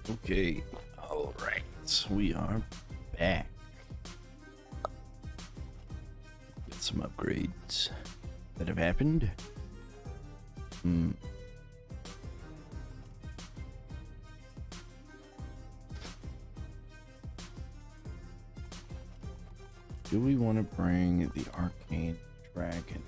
Okay, all right, we are back. Get some upgrades that have happened. Do we want to bring the arcane dragon?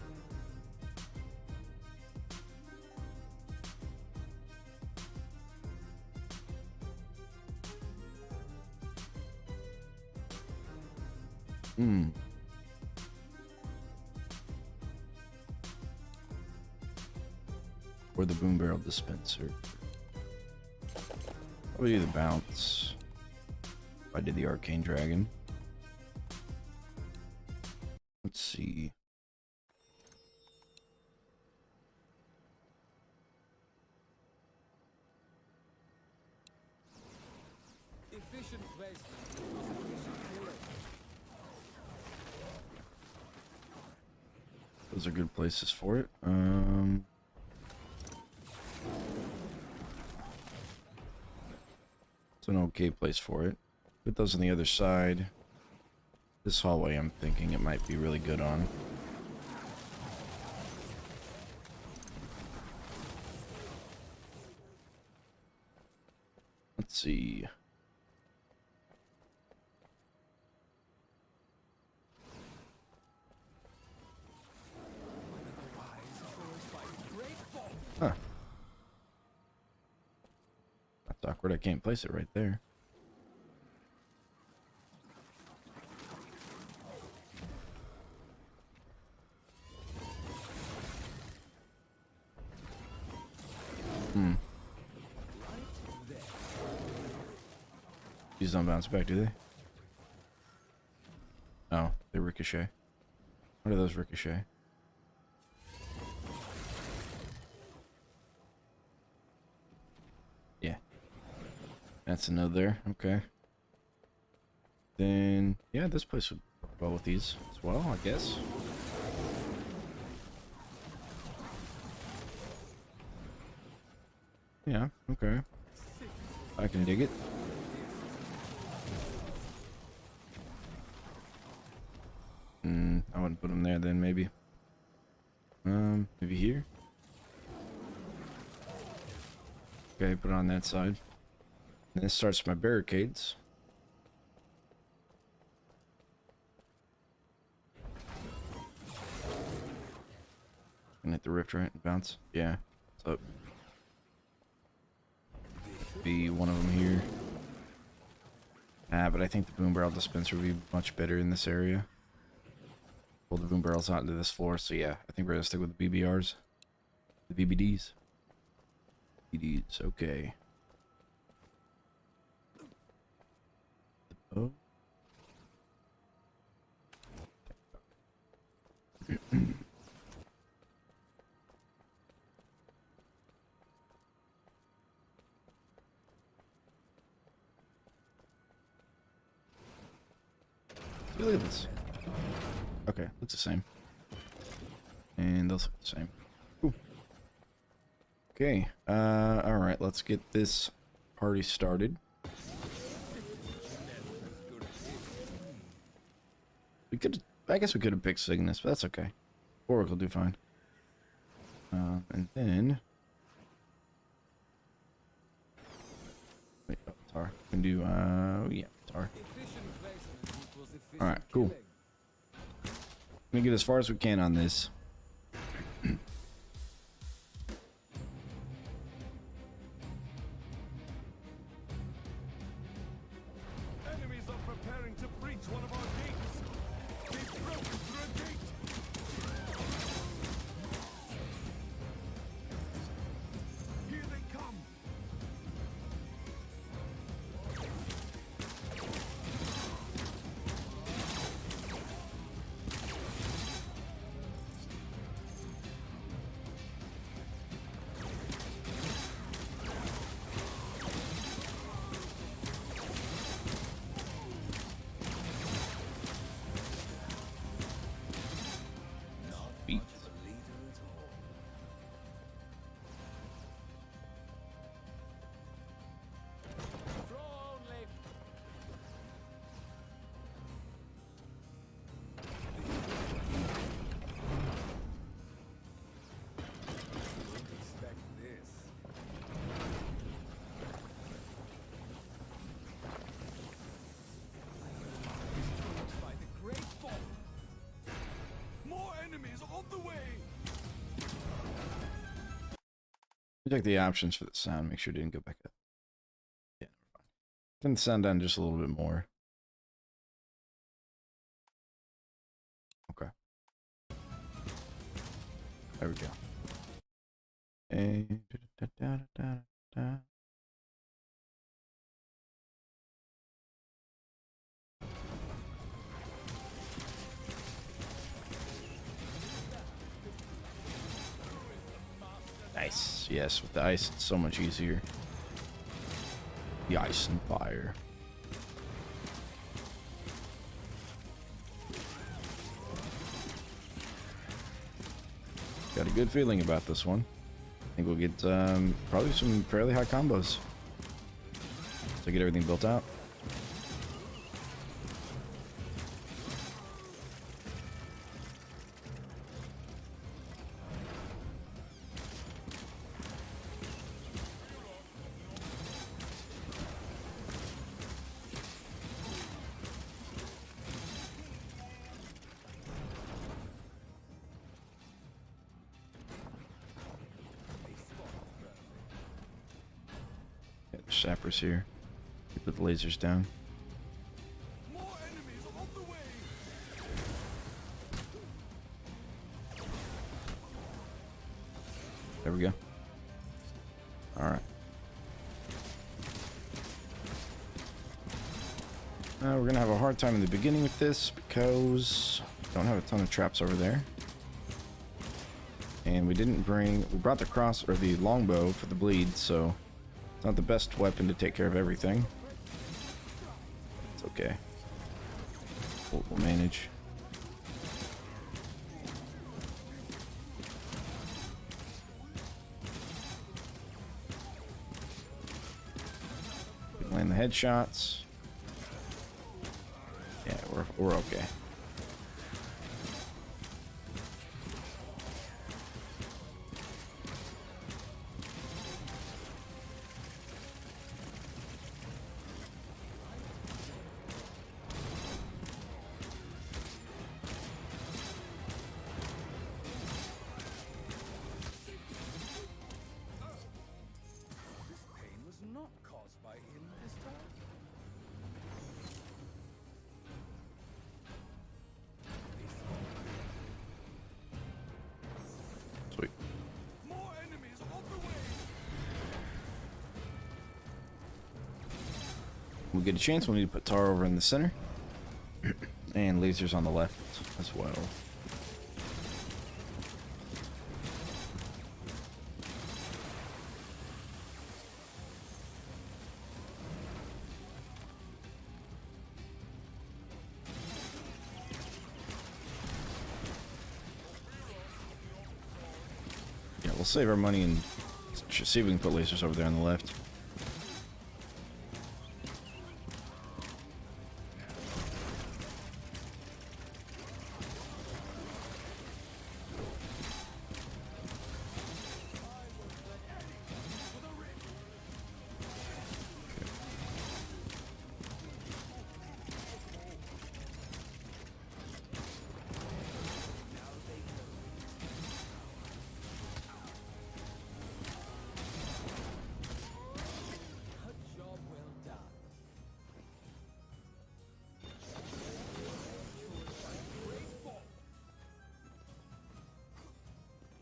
Or the boom barrel dispenser? Probably the bounce. If I did the arcane dragon. Let's see. Efficient waste. Those are good places for it. It's an okay place for it. Put those on the other side. This hallway, I'm thinking it might be really good on. Let's see. Huh. That's awkward. I can't place it right there. These don't bounce back, do they? Oh, they ricochet. What are those ricochet? Yeah. That's a no there. Okay. Then, yeah, this place would work well with these as well, I guess. Yeah, okay. I can dig it. I wouldn't put them there then, maybe. Maybe here? Okay, put it on that side. And this starts my barricades. And hit the rift, right? And bounce. Yeah. So be one of them here. But I think the boom barrel dispenser would be much better in this area. Pull the boom barrels out into this floor, so yeah, I think we're gonna stick with the BBRs. The BBDs. BBDs, okay. Oh. Look at this. Okay, looks the same. And those look the same. Cool. Okay, alright, let's get this party started. I guess we could have picked Cygnus, but that's okay. Orc will do fine. And then... Wait, oh, Tar. We can do, yeah, Tar. Alright, cool. Let me get as far as we can on this. Enemies are preparing to breach one of our gates. They've broken through a gate. Here they come. Check the options for the sound. Make sure it didn't go back up. Yeah, never mind. Turn the sound down just a little bit more. Okay. There we go. And nice. Yes, with the ice, it's so much easier. The ice and fire. Got a good feeling about this one. I think we'll get probably some fairly high combos. So get everything built out. Sappers here. Put the lasers down. More enemies on the way. There we go. Alright. We're gonna have a hard time in the beginning with this because we don't have a ton of traps over there. And we brought the cross or the longbow for the bleed, so it's not the best weapon to take care of everything. It's okay. We'll manage. We can land the headshots. Yeah, we're okay. Sweet. More enemies on the way. We get a chance, we'll need to put tar over in the center. And lasers on the left as well. Yeah, we'll save our money and see if we can put lasers over there on the left.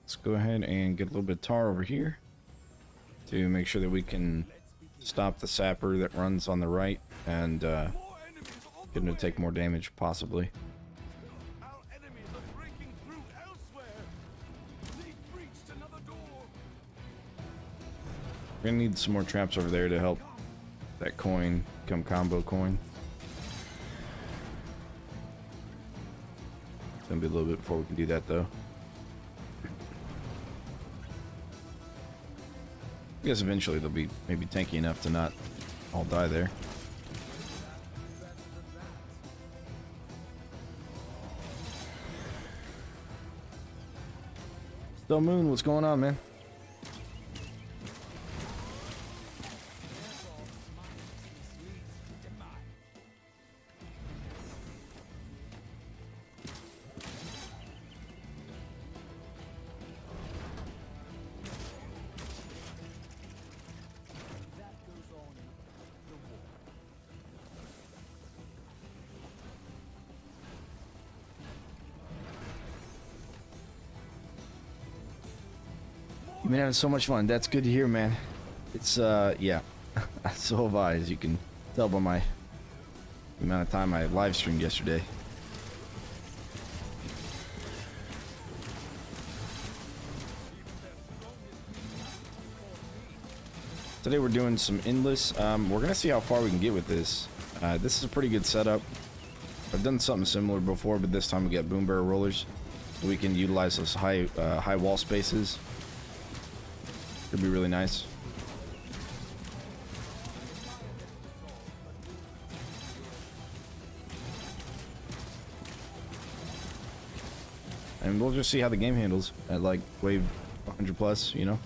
Let's go ahead and get a little bit of tar over here to make sure that we can stop the sapper that runs on the right and get him to take more damage, possibly. Our enemies are breaking through elsewhere. They breached another door. We're gonna need some more traps over there to help that coin become combo coin. It's gonna be a little bit before we can do that, though. I guess eventually they'll be maybe tanky enough to not all die there. Still Moon, what's going on, man? I've been having so much fun. That's good to hear, man. It's, yeah. So have I, as you can tell by the amount of time I live streamed yesterday. Today we're doing some endless. We're gonna see how far we can get with this. This is a pretty good setup. I've done something similar before, but this time we got boom barrel rollers, so we can utilize those high wall spaces. Could be really nice. And we'll just see how the game handles at like wave 100 plus, you know.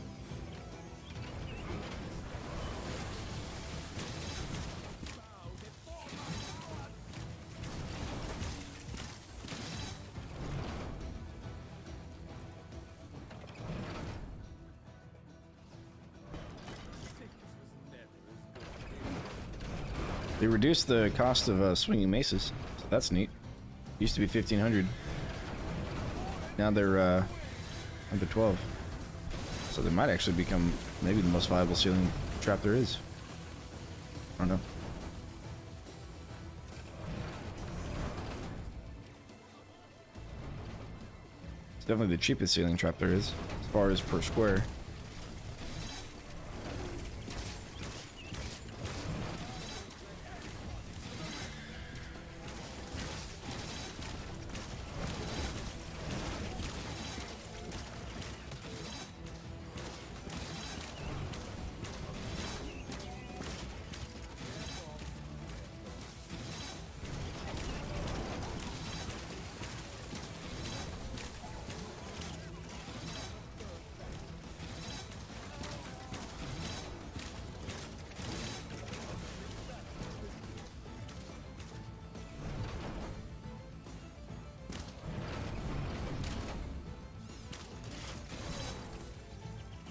They reduced the cost of swinging maces, so that's neat. Used to be 1,500. Now they're under 12. So they might actually become maybe the most viable ceiling trap there is. I don't know. It's definitely the cheapest ceiling trap there is, as far as per square.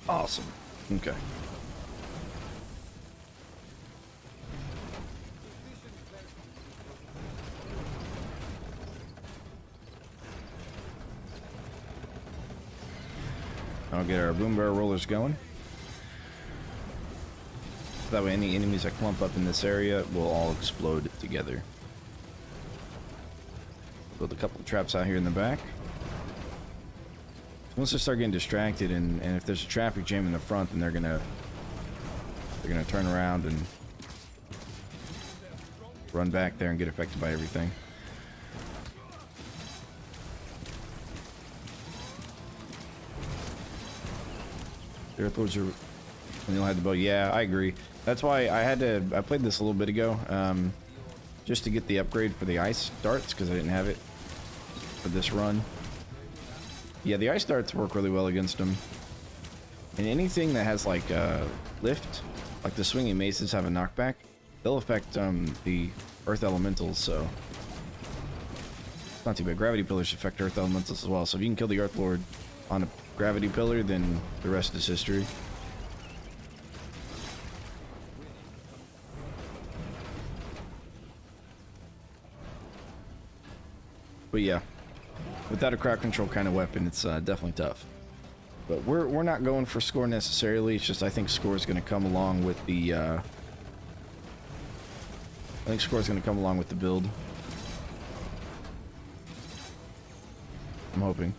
Awesome. Okay. I'll get our boom barrel rollers going. That way any enemies that clump up in this area will all explode together. Build a couple of traps out here in the back. Once they start getting distracted, and if there's a traffic jam in the front, then they're gonna turn around and run back there and get affected by everything. The Earth Lords are, and they'll have the bow. Yeah, I agree. That's why I played this a little bit ago, just to get the upgrade for the ice darts, because I didn't have it for this run. Yeah, the ice darts work really well against them. And anything that has like lift, like the swinging maces have a knockback, they'll affect the earth elementals, so it's not too bad. Gravity pillars affect earth elementals as well, so if you can kill the Earth Lord on a gravity pillar, then the rest is history. But yeah, without a crowd control kind of weapon, it's definitely tough. But we're not going for score necessarily. It's just I think score is going to come along with the build. I'm hoping.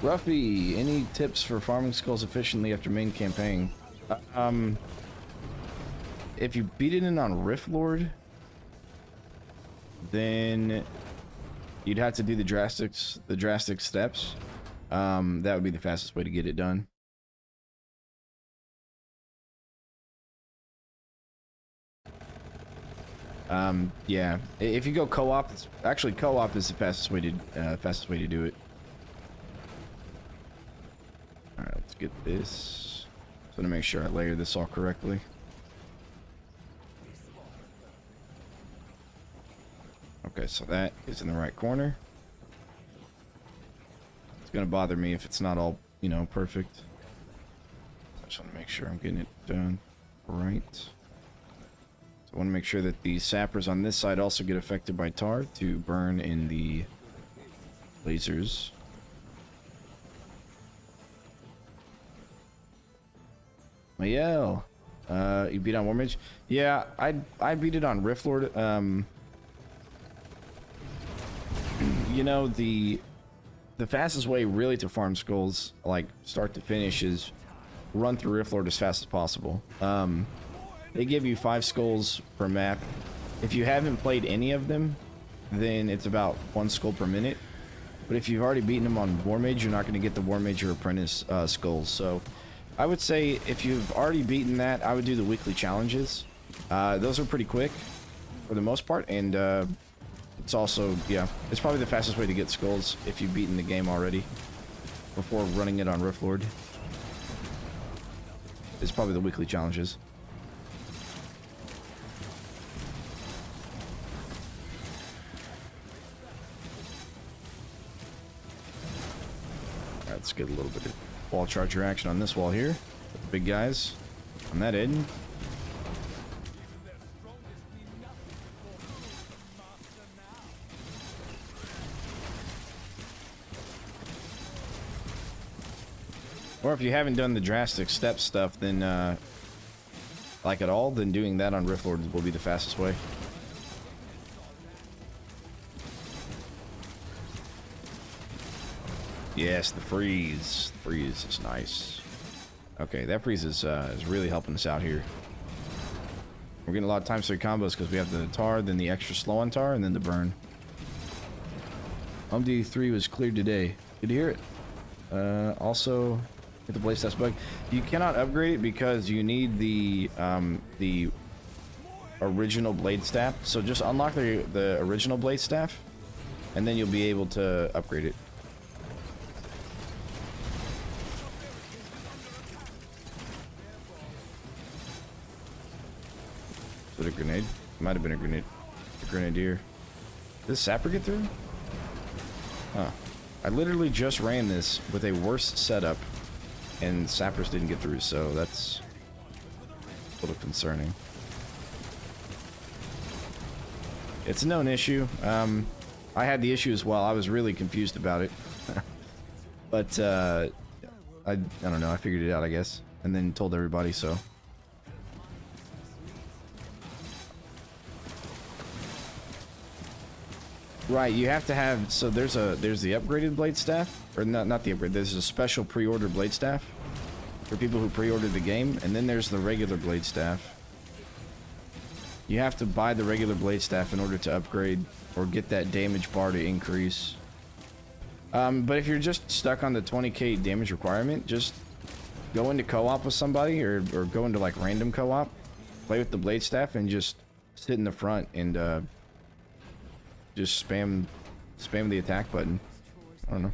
Ruffy, any tips for farming skulls efficiently after main campaign? If you beat it in on Rift Lord, then you'd have to do the drastic steps. That would be the fastest way to get it done. Yeah, if you go co-op, actually co-op is the fastest way to do it. All right, let's get this. So to make sure I layer this all correctly. Okay, so that is in the right corner. It's gonna bother me if it's not all, you know, perfect. I just want to make sure I'm getting it done right. So I want to make sure that the sappers on this side also get affected by tar to burn in the lasers. Mayel, you beat on Warmage? Yeah, I beat it on Rift Lord. You know, the fastest way really to farm skulls, like start to finish, is run through Rift Lord as fast as possible. They give you 5 skulls per map. If you haven't played any of them, then it's about 1 skull per minute. But if you've already beaten them on Warmage, you're not going to get the Warmage or Apprentice skulls. So I would say if you've already beaten that, I would do the weekly challenges. Those are pretty quick for the most part, and it's also, yeah, it's probably the fastest way to get skulls if you've beaten the game already before running it on Rift Lord. It's probably the weekly challenges. Alright, let's get a little bit of wall charger action on this wall here. With the big guys on that end. Or if you haven't done the drastic step stuff, then like at all, then doing that on Rift Lord will be the fastest way. Yes, the freeze. The freeze is nice. Okay, that freeze is really helping us out here. We're getting a lot of time save combos because we have the tar, then the extra slow on tar, and then the burn. OMD3 was cleared today. Good to hear it. Also, hit the blade staff bug. You cannot upgrade it because you need the original blade staff. So just unlock the original blade staff, and then you'll be able to upgrade it. Is it a grenade? It might have been a grenade. A grenadier. Did this sapper get through? Huh. I literally just ran this with a worse setup, and sappers didn't get through, so that's a little concerning. It's a known issue. I had the issue as well. I was really confused about it. But I don't know. I figured it out, I guess, and then told everybody, so. Right, you have to have, so there's the upgraded blade staff, or not the upgrade, there's a special pre-order blade staff for people who pre-ordered the game, and then there's the regular blade staff. You have to buy the regular blade staff in order to upgrade or get that damage bar to increase. But if you're just stuck on the 20k damage requirement, just go into co-op with somebody, or go into like random co-op, play with the blade staff, and just sit in the front and just spam the attack button. I don't know.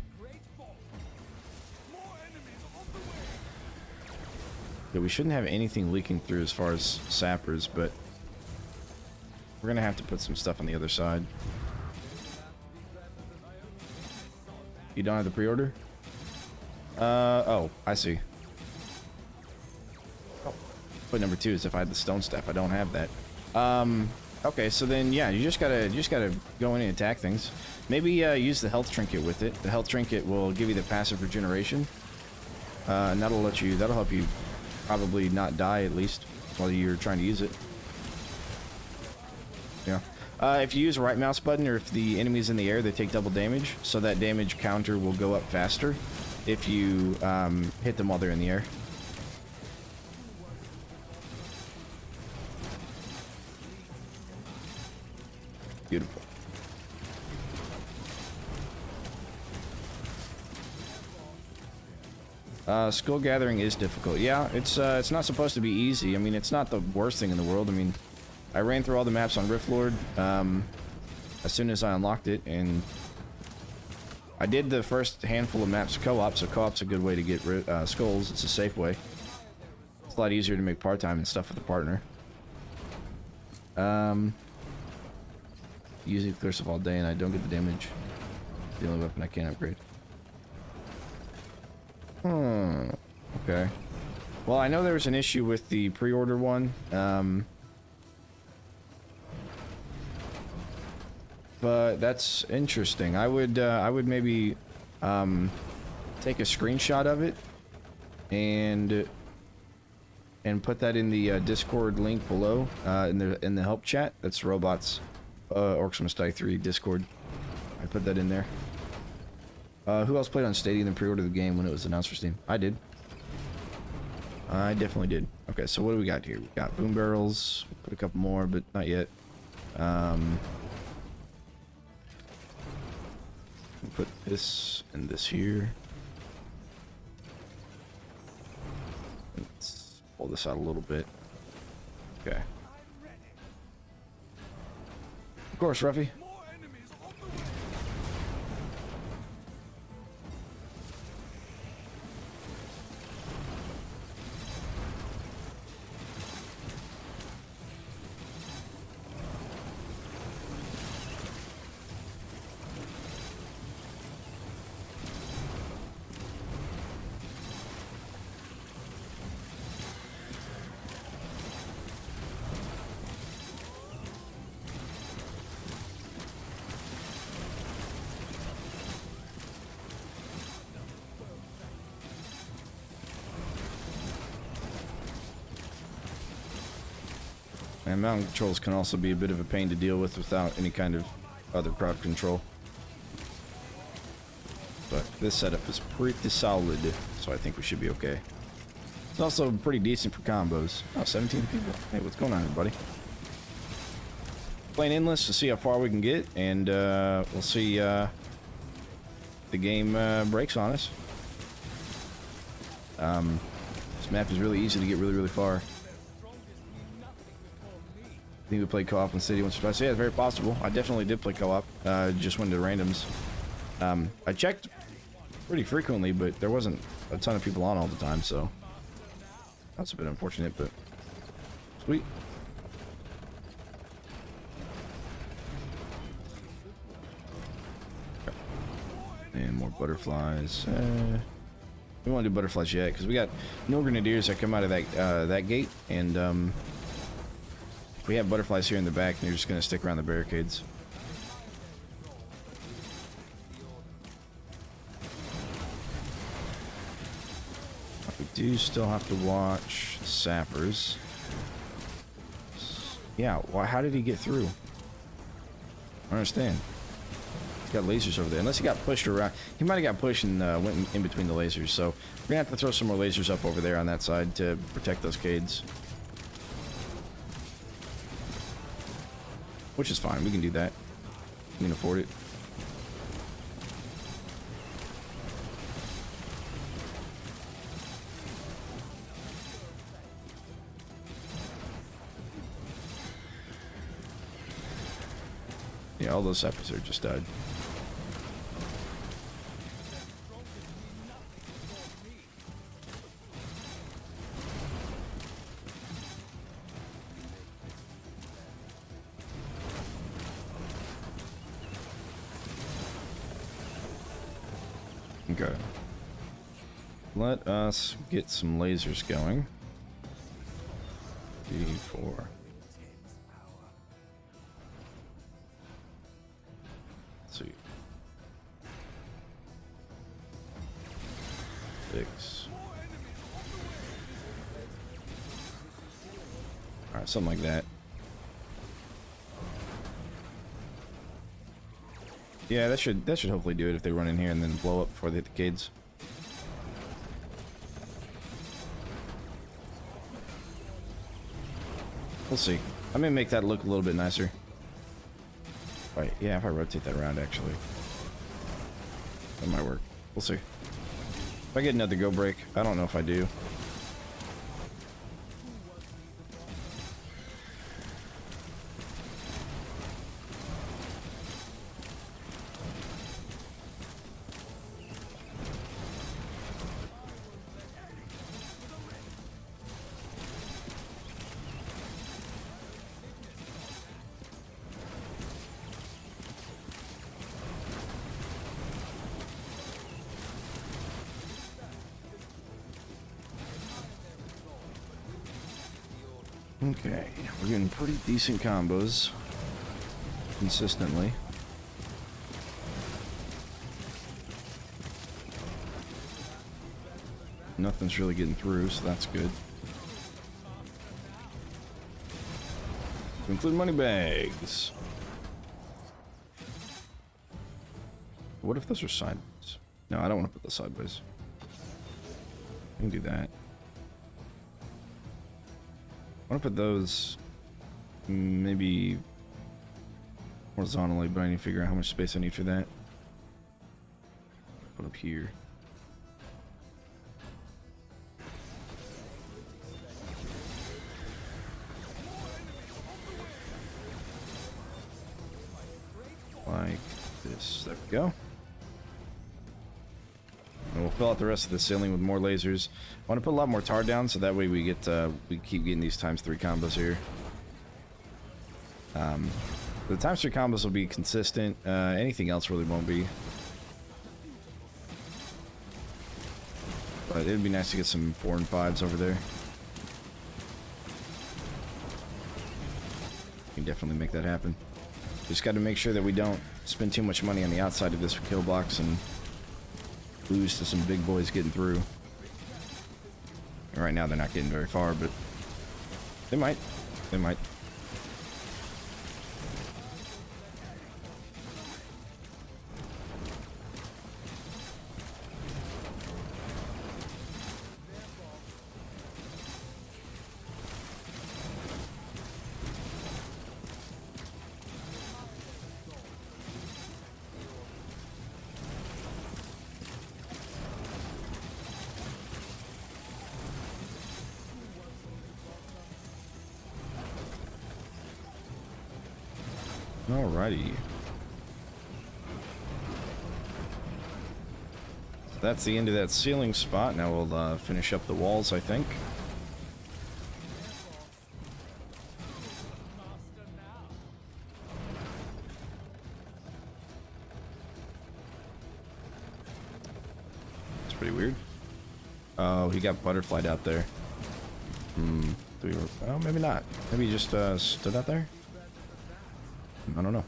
Yeah, we shouldn't have anything leaking through as far as sappers, but we're gonna have to put some stuff on the other side. You don't have the pre-order? Oh, I see. Oh, but number 2 is if I had the stone staff. I don't have that. Okay, so then yeah, you just gotta go in and attack things. Maybe use the health trinket with it. The health trinket will give you the passive regeneration, and that'll help you probably not die at least while you're trying to use it. Yeah. If you use right mouse button, or if the enemy's in the air, they take double damage, so that damage counter will go up faster if you hit them while they're in the air. Beautiful. Skull gathering is difficult. Yeah, it's not supposed to be easy. I mean, it's not the worst thing in the world. I mean, I ran through all the maps on Riftlord as soon as I unlocked it, and I did the first handful of maps co-op, so co-op's a good way to get skulls. It's a safe way. It's a lot easier to make part-time and stuff with a partner. Usually clears up all day and I don't get the damage. The only weapon I can't upgrade. Okay. Well, I know there was an issue with the pre-order one. But that's interesting. I would maybe take a screenshot of it and put that in the Discord link below in the help chat. That's Robots Orcs Must Die 3 Discord. I put that in there. Who else played on Stadia and pre-ordered the game when it was announced for Steam? I did. I definitely did. Okay, so what do we got here? We got boom barrels. We'll put a couple more, but not yet. We'll put this and this here. Let's pull this out a little bit. Okay. Of course, Ruffy. And mountain controls can also be a bit of a pain to deal with without any kind of other crowd control. But this setup is pretty solid, so I think we should be okay. It's also pretty decent for combos. Oh, 17 people. Hey, what's going on, everybody? Playing endless to see how far we can get, and we'll see the game breaks on us. This map is really easy to get really far. I think we played co-op in City once or twice. Yeah, it's very possible. I definitely did play co-op. Just went to randoms. I checked pretty frequently, but there wasn't a ton of people on all the time, so that's a bit unfortunate, but sweet. And more butterflies. We won't do butterflies yet because we got no grenadiers that come out of that gate, and we have butterflies here in the back, and you're just gonna stick around the barricades. We do still have to watch sappers. Yeah, why? How did he get through? I don't understand. He's got lasers over there. Unless he got pushed around. He might have got pushed and went in between the lasers. So we're gonna have to throw some more lasers up over there on that side to protect those cades. Which is fine, we can do that. We can afford it. Yeah, all those sappers are just died. Okay. Let us get some lasers going. 3, 4. Let's see. 6. Alright, something like that. Yeah, that should hopefully do it if they run in here and then blow up before they hit the cades. We'll see. I may make that look a little bit nicer. Right, yeah, if I rotate that around, actually. That might work. We'll see. If I get another go break, I don't know if I do. Okay, we're getting pretty decent combos consistently. Nothing's really getting through, so that's good. To include money bags. What if those are sideways? No, I don't want to put those sideways. I can do that. I want to put those maybe horizontally, but I need to figure out how much space I need for that. Put up here. Like this. There we go. And we'll fill out the rest of the ceiling with more lasers. I want to put a lot more tar down, so that way we get we keep getting these ×3 combos here. The ×3 combos will be consistent. Anything else really won't be. But it'd be nice to get some 4 and 5s over there. We can definitely make that happen. Just got to make sure that we don't spend too much money on the outside of this kill box and lose to some big boys getting through. And right now they're not getting very far, but they might. They might. Alrighty. So that's the end of that ceiling spot. Now we'll finish up the walls, I think. It's pretty weird. Oh, he got butterflied out there. Oh, maybe not. Maybe he just stood out there? I don't know.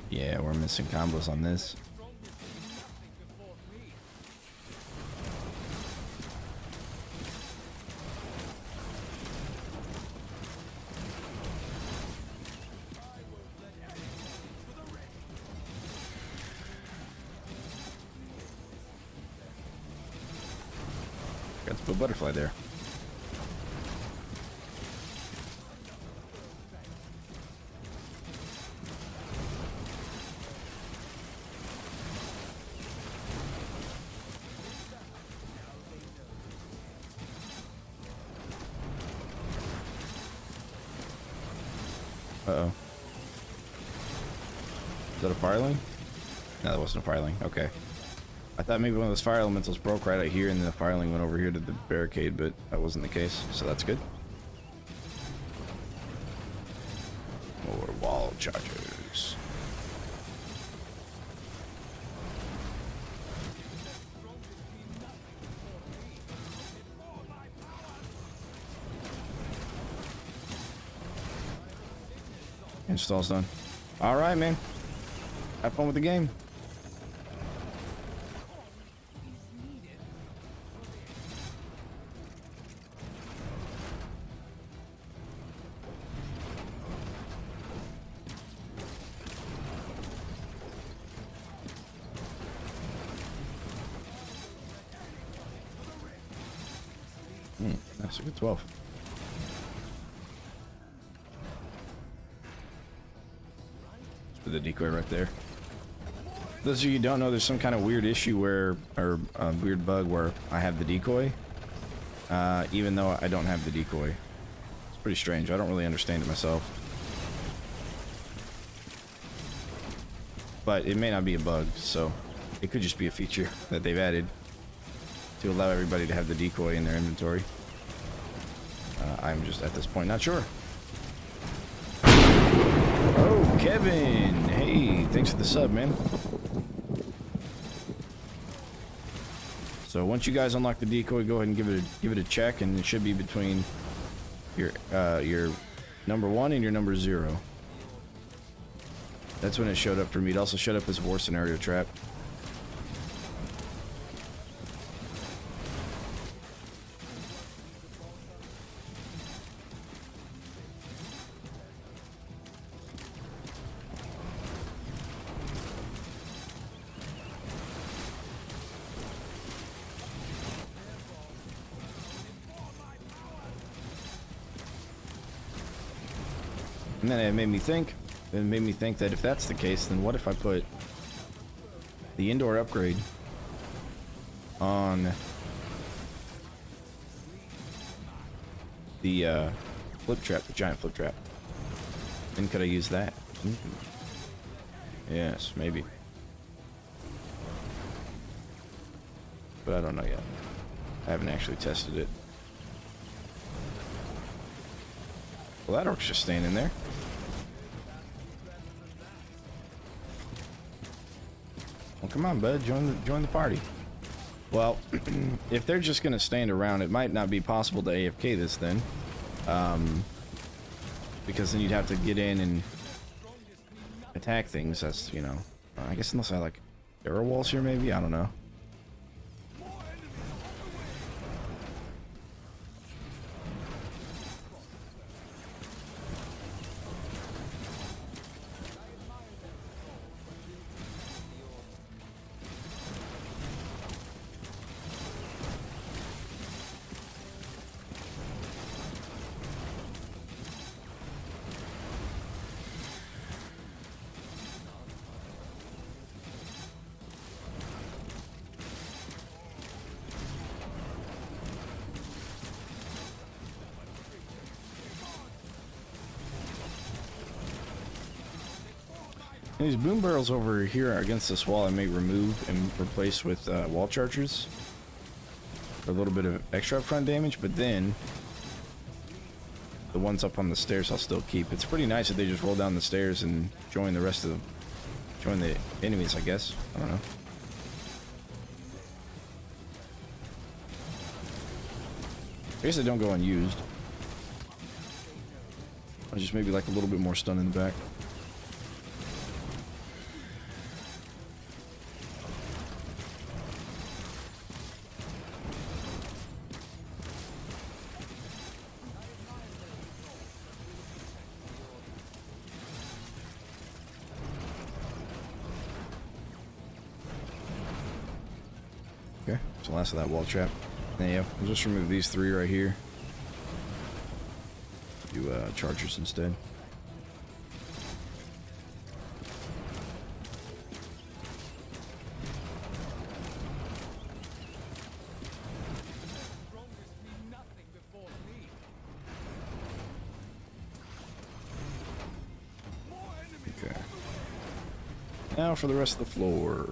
Yeah, we're missing combos on this. Got to put butterfly there. Uh-oh. Is that a fireling? No, that wasn't a fireling. Okay. I thought maybe one of those fire elementals broke right out here and then the fireling went over here to the barricade, but that wasn't the case, so that's good. More wall chargers. Install's done. Alright, man. Have fun with the game. That's a good 12. Let's put the decoy right there. Those of you who don't know, there's some kind of weird issue where, or a weird bug where I have the decoy, even though I don't have the decoy. It's pretty strange. I don't really understand it myself. But it may not be a bug, so it could just be a feature that they've added to allow everybody to have the decoy in their inventory. I'm just at this point not sure. Oh, Kevin! Hey, thanks for the sub, man. So once you guys unlock the decoy, go ahead and give it a check, and it should be between your number 1 and your number 0. That's when it showed up for me. It also showed up as war scenario trap. And then it made me think that if that's the case, then what if I put the indoor upgrade on the flip trap, the giant flip trap? Then could I use that? Yes, maybe. But I don't know yet. I haven't actually tested it. Well, that orc's just staying in there. Well, come on, bud. Join the party. Well, if they're just gonna stand around, it might not be possible to AFK this then, because then you'd have to get in and attack things. That's, you know, I guess unless I like arrow walls here, maybe. I don't know. These boom barrels over here against this wall I may remove and replace with wall chargers for a little bit of extra upfront damage, but then the ones up on the stairs I'll still keep. It's pretty nice that they just roll down the stairs and join the rest of them, join the enemies, I guess. I don't know. I guess they don't go unused. I just maybe like a little bit more stun in the back. Okay, so last of that wall trap. There you go. We'll just remove these 3 right here. Do chargers instead. Okay. Now for the rest of the floor.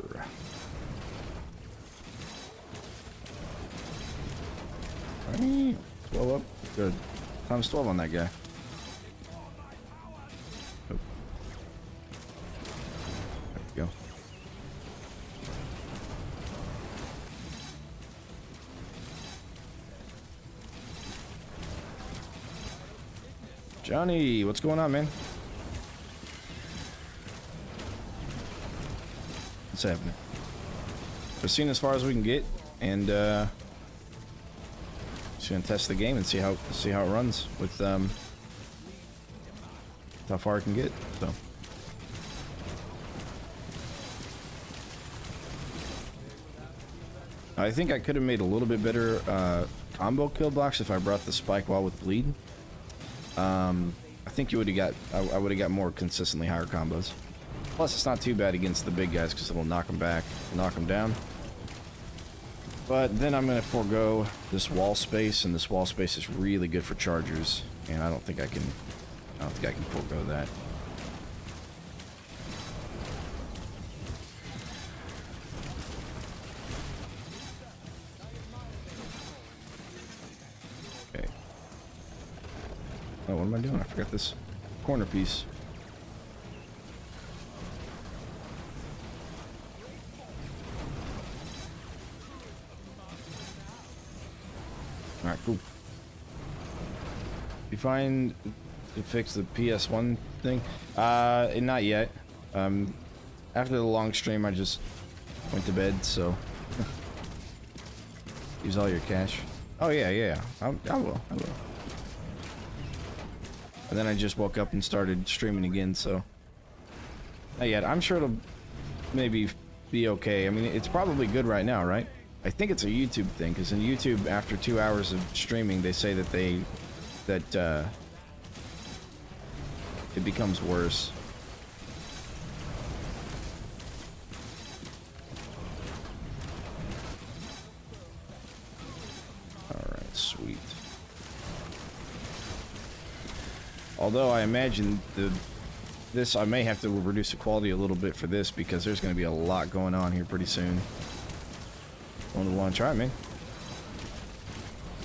Right. 12 up. Good. Times 12 on that guy. Oh. There we go. Johnny, what's going on, man? What's happening? We're seeing as far as we can get, and just gonna test the game and see how it runs with how far it can get. So I think I could have made a little bit better combo kill blocks if I brought the spike wall with bleed. I think you would have got, I would have got more consistently higher combos. Plus, it's not too bad against the big guys because it'll knock them back, knock them down. But then I'm going to forego this wall space, and this wall space is really good for chargers, and I don't think I can forego that. Okay. Oh, what am I doing? I forgot this corner piece. Alright, cool. You find to fix the PS1 thing? Not yet. After the long stream, I just went to bed, so... Use all your cash. Oh, yeah. I will. And then I just woke up and started streaming again, so... Not yet. I'm sure it'll maybe be okay. I mean, it's probably good right now, right? I think it's a YouTube thing, because in YouTube, after 2 hours of streaming, they say that it becomes worse. Alright, sweet. Although I imagine I may have to reduce the quality a little bit for this, because there's going to be a lot going on here pretty soon. On the lunch, alright, man.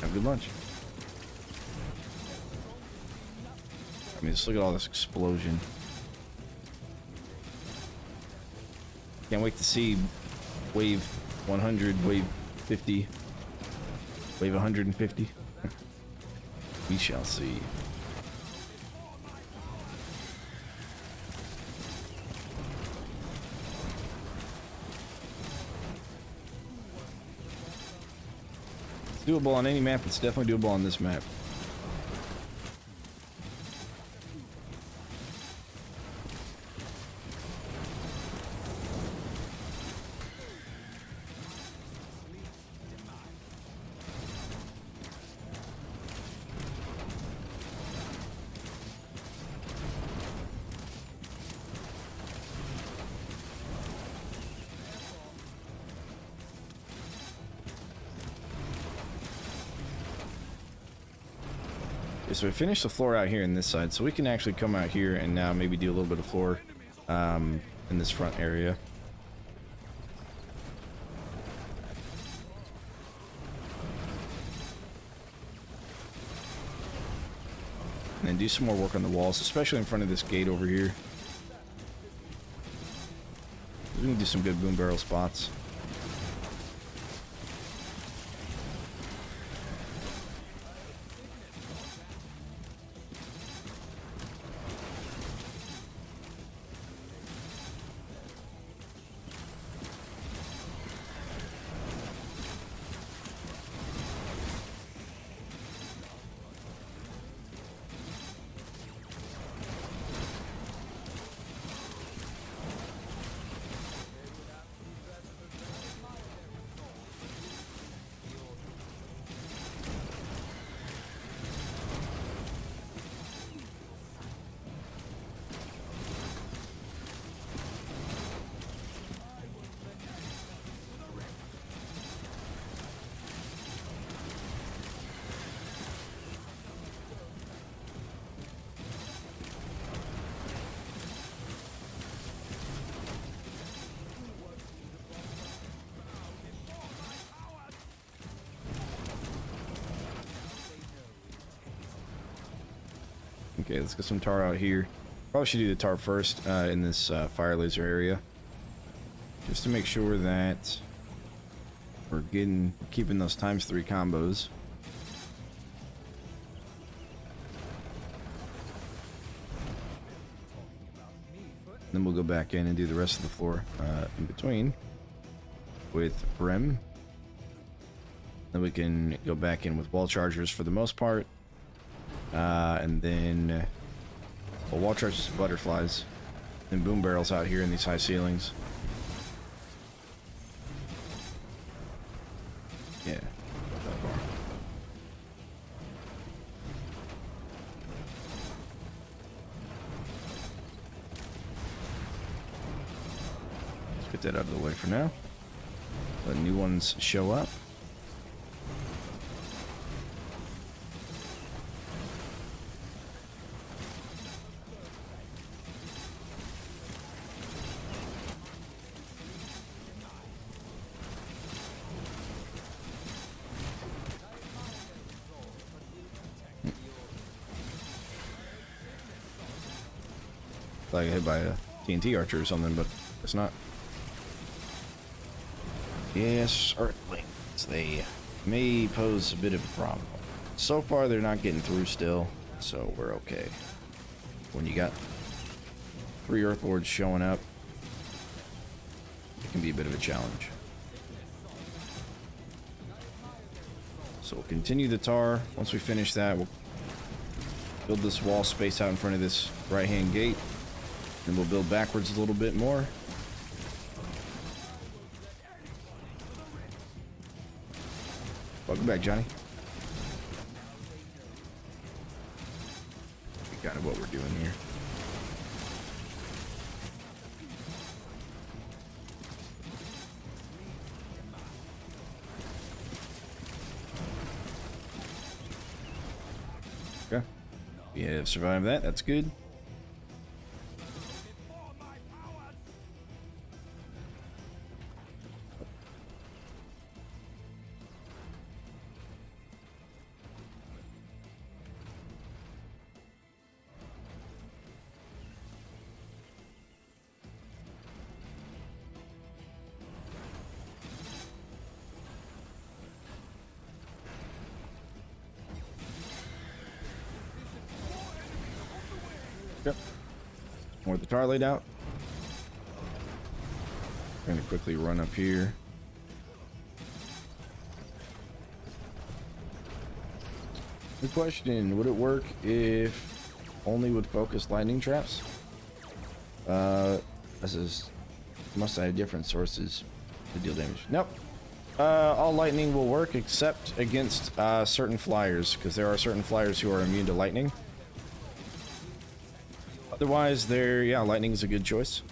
Have a good lunch. I mean, just look at all this explosion. Can't wait to see wave 100, wave 50, wave 150. We shall see. It's doable on any map. It's definitely doable on this map. So we finished the floor out here in this side, so we can actually come out here and now maybe do a little bit of floor in this front area. And then do some more work on the walls, especially in front of this gate over here. We can do some good boom barrel spots. Okay, let's get some tar out here. Probably should do the tar first in this fire laser area, just to make sure that we're keeping those ×3 combos. Then we'll go back in and do the rest of the floor in between with Brim. Then we can go back in with wall chargers for the most part. And then wall chargers and butterflies. And boom barrels out here in these high ceilings. Yeah. Get that out of the way for now. Let new ones show up. Like hit by a TNT archer or something, but it's not. Yes, Earthlings. They may pose a bit of a problem. So far, they're not getting through still, so we're okay. When you got 3 Earthlords showing up, it can be a bit of a challenge. So we'll continue the tar. Once we finish that, we'll build this wall space out in front of this right-hand gate. And we'll build backwards a little bit more. Welcome back, Johnny. Kind of what we're doing here. Okay. We have survived that. That's good. Yep. More of the tar laid out. Going to quickly run up here. Good question. Would it work if only would focus lightning traps? This is must have different sources to deal damage. Nope. All lightning will work except against certain flyers, because there are certain flyers who are immune to lightning. Otherwise, yeah, lightning is a good choice.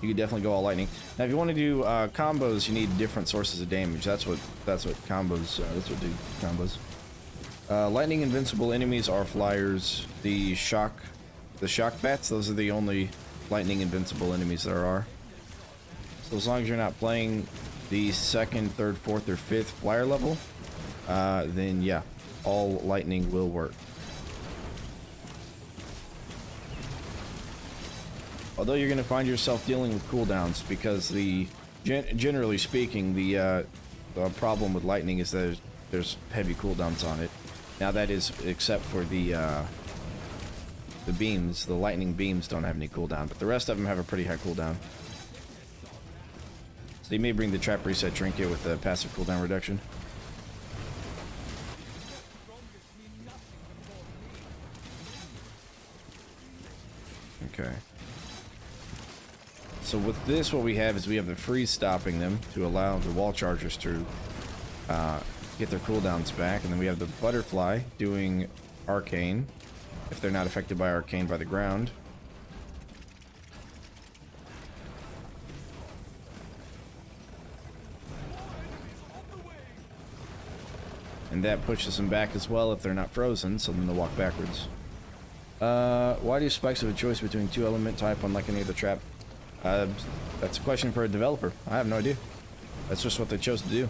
You could definitely go all lightning. Now, if you want to do combos, you need different sources of damage. That's what combos. That's what do combos. Lightning invincible enemies are flyers. The shock bats. Those are the only lightning invincible enemies there are. So as long as you're not playing the 2nd, 3rd, 4th, or 5th flyer level, then yeah, all lightning will work. Although you're going to find yourself dealing with cooldowns, because generally speaking, the problem with lightning is that there's heavy cooldowns on it. Now that is except for the beams. The lightning beams don't have any cooldown, but the rest of them have a pretty high cooldown. So you may bring the trap reset trinket with the passive cooldown reduction. Okay. So with this, what we have is we have the freeze stopping them to allow the wall chargers to get their cooldowns back, and then we have the butterfly doing arcane if they're not affected by arcane by the ground. And that pushes them back as well if they're not frozen, so then they'll walk backwards. Why do spikes have a choice between 2 element type unlike any other trap? That's a question for a developer. I have no idea. That's just what they chose to do.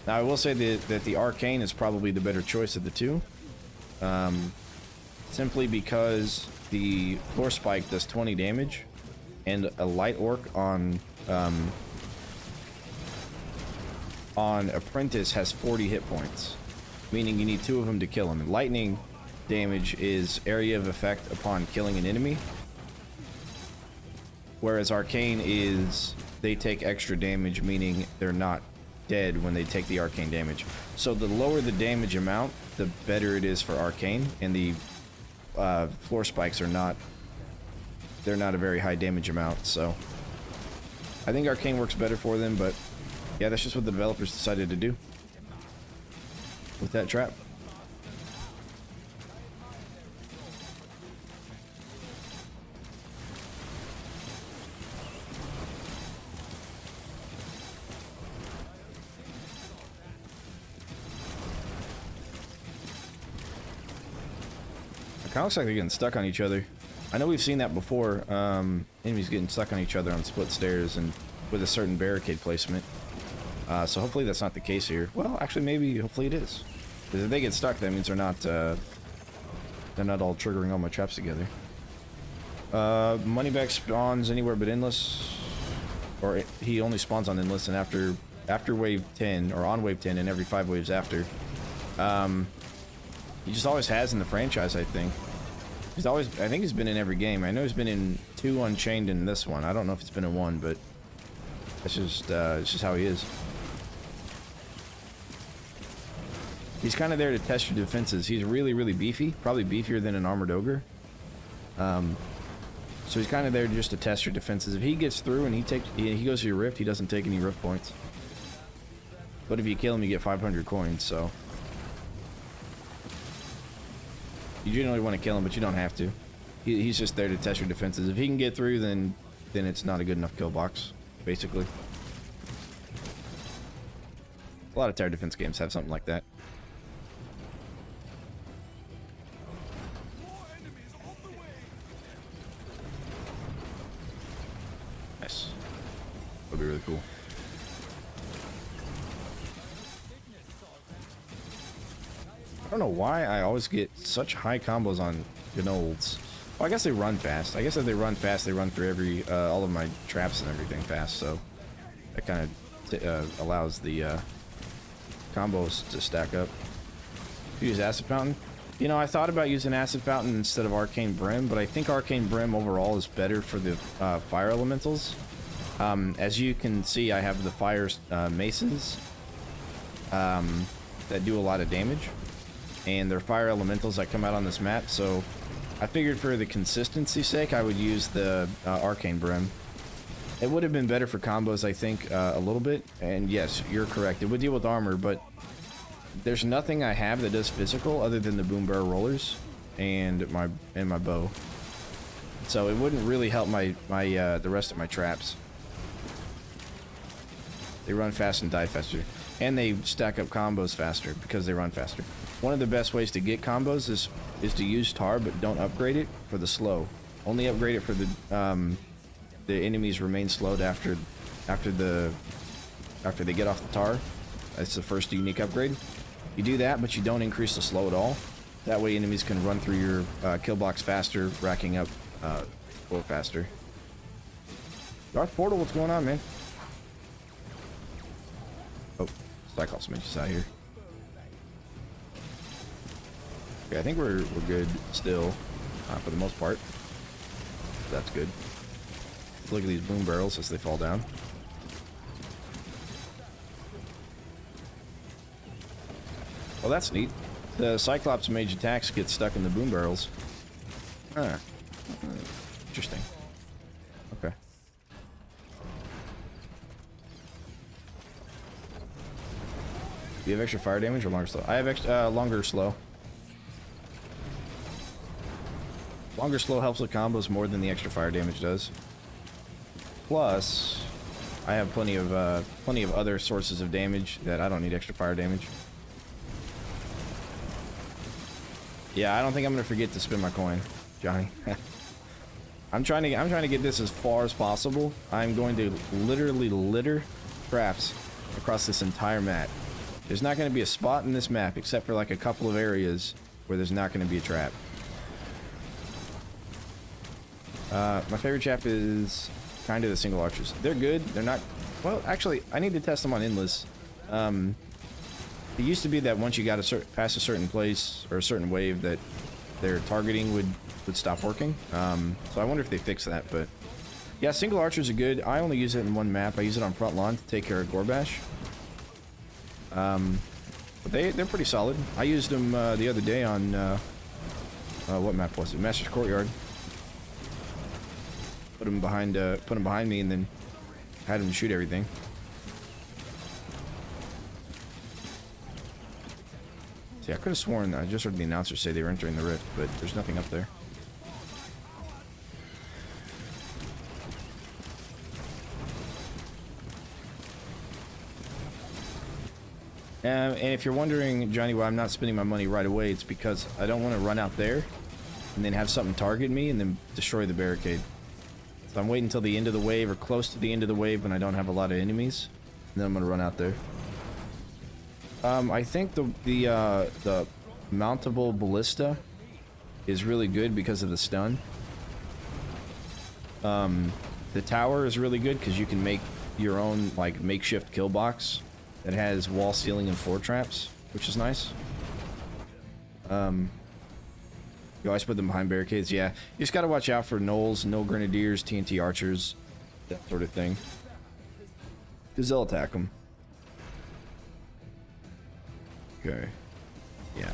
Now I will say that the arcane is probably the better choice of the 2. Simply because the floor spike does 20 damage, and a light orc on Apprentice has 40 hit points, meaning you need 2 of them to kill him. And lightning damage is area of effect upon killing an enemy, whereas arcane is they take extra damage, meaning they're not dead when they take the arcane damage. So the lower the damage amount, the better it is for arcane, and the floor spikes are not a very high damage amount, so I think arcane works better for them, but yeah, that's just what the developers decided to do. with that trap. It kind of looks like they're getting stuck on each other. I know we've seen that before. Enemies getting stuck on each other on split stairs and with a certain barricade placement. So hopefully that's not the case here. Well, actually, maybe, hopefully it is. Because if they get stuck, that means they're not all triggering all my traps together. Moneyback spawns anywhere but endless. Or he only spawns on endless, and after wave 10, or on wave 10, and every 5 waves after. He just always has in the franchise, I think. I think he's been in every game. I know he's been in 2 Unchained in this one. I don't know if it's been in 1, but it's just how he is. He's kind of there to test your defenses. He's really, really beefy. Probably beefier than an armored ogre. So he's kind of there just to test your defenses. If he gets through and he goes to your rift, he doesn't take any rift points. But if you kill him, you get 500 coins, so... You generally want to kill him, but you don't have to. He's just there to test your defenses. If he can get through, then it's not a good enough kill box, basically. A lot of tower defense games have something like that. Nice. That'll be really cool. I don't know why I always get such high combos on Gnolls. Well, I guess they run fast. I guess if they run fast, they run through all of my traps and everything fast, so that kind of allows the combos to stack up. Use Acid Fountain. You know, I thought about using Acid Fountain instead of Arcane Brim, but I think Arcane Brim overall is better for the fire elementals. As you can see, I have the fire maces that do a lot of damage. And they're fire elementals that come out on this map, so I figured for the consistency's sake I would use the Arcane Brim. It would have been better for combos, I think, a little bit, and yes, you're correct, it would deal with armor, but there's nothing I have that does physical other than the boom barrel rollers and my bow, so it wouldn't really help the rest of my traps. They run fast and die faster, and they stack up combos faster because they run faster. One of the best ways to get combos is to use tar, but don't upgrade it for the slow. Only upgrade it for the enemies remain slowed after they get off the tar. That's the first unique upgrade. You do that, but you don't increase the slow at all. That way enemies can run through your kill box faster, racking up slow faster. Darth Portal, what's going on, man? Oh, Cyclops Mage's out here. Okay, I think we're good still, for the most part. That's good. Let's look at these boom barrels as they fall down. Well, that's neat. The Cyclops Mage attacks get stuck in the boom barrels. Huh. Interesting. Okay. Do you have extra fire damage or longer slow? I have extra, longer slow. Longer slow helps with combos more than the extra fire damage does. Plus, I have plenty of other sources of damage that I don't need extra fire damage. Yeah, I don't think I'm gonna forget to spend my coin, Johnny. I'm trying to get this as far as possible. I'm going to literally litter traps across this entire map. There's not going to be a spot in this map except for like a couple of areas where there's not going to be a trap. My favorite trap is kind of the single archers. They're good. They're not... Well, actually, I need to test them on endless. It used to be that once you got past a certain place or a certain wave that their targeting would stop working. So I wonder if they fix that, but... Yeah, single archers are good. I only use it in one map. I use it on front lawn to take care of Gorbash. But they're pretty solid. I used them the other day on... what map was it? Master's Courtyard. Put him behind me, and then had him shoot everything. See, I could have sworn I just heard the announcer say they were entering the rift, but there's nothing up there. And if you're wondering, Johnny, why I'm not spending my money right away, it's because I don't want to run out there and then have something target me and then destroy the barricade. So I'm waiting until the end of the wave or close to the end of the wave when I don't have a lot of enemies, and then I'm gonna run out there. I think the mountable ballista is really good because of the stun. The tower is really good because you can make your own like makeshift kill box that has wall, ceiling, and floor traps, which is nice. You always put them behind barricades. Yeah, you just gotta watch out for gnolls, no grenadiers, TNT archers, that sort of thing, because they'll attack them. Okay. Yeah,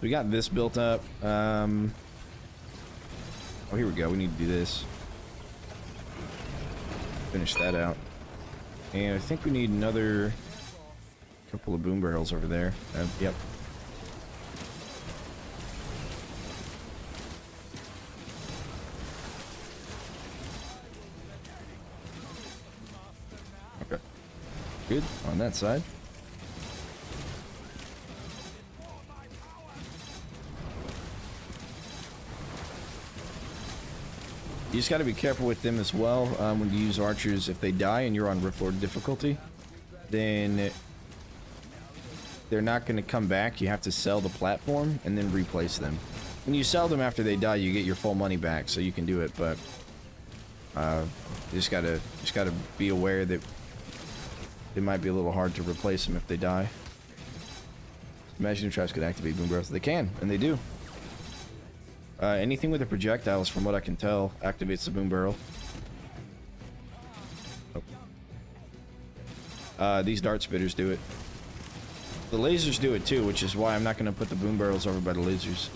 we got this built up. Oh, here we go. We need to do this. Finish that out. And I think we need another couple of boom barrels over there. Yep. Okay. Good on that side. You just got to be careful with them as well when you use archers. If they die and you're on Rift Lord difficulty, then they're not going to come back. You have to sell the platform and then replace them. When you sell them after they die, you get your full money back, so you can do it. But you just gotta be aware that it might be a little hard to replace them if they die. Imaginary traps could activate boom barrels. They can, and they do. Anything with the projectiles, from what I can tell, activates the boom barrel. Oh. These dart spitters do it. The lasers do it too, which is why I'm not going to put the boom barrels over by the lasers.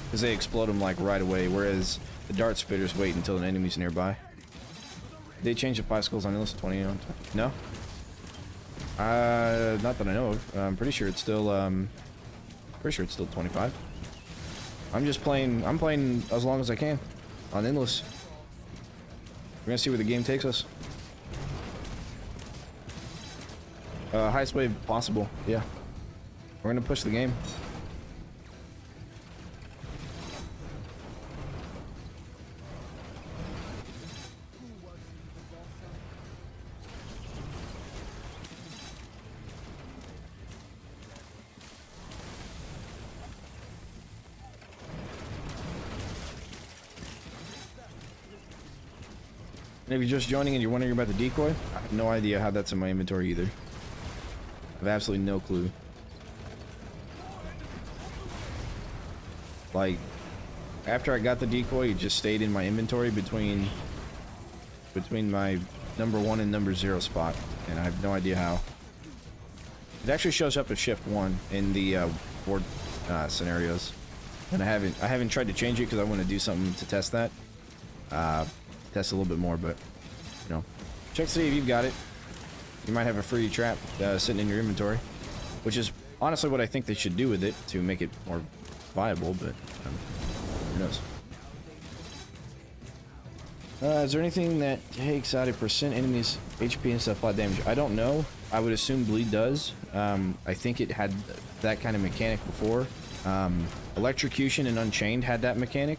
Because they explode them like right away, whereas the dart spitters wait until an enemy's nearby. They change the 5 skulls on Illusion 20 on time. No? Not that I know of. I'm pretty sure it's still 25. I'm playing as long as I can on Endless. We're gonna see where the game takes us. Highest wave possible, yeah. We're gonna push the game. And if you're just joining and you're wondering about the decoy, I have no idea how that's in my inventory either. I have absolutely no clue. Like, after I got the decoy, it just stayed in my inventory between my number 1 and number 0 spot, and I have no idea how. It actually shows up as shift 1 in the board scenarios, and I haven't tried to change it because I want to do something to test that. Test a little bit more, but you know, check to see if you've got it. You might have a free trap sitting in your inventory, which is honestly what I think they should do with it to make it more viable, but who knows. Is there anything that takes out a percent enemies HP and stuff flat damage? I don't know. I would assume bleed does. I think it had that kind of mechanic before. Electrocution and Unchained had that mechanic.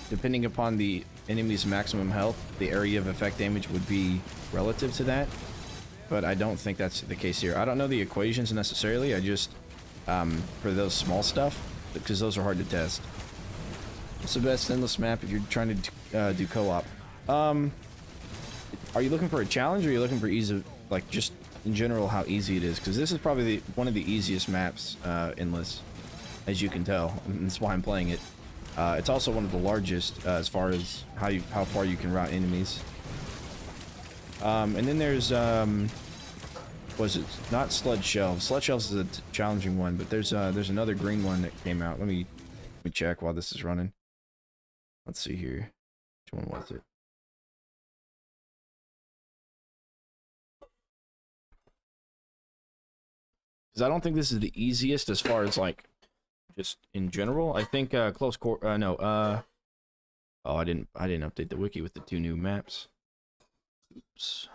Depending upon the enemy's maximum health, the area of effect damage would be relative to that. But I don't think that's the case here. I don't know the equations necessarily. I just, for those small stuff, because those are hard to test. What's the best endless map if you're trying to do co-op? Are you looking for a challenge, or are you looking for ease of, like, just in general how easy it is? Because this is probably one of the easiest maps, endless, as you can tell. And that's why I'm playing it. It's also one of the largest as far as how far you can route enemies. And then there's was it not Sludge Shelves? Sludge Shelves is a challenging one, but there's another green one that came out. Let me check while this is running. Let's see here. Which one was it? Because I don't think this is the easiest as far as, like, just in general. I think close quarter. No. Oh, I didn't update the wiki with the 2 new maps. Oops.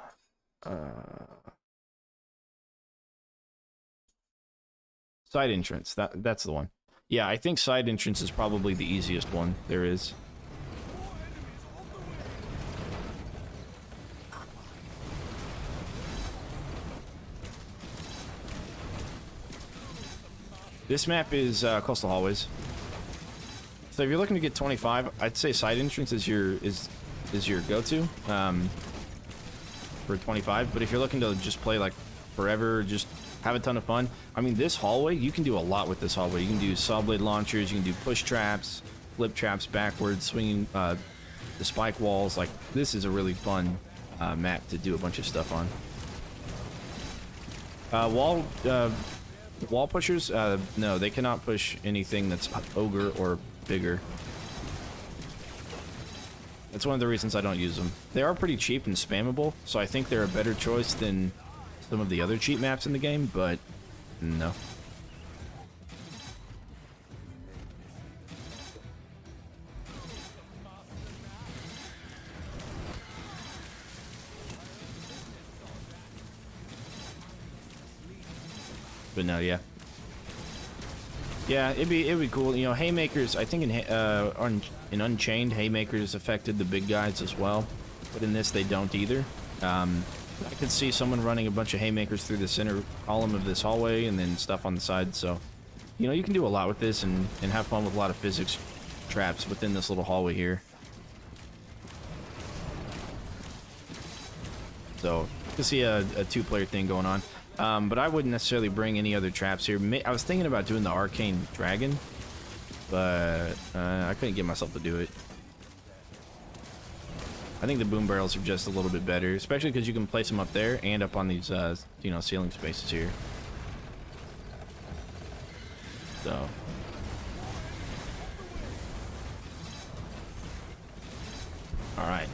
Side entrance. That's the one. Yeah, I think side entrance is probably the easiest one there is. This map is coastal hallways. So if you're looking to get 25, I'd say side entrance is your go-to for 25. But if you're looking to just play like forever, just have a ton of fun. I mean, this hallway, you can do a lot with this hallway. You can do saw blade launchers, you can do push traps, flip traps backwards, swinging the spike walls. Like, this is a really fun map to do a bunch of stuff on. Wall pushers, no, they cannot push anything that's ogre or bigger. That's one of the reasons I don't use them. They are pretty cheap and spammable, so I think they're a better choice than some of the other cheap maps in the game, but no. But no, yeah. Yeah, it'd be cool. You know, haymakers, I think in Unchained, haymakers affected the big guys as well. But in this, they don't either. I could see someone running a bunch of haymakers through the center column of this hallway and then stuff on the side. So, you know, you can do a lot with this and have fun with a lot of physics traps within this little hallway here. So, you can see a 2-player thing going on. But I wouldn't necessarily bring any other traps here. I was thinking about doing the arcane dragon, but I couldn't get myself to do it. I think the boom barrels are just a little bit better, especially because you can place them up there and up on these, you know, ceiling spaces here. So. Alright.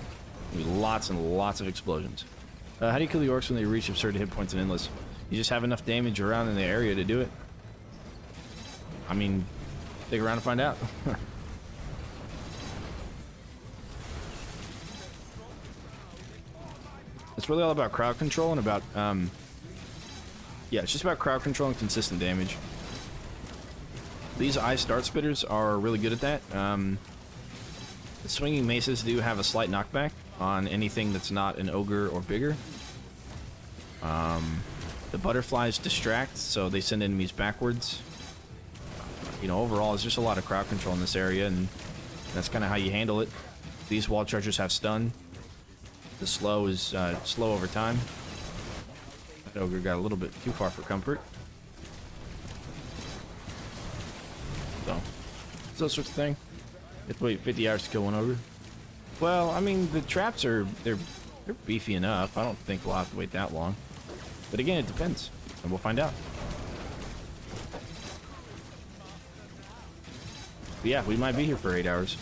Lots and lots of explosions. How do you kill the orcs when they reach absurd hit points and endless? You just have enough damage around in the area to do it. I mean, stick around to find out. It's really all about crowd control and about, yeah, it's just about crowd control and consistent damage. These ice dart spitters are really good at that. The swinging maces do have a slight knockback on anything that's not an ogre or bigger. The butterflies distract, so they send enemies backwards. You know, overall, it's just a lot of crowd control in this area, and that's kind of how you handle it. These wall chargers have stun. The slow is slow over time. That ogre got a little bit too far for comfort. So, it's that sort of thing. You have to wait 50 hours to kill one ogre. Well, I mean, the traps are, they're beefy enough. I don't think we'll have to wait that long. But again, it depends, and we'll find out. But yeah, we might be here for 8 hours.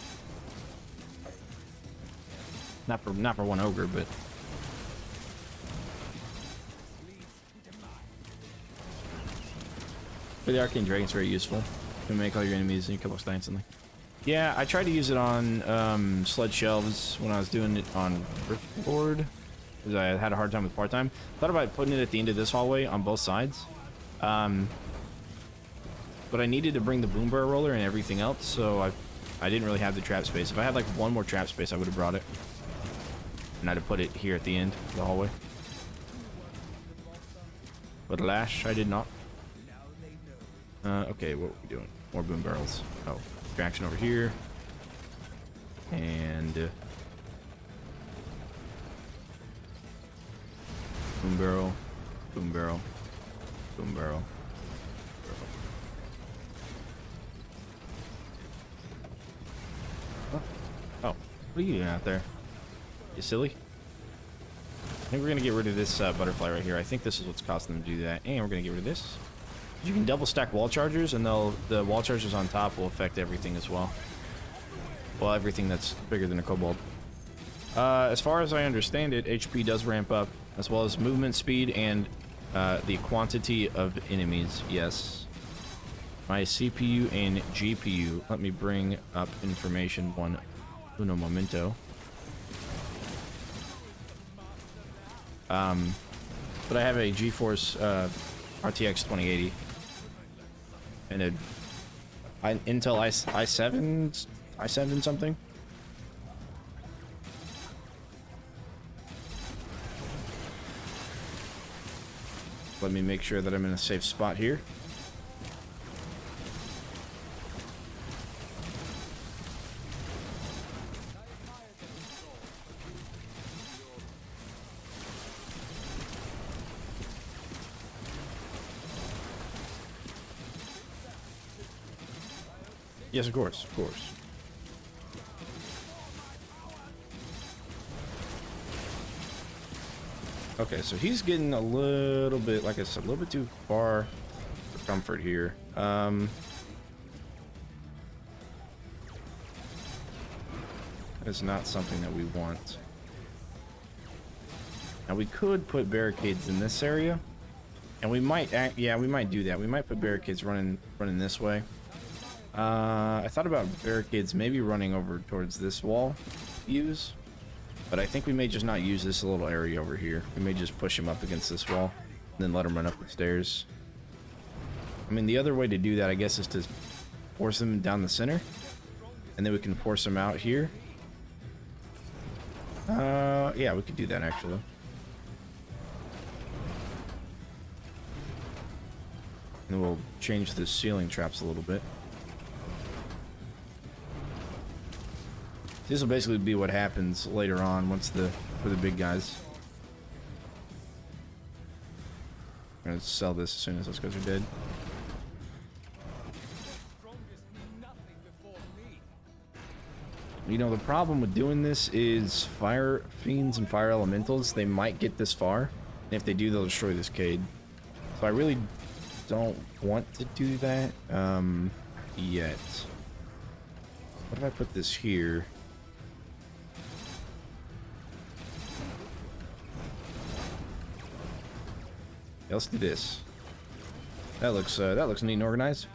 Not for one ogre, but for the arcane dragon's very useful. You can make all your enemies and your killbox die instantly. Yeah, I tried to use it on sled shelves when I was doing it on Riftboard, because I had a hard time with part-time. Thought about putting it at the end of this hallway on both sides. But I needed to bring the boom barrel roller and everything else, so I didn't really have the trap space. If I had like one more trap space, I would have brought it. And I'd have put it here at the end of the hallway. But alas, I did not. Okay, what are we doing? More boom barrels. Oh, distraction over here. And boom barrel, boom barrel, boom barrel. Oh, what are you doing out there? You silly? I think we're gonna get rid of this butterfly right here. I think this is what's causing them to do that. And we're gonna get rid of this. You can double stack wall chargers, and the wall chargers on top will affect everything as well. Well, everything that's bigger than a kobold. As far as I understand it, HP does ramp up, as well as movement speed and The quantity of enemies, yes. My CPU and GPU. Let me bring up information uno momento. But I have a GeForce RTX 2080 and a Intel i7 something. Let me make sure that I'm in a safe spot here. Yes, of course, of course. Okay, so he's getting a little bit, like I said, a little bit too far for comfort here. That is not something that we want. Now we could put barricades in this area, and we might, yeah, we might do that. We might put barricades running this way. I thought about barricades maybe running over towards this wall to use, but I think we may just not use this little area over here. We may just push him up against this wall and then let him run up the stairs. I mean, the other way to do that, I guess, is to force him down the center, and then we can force him out here. Yeah, we could do that actually. And we'll change the ceiling traps a little bit. This will basically be what happens later on once for the big guys. I'm gonna sell this as soon as those guys are dead. You know, the problem with doing this is fire fiends and fire elementals, they might get this far, and if they do, they'll destroy this cade. So I really don't want to do that yet. What if I put this here? Yeah, let's do this. That looks neat and organized.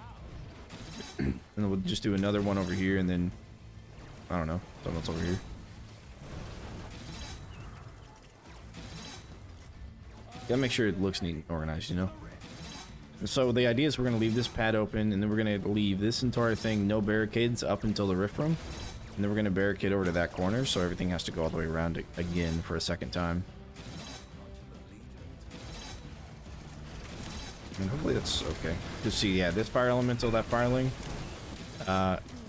And then we'll just do another one over here, and then I don't know, something else over here. Gotta make sure it looks neat and organized, you know. And so the idea is we're gonna leave this pad open, and then we're gonna leave this entire thing no barricades up until the rift room, and then we're gonna barricade over to that corner, so everything has to go all the way around it again for a second time. And hopefully that's okay. You see, yeah, this fire elemental, that fireling.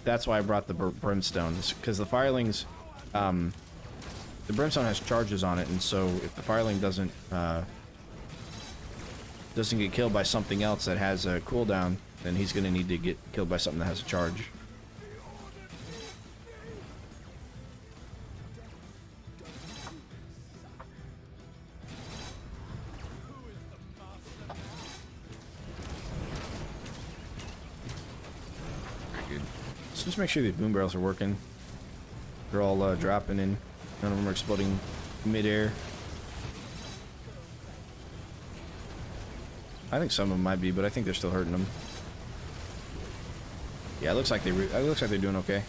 That's why I brought the brimstone, because the firelings, the brimstone has charges on it, and so if the fireling doesn't get killed by something else that has a cooldown, then he's gonna need to get killed by something that has a charge. Just make sure these boom barrels are working. They're all dropping in. None of them are exploding mid-air. I think some of them might be, but I think they're still hurting them. Yeah, it looks like they're doing okay.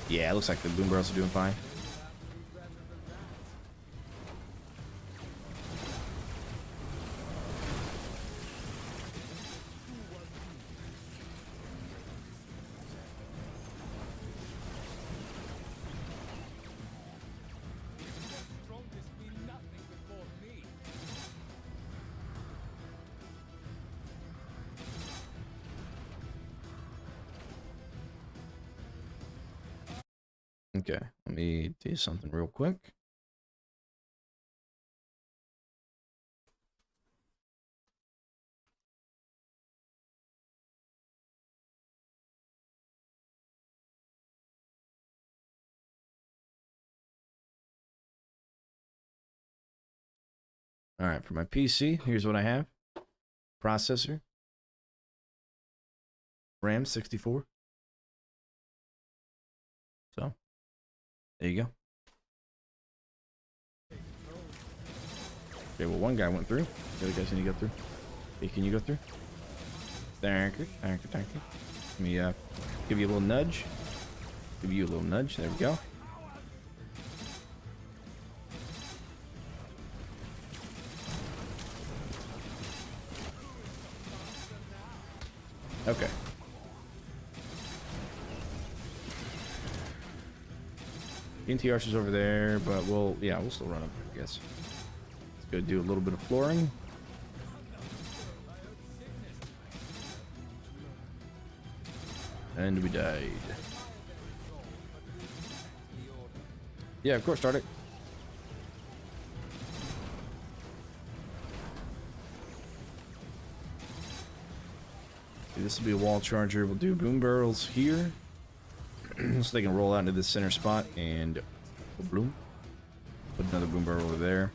Yeah, it looks like the boom barrels are doing fine. Okay, let me do something real quick. All right, for my PC, here's what I have. Processor. RAM 64. So, there you go. Okay, well, one guy went through. The other guy's gonna go through. Hey, can you go through? Thank you, thank you, thank you. Let me give you a little nudge. Give you a little nudge. There we go. Okay. TNT archers over there, but we'll still run up, I guess. Let's go do a little bit of flooring. And we died. Yeah, of course, start it. This will be a wall charger. We'll do boom barrels here. So they can roll out into this center spot and boom. Put another boom barrel over there.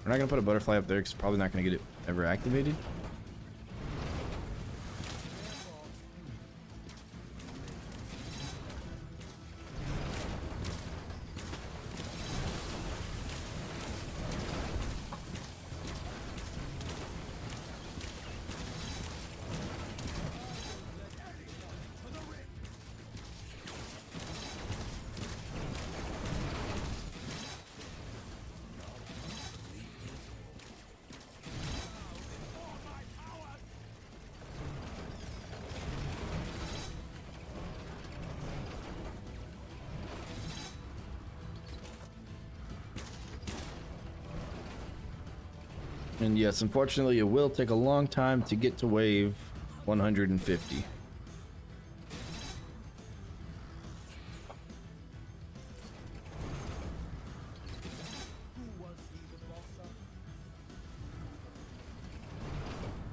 We're not going to put a butterfly up there because probably not going to get it ever activated. And yes, unfortunately, it will take a long time to get to wave 150.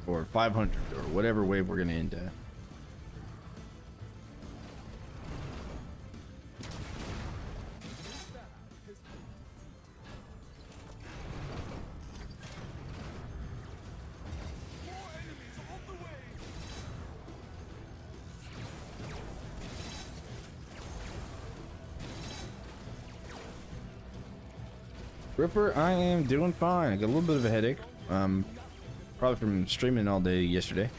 Or 500, or whatever wave we're going to end at. Ripper, I am doing fine. I got a little bit of a headache. Probably from streaming all day yesterday.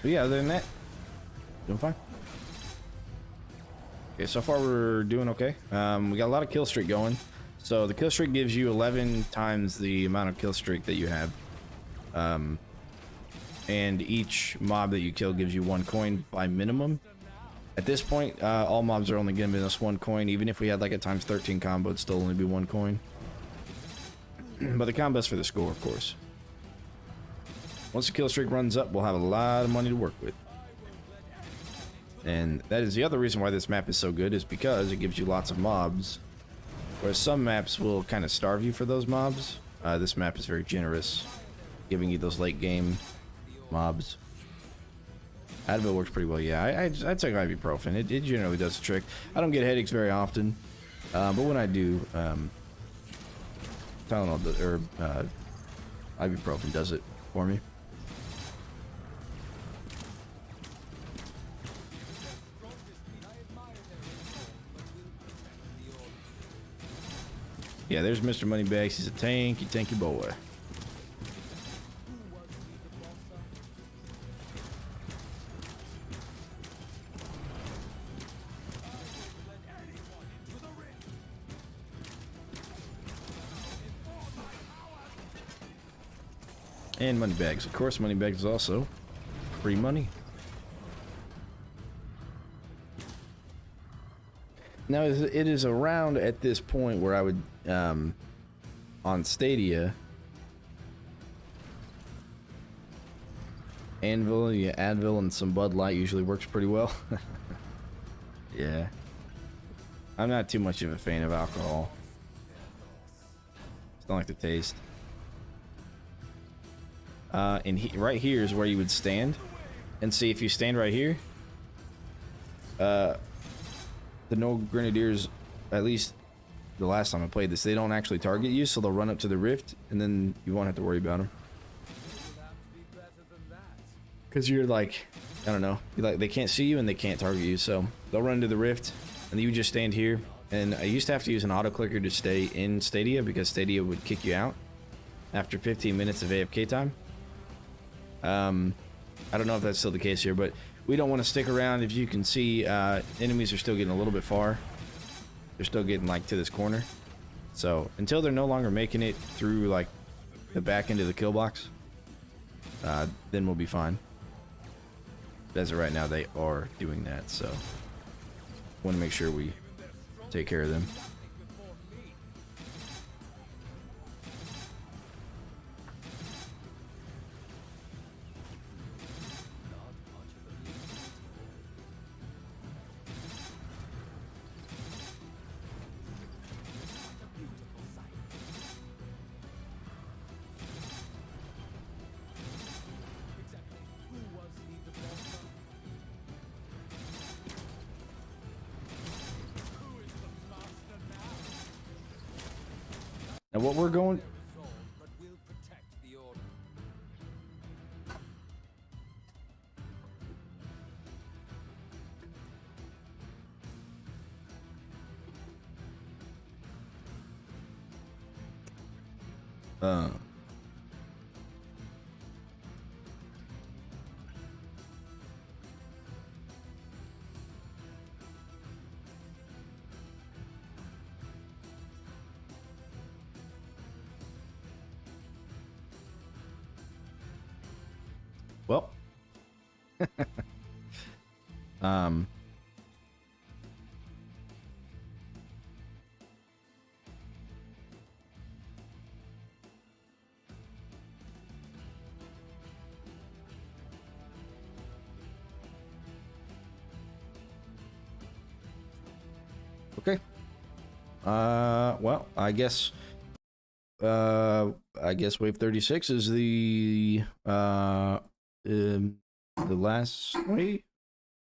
But yeah, other than that, doing fine. Okay, so far we're doing okay. We got a lot of kill streak going. So the kill streak gives you 11 times the amount of kill streak that you have. And each mob that you kill gives you 1 coin by minimum. At this point, all mobs are only giving us 1 coin. Even if we had like a times 13 combo, it'd still only be 1 coin. But the combo's for the score, of course. Once the kill streak runs up, we'll have a lot of money to work with. And that is the other reason why this map is so good, is because it gives you lots of mobs. Whereas some maps will kind of starve you for those mobs. This map is very generous, giving you those late game mobs. Advil works pretty well, yeah. I'd take ibuprofen. It generally does the trick. I don't get headaches very often, but when I do, Tylenol or ibuprofen does it for me. Yeah, there's Mr. Moneybags. He's a tanky boy. And Moneybags. Of course, Moneybags is also free money. Now, it is around at this point where I would, on Stadia, Advil and some Bud Light usually works pretty well. Yeah. I'm not too much of a fan of alcohol. Just don't like the taste. And right here is where you would stand. And see, if you stand right here, the no grenadiers, at least the last time I played this, they don't actually target you, so they'll run up to the rift, and then you won't have to worry about them. Because you're like, I don't know, they can't see you and they can't target you, so they'll run to the rift, and you just stand here. And I used to have to use an auto clicker to stay in Stadia because Stadia would kick you out after 15 minutes of AFK time. I don't know if that's still the case here, but we don't want to stick around. If you can see, enemies are still getting a little bit far. They're still getting like to this corner. So until they're no longer making it through like the back end of the kill box, then we'll be fine. But as of right now, they are doing that, so want to make sure we take care of them. Now what we're going... Well, okay. Well, I guess wave 36 is the last wave,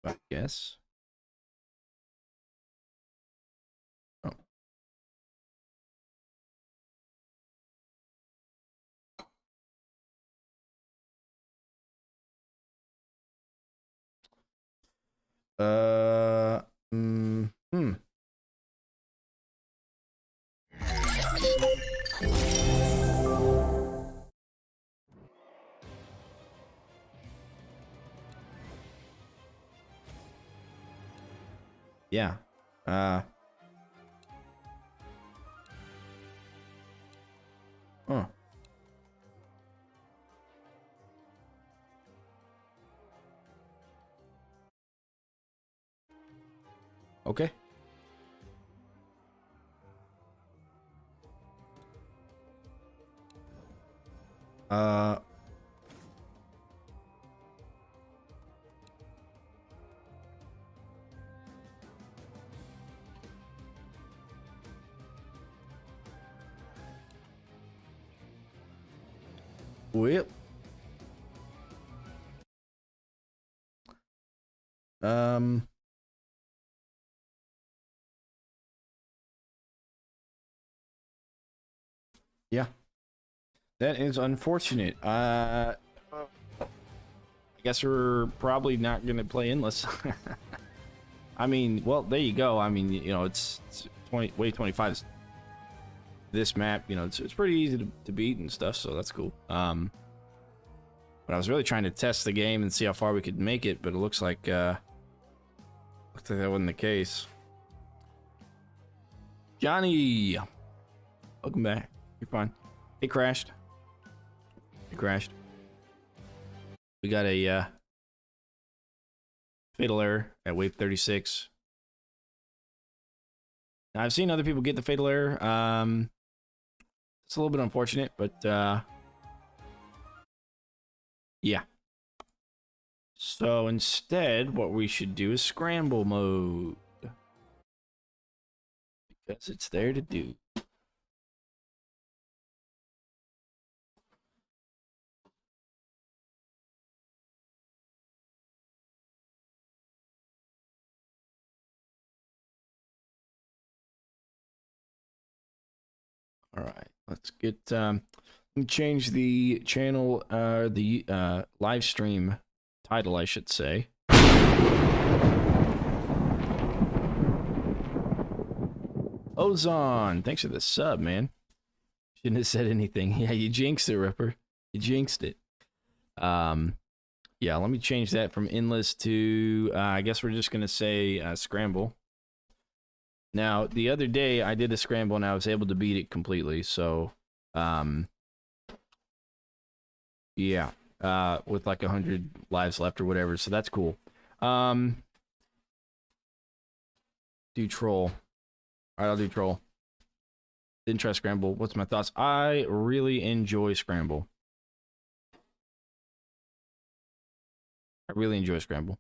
I guess. Oh. Yeah. Huh. Okay. Well. Yeah. That is unfortunate. I guess we're probably not going to play endless. I mean, well, there you go. I mean, you know, it's 20, wave 25 is this map, you know, it's pretty easy to beat and stuff, so that's cool. But I was really trying to test the game and see how far we could make it, but it looks like that wasn't the case. Johnny, welcome back. You're fine. It crashed. It crashed. We got a fatal error at wave 36. Now, I've seen other people get the fatal error. It's a little bit unfortunate, but yeah. So instead, what we should do is scramble mode. Because it's there to do. All right, let's get let me change the channel, the live stream title, I should say. Ozon, thanks for the sub, man. Shouldn't have said anything. Yeah, you jinxed it, Ripper. You jinxed it. Yeah, let me change that from endless to, I guess we're just gonna say scramble. Now, the other day I did a scramble and I was able to beat it completely, so, yeah, with like 100 lives left or whatever, so that's cool. Do troll. Alright, I'll do troll. Didn't try scramble. What's my thoughts? I really enjoy scramble. I really enjoy scramble.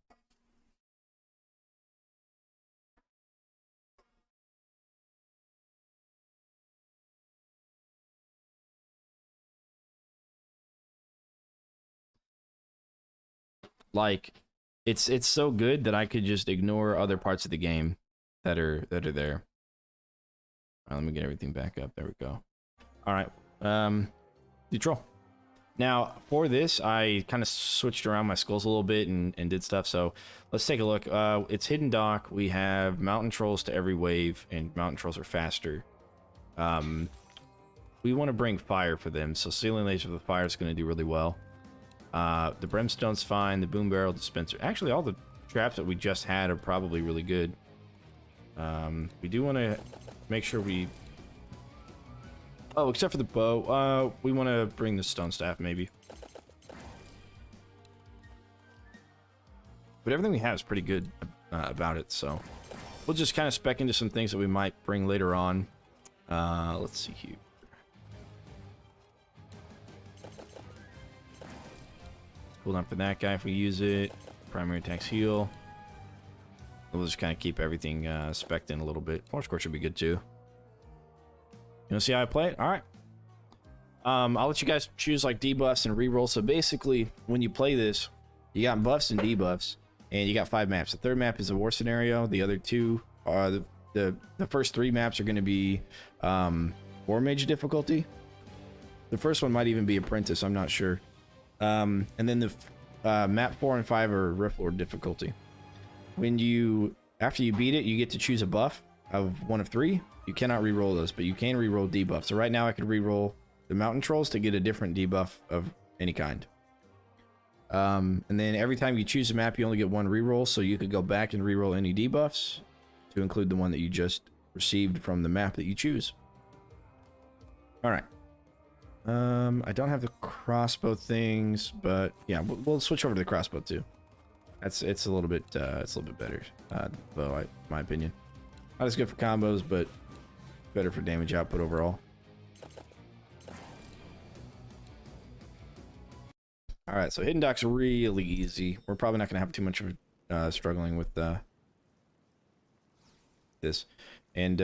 Like, it's so good that I could just ignore other parts of the game that are there. All right, let me get everything back up. There we go. All right, do troll. Now, for this, I kind of switched around my skulls a little bit and did stuff, so let's take a look. It's hidden dock. We have mountain trolls to every wave, and mountain trolls are faster. We want to bring fire for them, so ceiling laser with fire is going to do really well. The brimstone's fine, the boom barrel dispenser. Actually, all the traps that we just had are probably really good. We do want to make sure we... Oh, except for the bow. We want to bring the stone staff, maybe. But everything we have is pretty good about it, so... We'll just kind of spec into some things that we might bring later on. Let's see here. Cooldown for that guy if we use it. Primary attacks heal. We'll just kind of keep everything spec'd in a little bit. Force Scorch should be good too. You wanna see how I play it? Alright. I'll let you guys choose like debuffs and reroll. So basically, when you play this, you got buffs and debuffs, and you got 5 maps. The third map is a war scenario. The other 2 are the first 3 maps are going to be War Mage difficulty. The first one might even be Apprentice. I'm not sure. And then the map 4 and 5 are Rift Lord difficulty. After you beat it, you get to choose a buff of one of 3. You cannot reroll those, but you can reroll debuffs. So right now I could reroll the mountain trolls to get a different debuff of any kind. And then every time you choose a map, you only get 1 reroll, so you could go back and reroll any debuffs to include the one that you just received from the map that you choose. All right. I don't have the crossbow things, but yeah, we'll switch over to the crossbow too. It's a little bit better, though, in my opinion. Not as good for combos, but better for damage output overall. All right, so hidden dock's really easy. We're probably not gonna have too much of struggling with this, and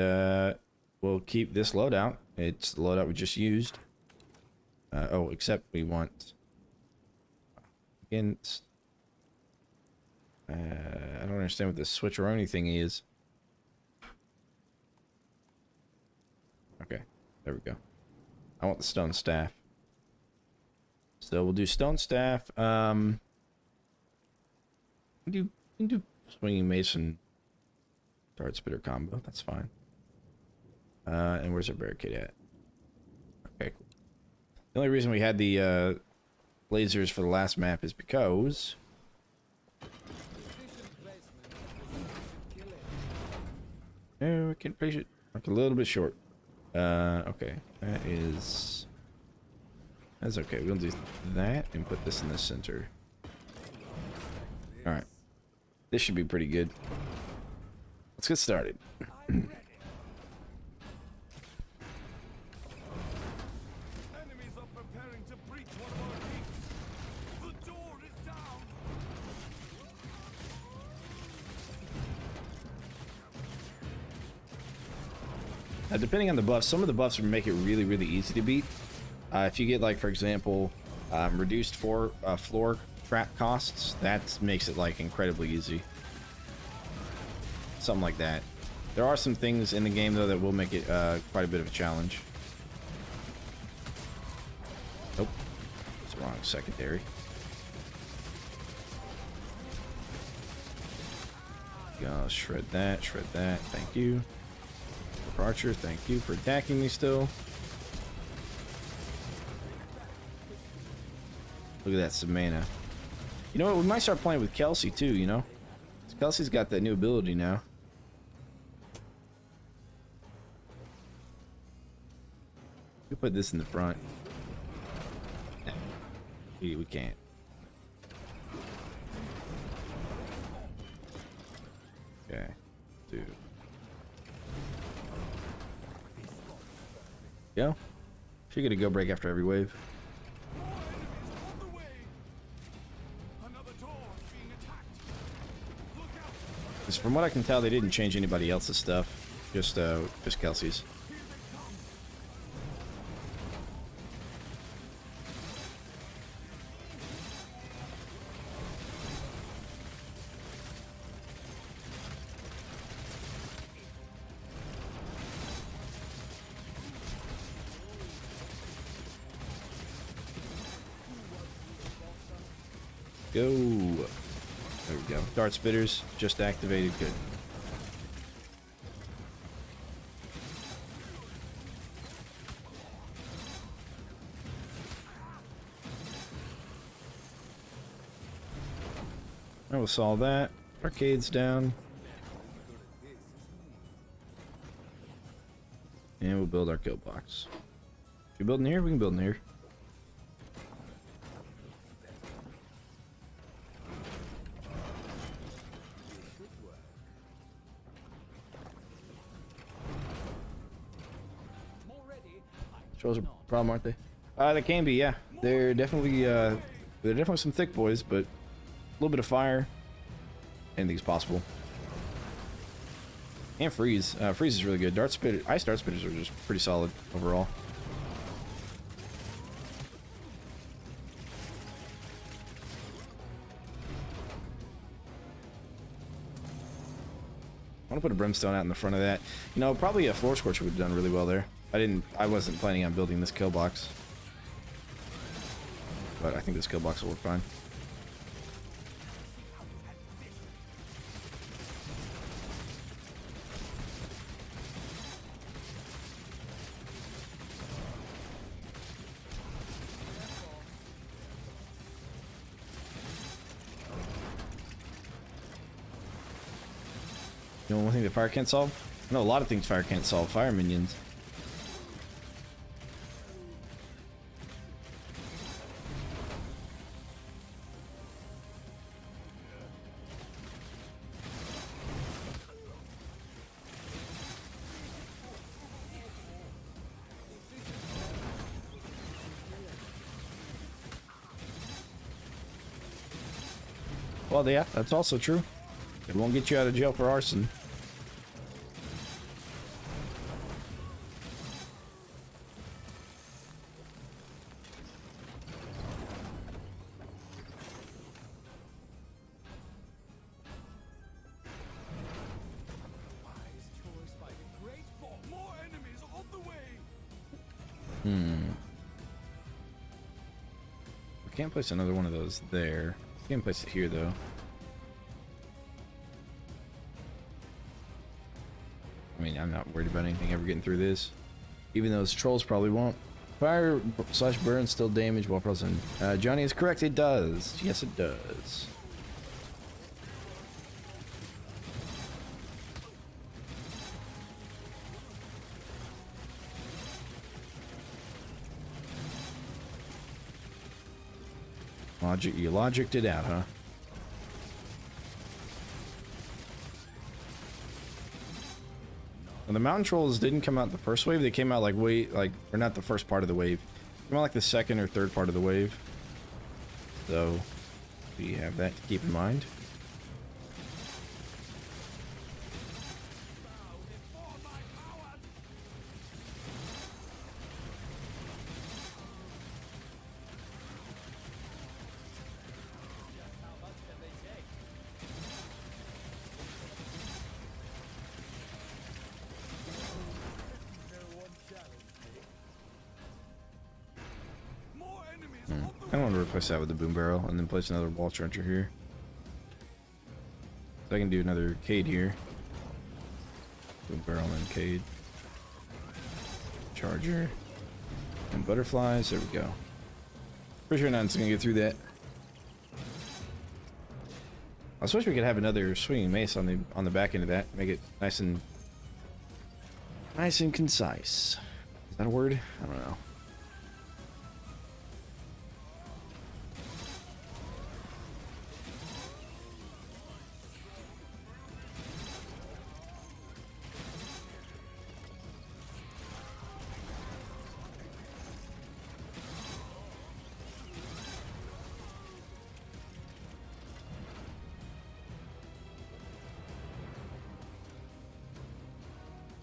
we'll keep this loadout. It's the loadout we just used. Oh, except we want again. I don't understand what this switcheroni thing is. Okay, there we go. I want the stone staff. So we'll do stone staff. We can do swinging mason dart spitter combo. That's fine. And where's our barricade at? Okay, cool. The only reason we had the lasers for the last map is because we can place it like a little bit short. Okay, that's okay. We'll do that and put this in the center. All right, this should be pretty good. Let's get started. Depending on the buffs, some of the buffs would make it really, really easy to beat. If you get, like, for example, reduced floor trap costs, that makes it, like, incredibly easy. Something like that. There are some things in the game, though, that will make it quite a bit of a challenge. Nope. It's the wrong secondary. Shred that, thank you. Archer, thank you for attacking me still. Look at that Savannah. You know what, we might start playing with Kelsey too, you know? Kelsey's got that new ability now. We put this in the front. We can't. Okay, dude. Go. She get a go break after every wave. Because from what I can tell, they didn't change anybody else's stuff. Just Kelsey's. Go. There we go. Dart spitters just activated. Good. I will solve that. Arcade's down. And we'll build our kill box. If you build in here, we can build in here. Trolls are a problem, aren't they? They can be, yeah. They're definitely some thick boys, but a little bit of fire, anything's possible. And freeze. Freeze is really good. Ice dart spitters are just pretty solid overall. I want to put a brimstone out in the front of that. You know, probably a floor scorcher would have done really well there. I wasn't planning on building this kill box, but I think this kill box will work fine. You know one thing that fire can't solve? I know a lot of things fire can't solve. Fire minions. Well, yeah, that's also true. It won't get you out of jail for arson. We can't place another one of those there. We can place it here, though. I mean, I'm not worried about anything ever getting through this. Even those trolls probably won't. Fire / burn still damage while frozen. Johnny is correct, it does. Yes, it does. You logicked it out, huh? Well, the mountain trolls didn't come out the first wave. They came out or not the first part of the wave. They came out like the second or third part of the wave. So we have that to keep in mind. I want to replace that with the boom barrel and then place another wall trencher here. So I can do another cade here. Boom barrel and cade. Charger. And butterflies. There we go. Pretty sure nothing's gonna get through that. I wish we could have another swinging mace on the back end of that. Make it nice and concise. Is that a word? I don't know.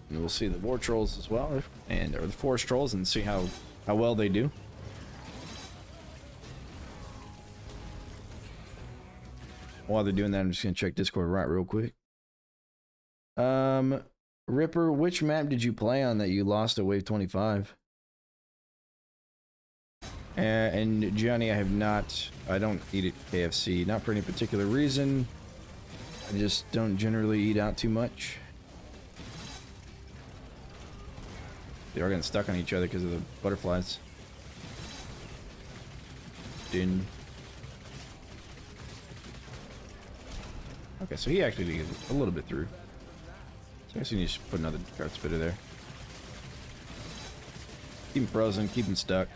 And we'll see the war trolls as well, or the forest trolls, and see how well they do. While they're doing that, I'm just gonna check Discord right real quick. Ripper, which map did you play on that you lost at Wave 25? And Johnny, I have not. I don't eat at KFC, not for any particular reason. I just don't generally eat out too much. They are getting stuck on each other because of the butterflies. Din. Okay, so he actually did get a little bit through. So I guess you need to put another dart spitter there. Keep him frozen, keep him stuck.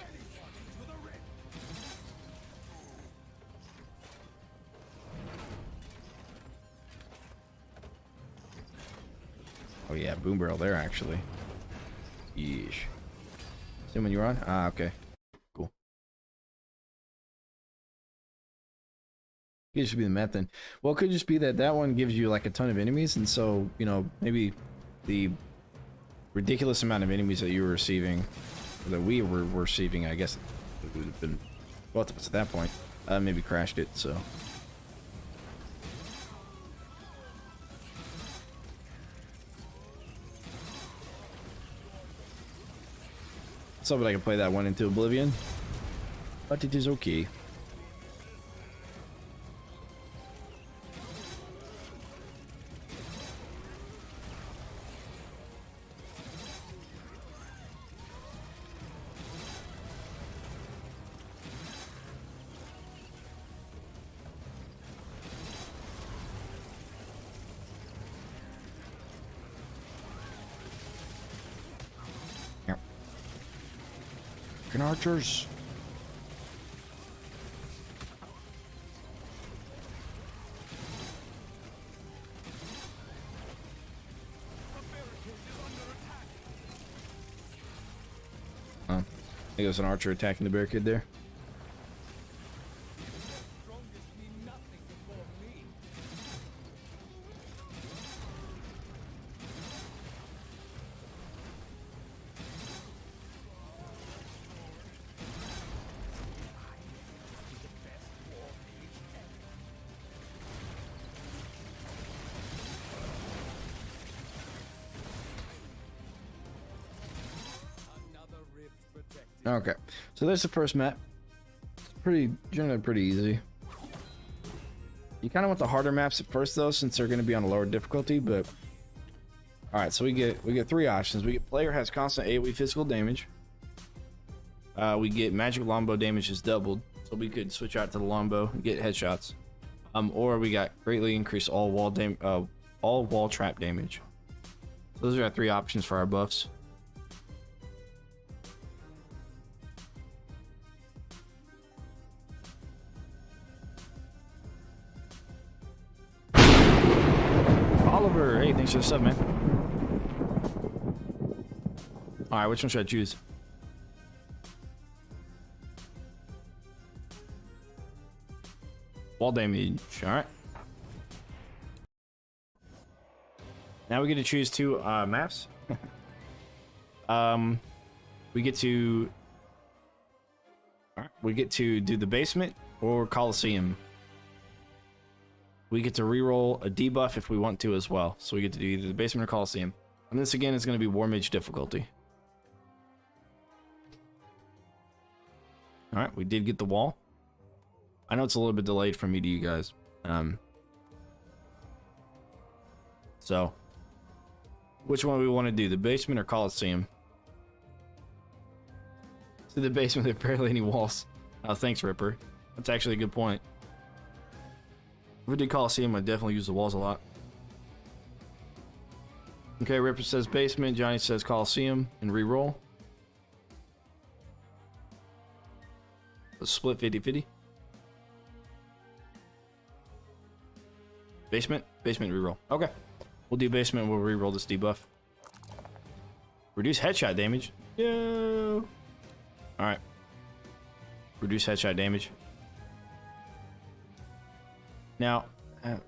Oh yeah, boom barrel there actually. Yeesh. Same when you're on? Ah, okay. Cool. It should be the map then. Well, it could just be that that one gives you like a ton of enemies, and so, you know, maybe the ridiculous amount of enemies that you were receiving, or that we were receiving, I guess it would have been both of us at that point, maybe crashed it, so. So that I can play that one into oblivion, but it is okay. Archers. Oh, I think it was an archer attacking the barricade there. Okay, so there's the first map. It's generally pretty easy. You kind of want the harder maps at first though, since they're going to be on a lower difficulty. But all right, so we get three options. We get player has constant AoE physical damage. We get magic longbow damage is doubled, so we could switch out to the longbow and get headshots. Or we got greatly increased all wall trap damage. So those are our three options for our buffs. Oliver, hey, thanks for the sub, man. Alright, which one should I choose? Wall damage, alright. Now we get to choose two maps. We get to do the basement or Coliseum. We get to reroll a debuff if we want to as well. So we get to do either the basement or Coliseum. And this again is going to be War Mage difficulty. All right, we did get the wall. I know it's a little bit delayed from me to you guys. So, which one we want to do? The basement or Coliseum? So the basement, there are barely any walls. Oh, thanks, Ripper. That's actually a good point. If we did Coliseum, I'd definitely use the walls a lot. Okay, Ripper says basement. Johnny says Coliseum and re-roll. Let's split 50-50. Basement? Basement reroll. Okay. We'll do basement, we'll reroll this debuff. Reduce headshot damage. Yeah. Alright. Reduce headshot damage. Now,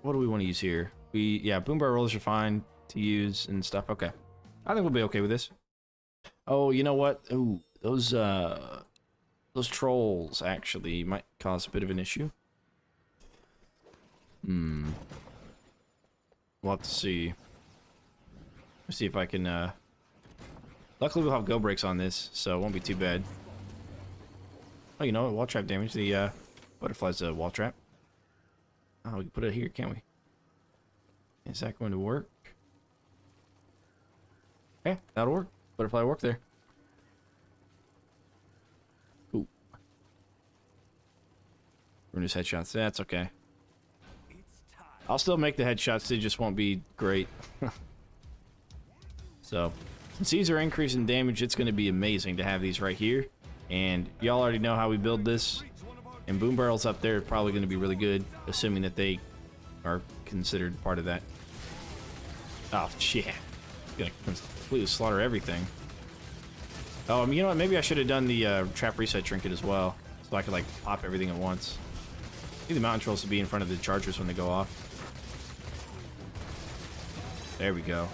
what do we want to use here? Yeah, boom bar rollers are fine to use and stuff. Okay. I think we'll be okay with this. Oh, you know what? Ooh, those trolls actually might cause a bit of an issue. We'll have to see. Let's see if I can, luckily we'll have go breaks on this, so it won't be too bad. Oh, you know what? Wall trap damage. The, butterfly's a wall trap. Oh, we can put it here, can't we? Is that going to work? Okay, that'll work. Butterfly will work there. Ooh. Reduce headshots. That's okay. I'll still make the headshots, they just won't be great. So, since these are increasing damage, it's going to be amazing to have these right here. And y'all already know how we build this. And boom barrels up there are probably going to be really good, assuming that they are considered part of that. Oh, yeah. Gonna completely slaughter everything. Oh, you know what? Maybe I should have done the trap reset trinket as well, so I could like pop everything at once. Need the mountain trolls to be in front of the chargers when they go off. There we go.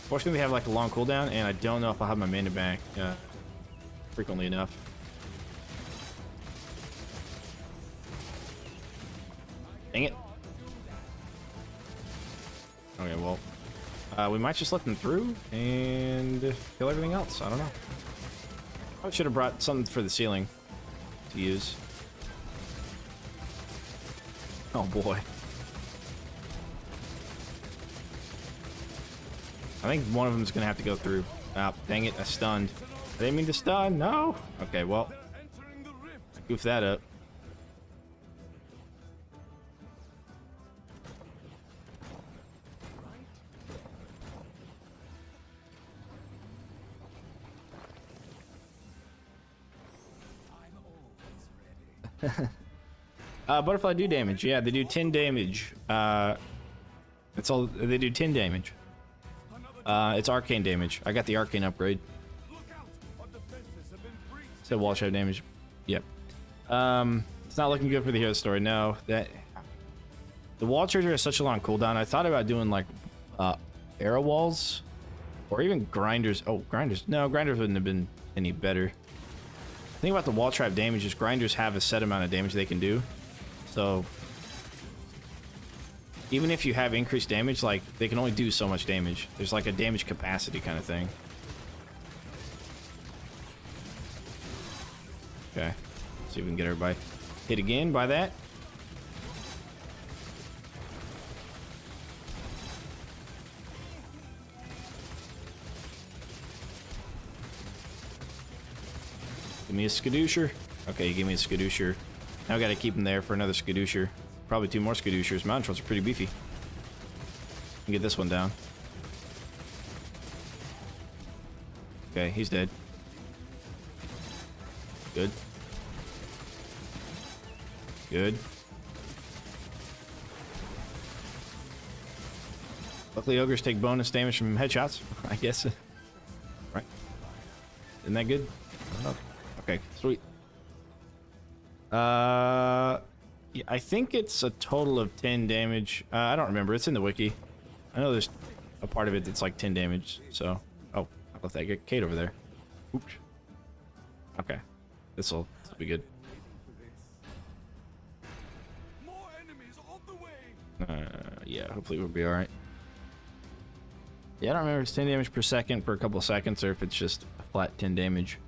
Fortunately, we have like a long cooldown, and I don't know if I'll have my mana back frequently enough. Dang it. Okay, well, we might just let them through and kill everything else. I don't know. I should have brought something for the ceiling to use. Oh boy. I think one of them is going to have to go through. Ah, dang it, I stunned. I didn't mean to stun, no! Okay, well, goof that up. Butterfly do damage. Yeah, they do 10 damage. That's all. They do 10 damage. It's arcane damage. I got the arcane upgrade. Said wall shot damage. Yep. It's not looking good for the hero story. No, that the wall charger has such a long cooldown. I thought about doing like arrow walls or even grinders. Oh, grinders. No, grinders wouldn't have been any better. The thing about the wall trap damage is grinders have a set amount of damage they can do. So even if you have increased damage, like they can only do so much damage. There's like a damage capacity kind of thing. Okay, see if we can get everybody hit again by that. Give me a skadoocher. Okay, you give me a skadoocher. Now I gotta keep him there for another skadoocher. Probably 2 more skadooshers. Mountain trolls are pretty beefy. Can get this one down. Okay, he's dead. Good. Good. Luckily, ogres take bonus damage from headshots, I guess. Right. Isn't that good? Okay, sweet. Yeah, I think it's a total of 10 damage. I don't remember. It's in the wiki. I know there's a part of it that's like 10 damage. So, oh, I left that Kate over there. Oops. Okay, this'll be good. Yeah, hopefully we'll be all right. Yeah, I don't remember if it's 10 damage per second for a couple of seconds or if it's just a flat 10 damage.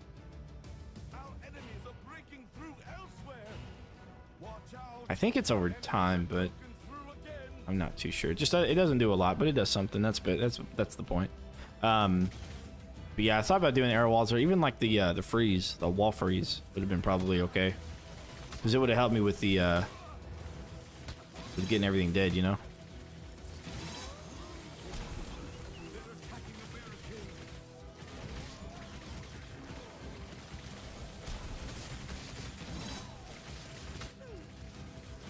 I think it's over time, but I'm not too sure. Just it doesn't do a lot, but it does something. That's the point. But yeah, I thought about doing arrow walls or even like the freeze, the wall freeze would have been probably okay, because it would have helped me with the with getting everything dead, you know.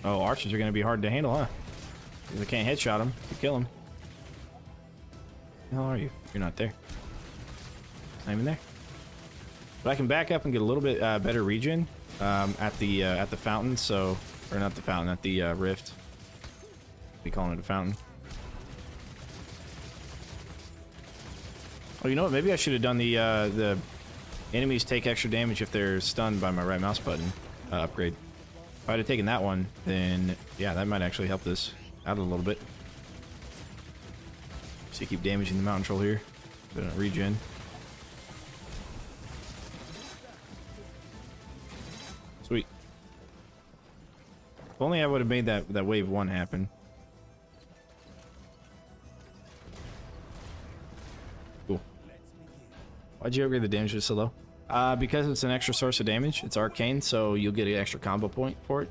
Oh, archers are going to be hard to handle, huh? Because I can't headshot them to kill them. Where the hell are you? You're not there. Not even there. But I can back up and get a little bit better regen at the fountain. So, or not the fountain, at the rift. We calling it a fountain. Oh, you know what? Maybe I should have done the enemies take extra damage if they're stunned by my right mouse button upgrade. If I'd have taken that one, then yeah, that might actually help this out a little bit. So you keep damaging the mountain troll here. Bit of regen. Sweet. If only I would have made that wave 1 happen. Cool. Why'd you upgrade the damage just so low? Because it's an extra source of damage. It's arcane, so you'll get an extra combo point for it.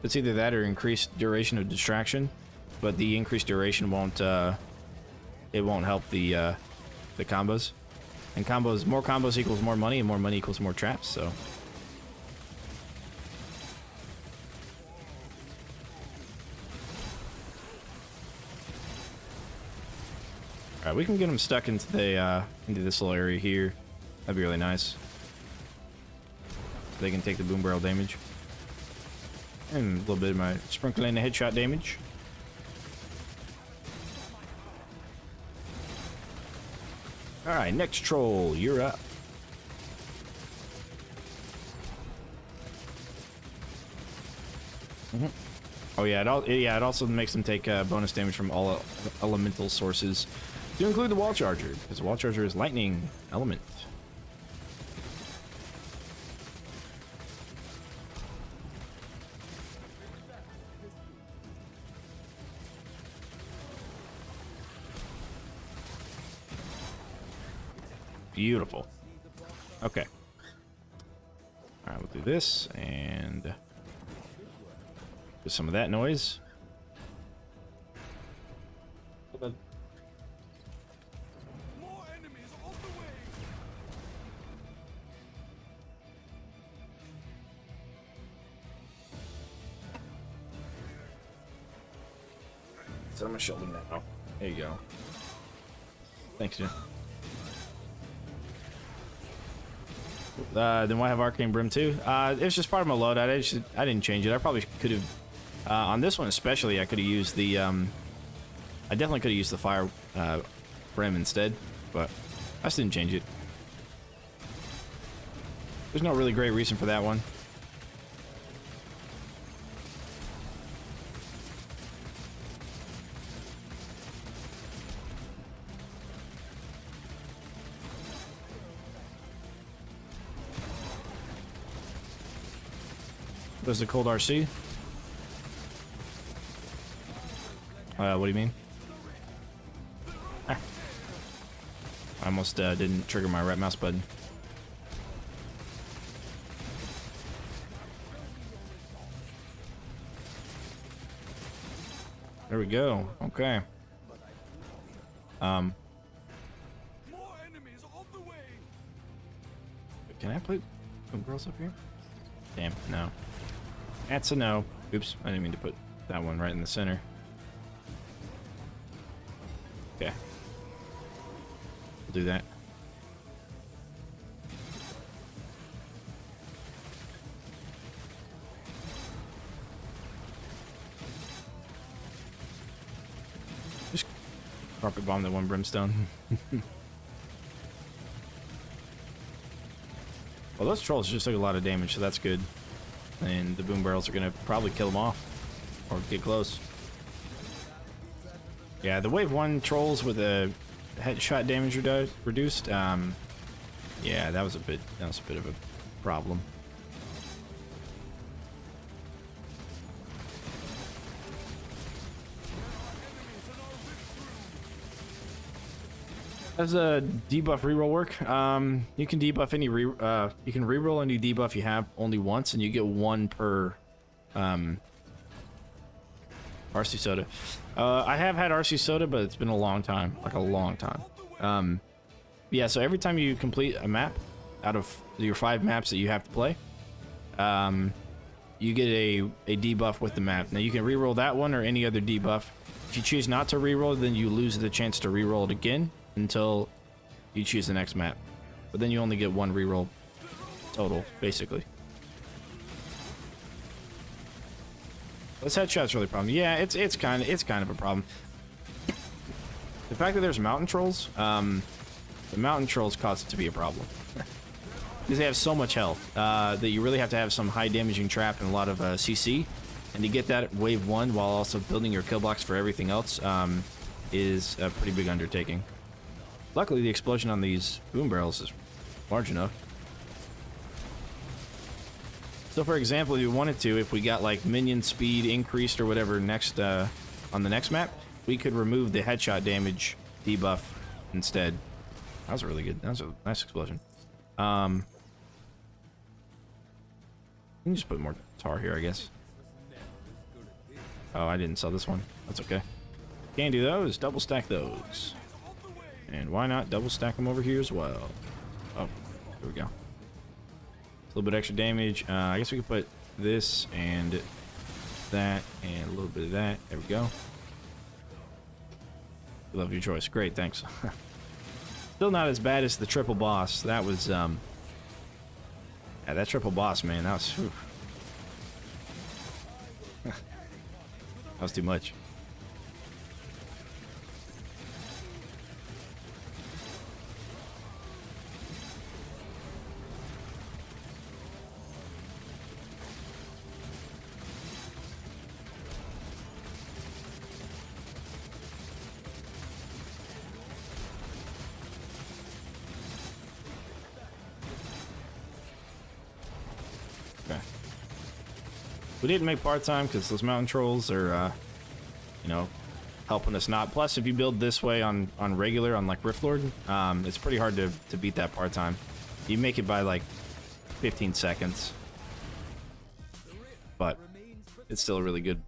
It's either that or increased duration of distraction, but the increased duration won't it won't help the combos. And combos, more combos equals more money, and more money equals more traps. So. Alright, we can get them stuck into the into this little area here. That'd be really nice. So they can take the boom barrel damage. And a little bit of my sprinkling the headshot damage. Alright, next troll, you're up. Oh yeah, it also makes them take bonus damage from all elemental sources, to include the wall charger, because the wall charger is lightning element. Beautiful. Okay. Alright, we'll do this and do some of that noise. More enemies on the way. It's on my shoulder now. There you go. Thanks, Jim. Then why have Arcane Brim too? It was just part of my loadout. I didn't change it. I probably could have, on this one especially, I could have used the, I definitely could have used the Fire Brim instead, but I just didn't change it. There's no really great reason for that one. There's the cold RC. What do you mean? Ah. I almost didn't trigger my right mouse button. There we go. Okay. More enemies on the way. Can I put some girls up here? Damn, no. That's a no. Oops, I didn't mean to put that one right in the center. Okay. We'll do that. Just carpet bomb that one brimstone. Well, those trolls just took a lot of damage, so that's good. And the boom barrels are gonna probably kill them off or get close. Yeah, the wave 1 trolls with a headshot damage reduced. Yeah, that was a bit of a problem. As a debuff reroll work, you can debuff any you can reroll any debuff you have only once, and you get one per RC soda. I have had RC soda, but it's been a long time, like a long time. Yeah, so every time you complete a map out of your 5 maps that you have to play, you get a debuff with the map. Now you can reroll that one or any other debuff. If you choose not to reroll, then you lose the chance to reroll it again until you choose the next map. But then you only get 1 reroll total, basically. This headshot's really a problem. Yeah, it's kind of a problem. The fact that there's mountain trolls, the mountain trolls cause it to be a problem. Because they have so much health that you really have to have some high damaging trap and a lot of CC. And to get that at wave 1 while also building your kill box for everything else is a pretty big undertaking. Luckily, the explosion on these boom barrels is large enough. So for example, if you wanted to, if we got like minion speed increased or whatever next on the next map, we could remove the headshot damage debuff instead. That was really good. That was a nice explosion. You can just put more tar here, I guess. Oh, I didn't sell this one. That's okay. Can't do those. Double stack those. And why not double stack them over here as well? Oh, here we go. A little bit extra damage. I guess we could put this and that and a little bit of that. There we go. Love your choice. Great, thanks. Still not as bad as the triple boss. That was, yeah, that triple boss, man, that was, whew. That was too much. We didn't make part-time because those mountain trolls are, you know, helping us not. Plus, if you build this way on regular, on like Riftlord, it's pretty hard to beat that part-time. You make it by like 15 seconds. But it's still a really good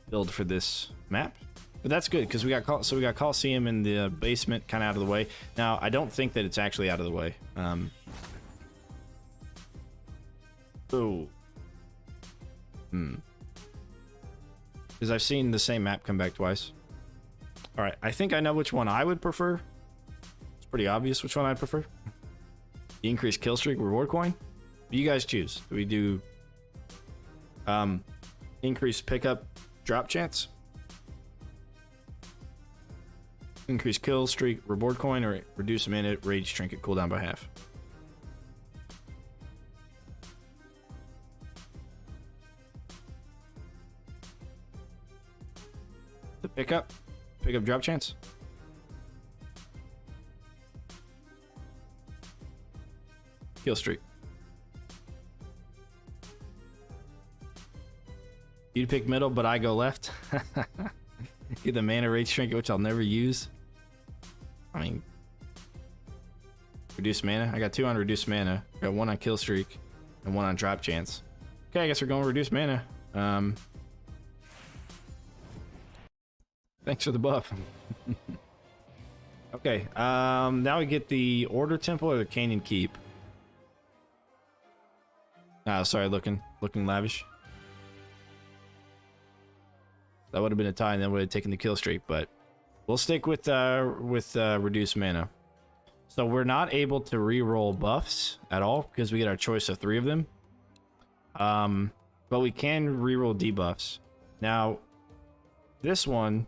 build for this map. But that's good because we got Coliseum in the basement kind of out of the way. Now, I don't think that it's actually out of the way. Oh. Because I've seen the same map come back twice. Alright, I think I know which one I would prefer. It's pretty obvious which one I'd prefer. The increased kill streak reward coin. You guys choose. Do we do increased pickup drop chance? Increased kill streak reward coin, or reduce mana rage trinket cooldown by half? The pickup drop chance. Kill streak. You'd pick middle, but I go left. Get the mana rage trinket, which I'll never use. I mean, reduce mana. I got 2 on reduced mana. I got 1 on kill streak and 1 on drop chance. Okay, I guess we're going reduce mana. Thanks for the buff. Okay, now we get the Order Temple or the Canyon Keep. Ah, sorry, looking lavish. That would have been a tie, and then would have taken the kill streak, but we'll stick with reduced mana. So we're not able to re-roll buffs at all because we get our choice of 3 of them. But we can re-roll debuffs. Now, this one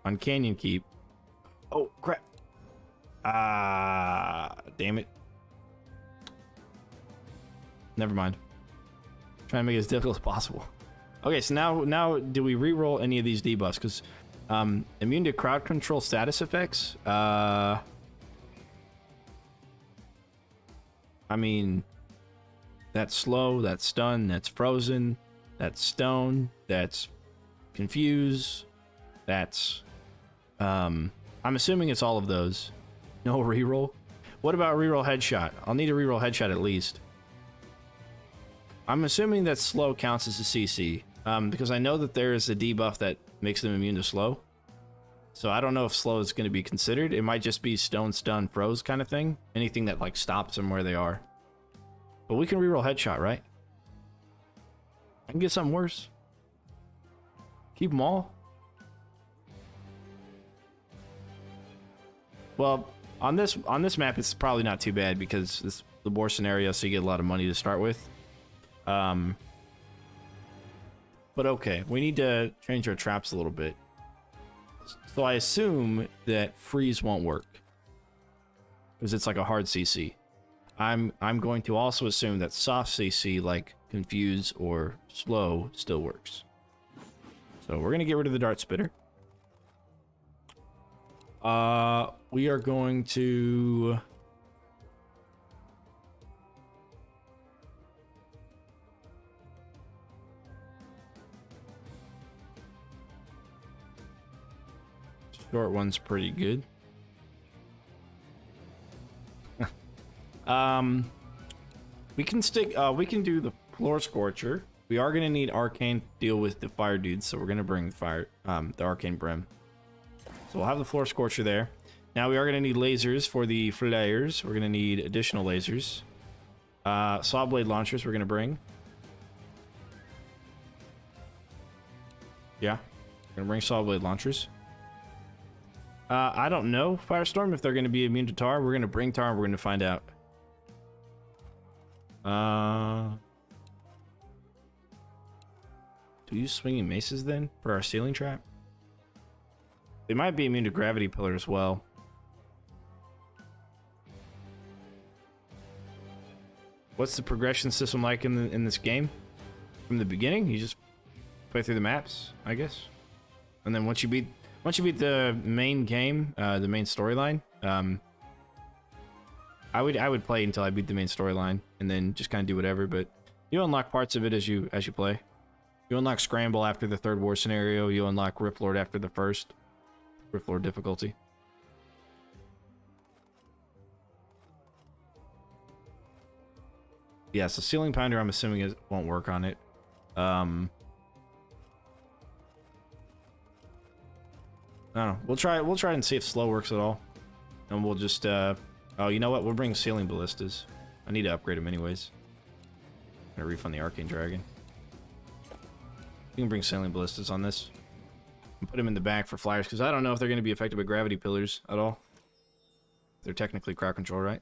on Canyon Keep. Oh crap! Damn it. Never mind. Try and make it as difficult as possible. Okay, so now do we re-roll any of these debuffs? Because immune to crowd control status effects. I mean, that's slow, that's stun, that's frozen, that's stone, that's confuse, that's I'm assuming it's all of those. No reroll. What about reroll headshot? I'll need a reroll headshot at least. I'm assuming that slow counts as a CC, because I know that there is a debuff that makes them immune to slow. So I don't know if slow is going to be considered. It might just be stone, stun, froze kind of thing. Anything that like stops them where they are. But we can reroll headshot, right? I can get something worse. Keep them all. Well, on this map, it's probably not too bad because it's the war scenario, so you get a lot of money to start with. But okay, we need to change our traps a little bit. So I assume that freeze won't work because it's like a hard CC. I'm going to also assume that soft CC like confuse or slow still works. So we're gonna get rid of the dart spitter. We are going to short one's pretty good. We can stick we can do the floor scorcher. We are gonna need arcane to deal with the fire dudes, so we're gonna bring fire the arcane brim. So we'll have the floor scorcher there. Now we are gonna need lasers for the flares. We're gonna need additional lasers. Saw blade launchers we're gonna bring. Yeah, we're gonna bring saw blade launchers. I don't know, Firestorm, if they're gonna be immune to tar. We're gonna bring tar and we're gonna find out. Do we use swinging maces then for our ceiling trap? They might be immune to gravity pillar as well. What's the progression system like in this game? From the beginning, you just play through the maps, I guess. And then once you beat the main game, the main storyline, I would play until I beat the main storyline, and then just kind of do whatever. But you unlock parts of it as you play. You unlock Scramble after the third war scenario. You unlock Riplord after the first Riplord difficulty. Yeah, so Ceiling Pounder, I'm assuming it won't work on it. I don't know. We'll try and see if slow works at all. And we'll just oh, you know what? We'll bring Ceiling Ballistas. I need to upgrade them anyways. I'm gonna refund the Arcane Dragon. We can bring Ceiling Ballistas on this. And put them in the back for flyers, because I don't know if they're gonna be affected by gravity pillars at all. They're technically crowd control, right?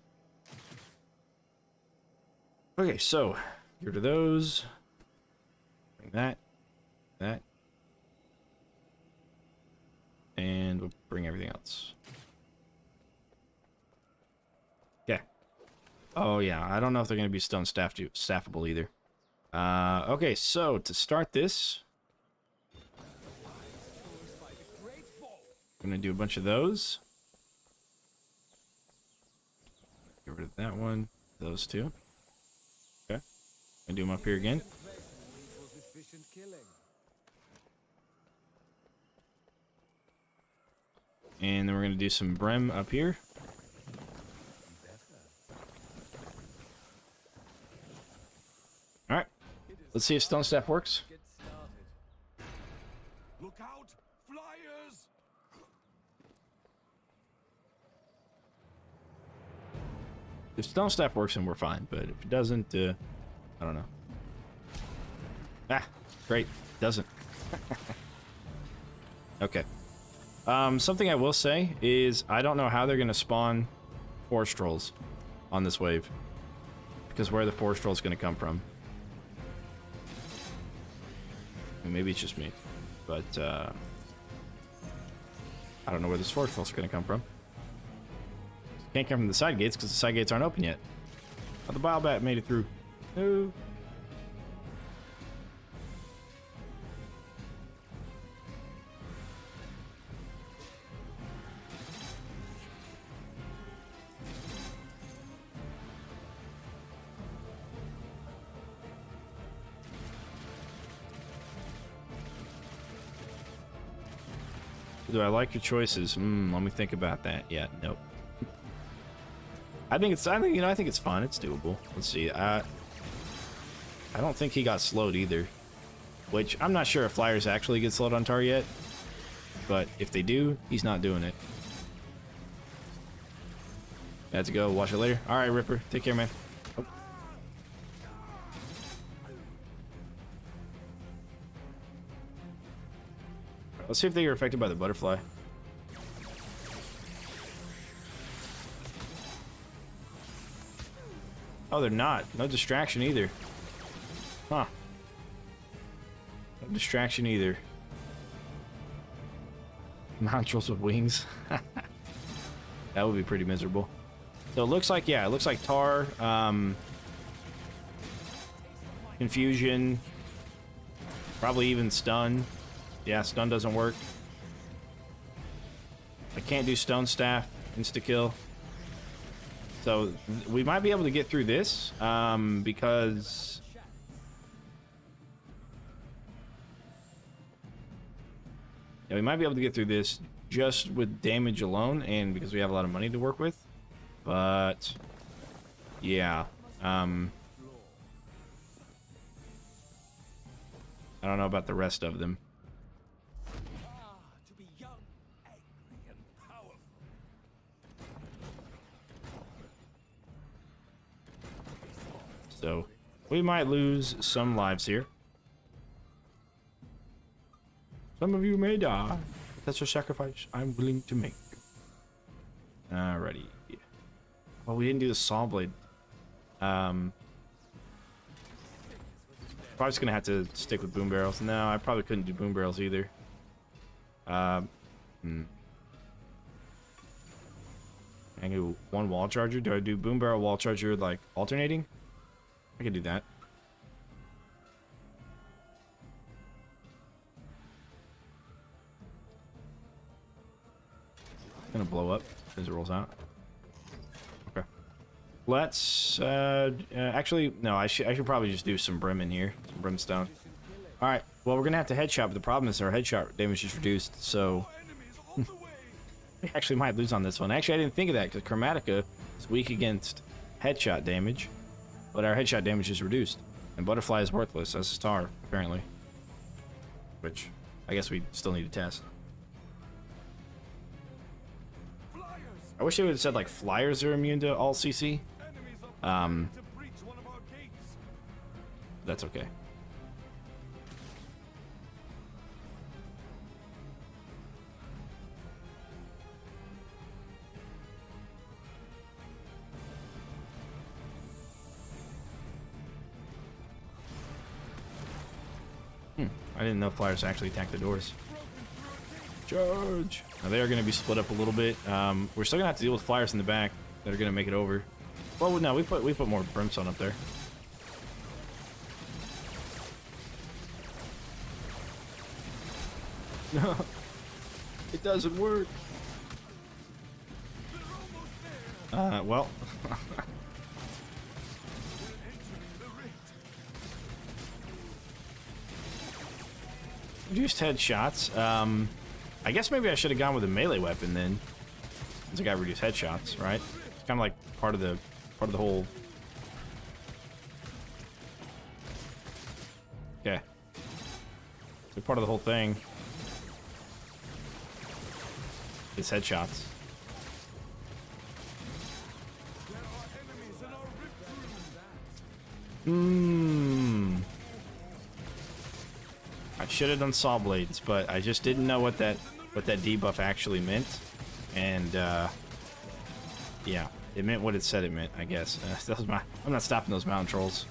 Okay, so get rid of those. Bring that. And we'll bring everything else. Okay. Oh yeah, I don't know if they're gonna be stone staffable either. Okay, so to start this, I'm gonna do a bunch of those. Get rid of that one, those two. Okay, gonna do them up here again. And then we're gonna do some brim up here. All right, let's see if stone staff works. Look out, flyers! If stone staff works, then we're fine. But if it doesn't, I don't know. Ah, great, doesn't. Okay. Something I will say is I don't know how they're gonna spawn forest trolls on this wave, because where are the forest trolls gonna come from? I mean, maybe it's just me, but I don't know where this forest troll's gonna come from. Can't come from the side gates because the side gates aren't open yet. Oh, the Bile-Bat made it through. No. Do I like your choices? Let me think about that. Yeah, nope. I think it's fun. It's doable. Let's see. I don't think he got slowed either. Which, I'm not sure if flyers actually get slowed on tar yet. But if they do, he's not doing it. I have to go. Watch it later. Alright, Ripper. Take care, man. Oh. Let's see if they are affected by the butterfly. Oh, they're not. No distraction either. Huh. No distraction either. Montrals with wings. That would be pretty miserable. So it looks like, yeah, it looks like tar, confusion, probably even stun. Yeah, stun doesn't work. I can't do stone staff, insta-kill. So we might be able to get through this, because yeah, we might be able to get through this just with damage alone, and because we have a lot of money to work with. But yeah, I don't know about the rest of them. To be young, angry, and powerful. So we might lose some lives here. Some of you may die. That's a sacrifice I'm willing to make. Alrighty. Well, we didn't do the saw blade. Probably just gonna have to stick with boom barrels. No, I probably couldn't do boom barrels either. I can do one wall charger. Do I do boom barrel wall charger like alternating? I could do that. Gonna blow up as it rolls out. Okay. Let's actually no, I should probably just do some brim in here, some brimstone. All right. Well, we're gonna have to headshot, but the problem is our headshot damage is reduced, so we actually might lose on this one. Actually, I didn't think of that because Chromatica is weak against headshot damage, but our headshot damage is reduced, and Butterfly is worthless as a star apparently, which I guess we still need to test. I wish they would have said like flyers are immune to all CC. That's okay. I didn't know flyers actually attack the doors. Charge! Now they are going to be split up a little bit. We're still going to have to deal with flyers in the back that are going to make it over. Well, no, we put more brimstone up there. No, it doesn't work. Well. Reduced headshots. I guess maybe I should have gone with a melee weapon then. Since I got reduced headshots, right? It's kind of like part of the whole. Okay. So part of the whole thing is headshots. I should have done saw blades, but I just didn't know what that debuff actually meant, and yeah, it meant what it said it meant, I guess. I'm not stopping those mountain trolls.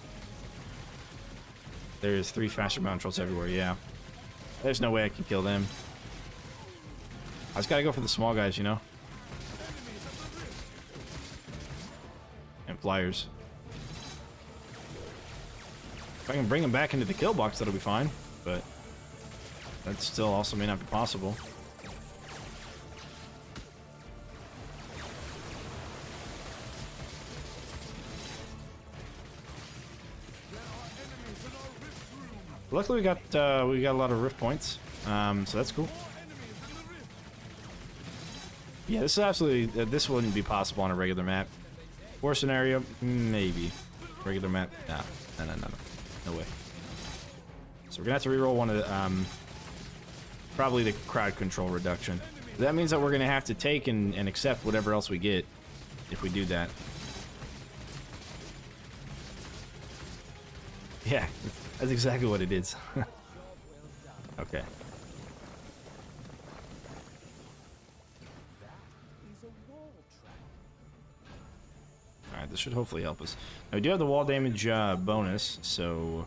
There's 3 faster mountain trolls everywhere. Yeah, there's no way I can kill them. I just gotta go for the small guys, you know, and flyers. If I can bring them back into the kill box, that'll be fine, but that still also may not be possible. Luckily we got a lot of rift points, so that's cool. Yeah, this is absolutely... this wouldn't be possible on a regular map. Worst scenario? Maybe. Regular map? Nah. No. No way. So we're gonna have to reroll one of the... probably the crowd control reduction. That means that we're gonna have to take and accept whatever else we get if we do that. Yeah, that's exactly what it is. Okay. Alright, this should hopefully help us. Now, we do have the wall damage bonus, so...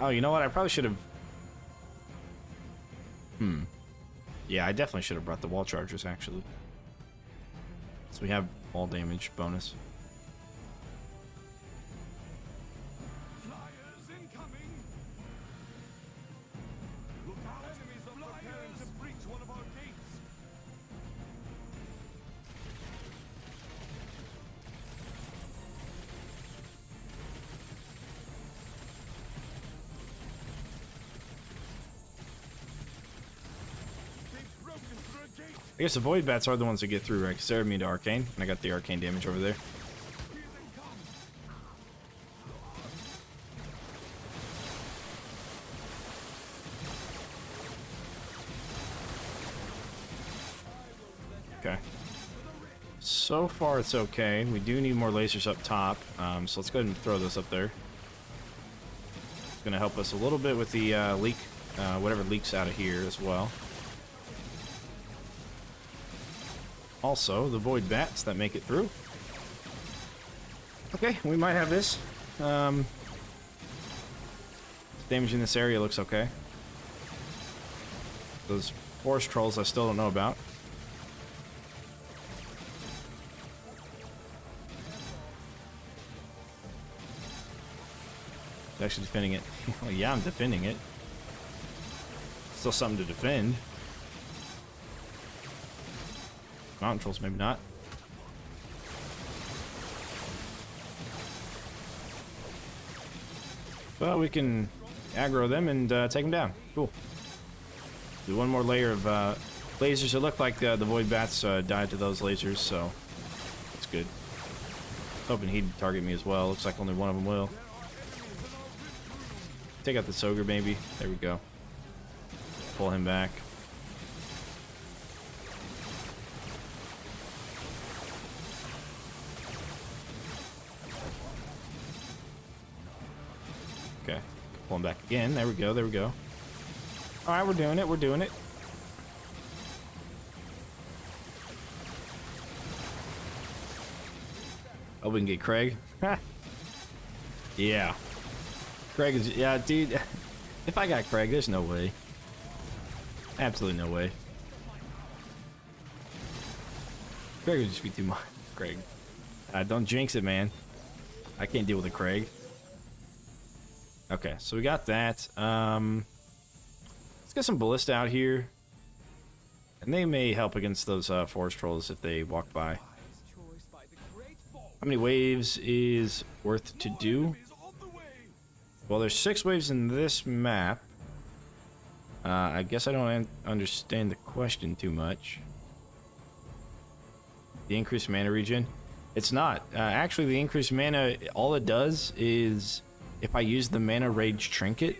oh, you know what? I probably should have... Yeah, I definitely should have brought the wall chargers, actually. So we have wall damage bonus. Flyers incoming! Look out! Enemies are preparing to breach one of our gates! They've broken through a gate! I guess the void bats are the ones that get through, right? Because they're immune to arcane, and I got the arcane damage over there. Here they come! Okay. So far, it's okay. We do need more lasers up top, so let's go ahead and throw those up there. It's going to help us a little bit with the leak, whatever leaks out of here as well. Also, the void bats that make it through. Okay, we might have this. Damage in this area looks okay. Those forest trolls I still don't know about. Actually defending it. Well, yeah, I'm defending it. Still something to defend. Mountain trolls, maybe not. But we can aggro them and take them down. Cool. Do one more layer of lasers. It looked like the void bats died to those lasers, so that's good. Hoping he'd target me as well. Looks like only one of them will. Take out the ogre, maybe. There we go. Pull him back. Okay. Pull him back again. There we go. There we go. Alright, we're doing it. We're doing it. Oh, we can get Craig. Yeah. Craig is... Yeah, dude. If I got Craig, there's no way. Absolutely no way. Craig would just be too much. Craig. Don't jinx it, man. I can't deal with a Craig. Okay, so we got that. Let's get some ballista out here. And they may help against those forest trolls if they walk by. How many waves is worth to do? Well, there's 6 waves in this map. I guess I don't understand the question too much. The increased mana regen? It's not. Actually, the increased mana, all it does is if I use the mana rage trinket,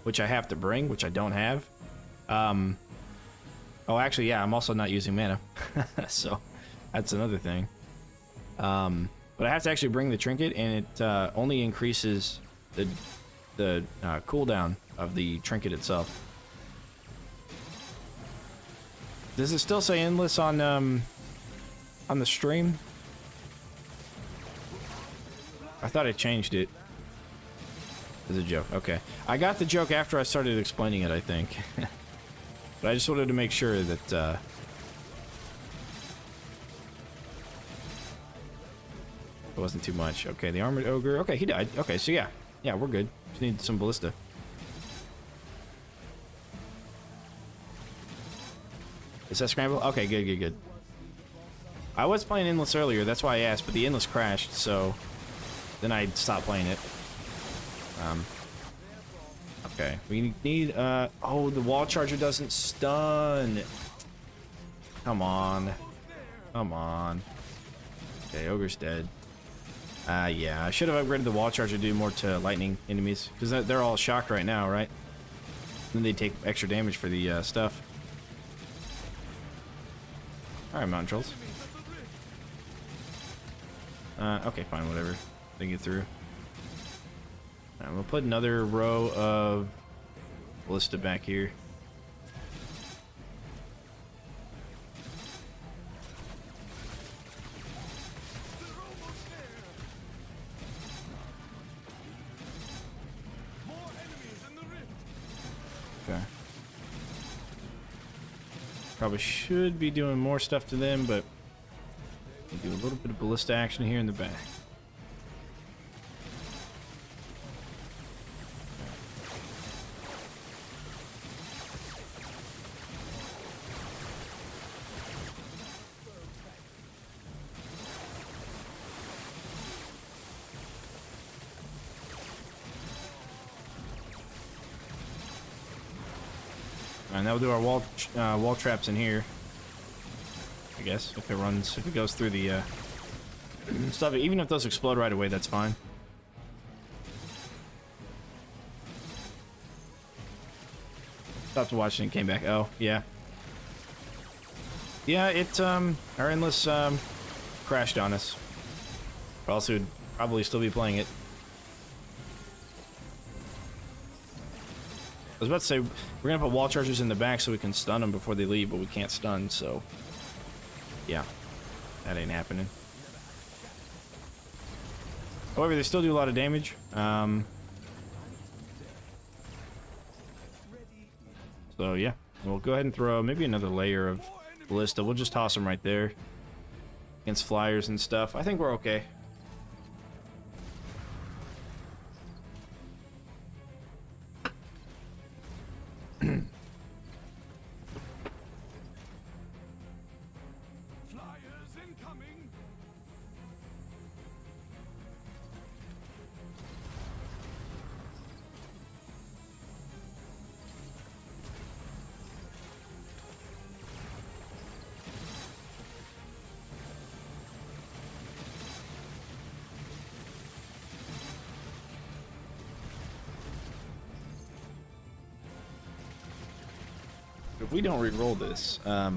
which I have to bring, which I don't have. Oh, actually, yeah, I'm also not using mana. So that's another thing. But I have to actually bring the trinket, and it only increases the cooldown of the trinket itself. Does it still say endless on the stream? I thought I changed it. It's a joke. Okay, I got the joke after I started explaining it, I think. But I just wanted to make sure that it wasn't too much. Okay, the armored ogre. Okay, he died. Okay, so yeah, we're good. Just need some ballista. Is that Scramble? Okay, good. I was playing Endless earlier, that's why I asked, but the Endless crashed, so then I stopped playing it. Okay, we need, oh, the wall charger doesn't stun. Come on. Come on. Okay, ogre's dead. Yeah, I should have upgraded the wall charger to do more to lightning enemies, because they're all shocked right now, right? Then they take extra damage for the stuff. Alright, mountain trolls. Okay, fine, whatever. They get through. Alright, we'll put another row of ballista back here. Okay. Probably should be doing more stuff to them, but we'll do a little bit of ballista action here in the back. And that will do our wall traps in here. I guess if it goes through the stuff, even if those explode right away, that's fine. Stopped watching and came back. Oh yeah, yeah. Our endless crashed on us. Or else we'd probably still be playing it. I was about to say, we're gonna put wall chargers in the back so we can stun them before they leave, but we can't stun, so yeah, that ain't happening. However, they still do a lot of damage. So yeah, we'll go ahead and throw maybe another layer of ballista. We'll just toss them right there against flyers and stuff. I think we're okay. If we don't re-roll this, not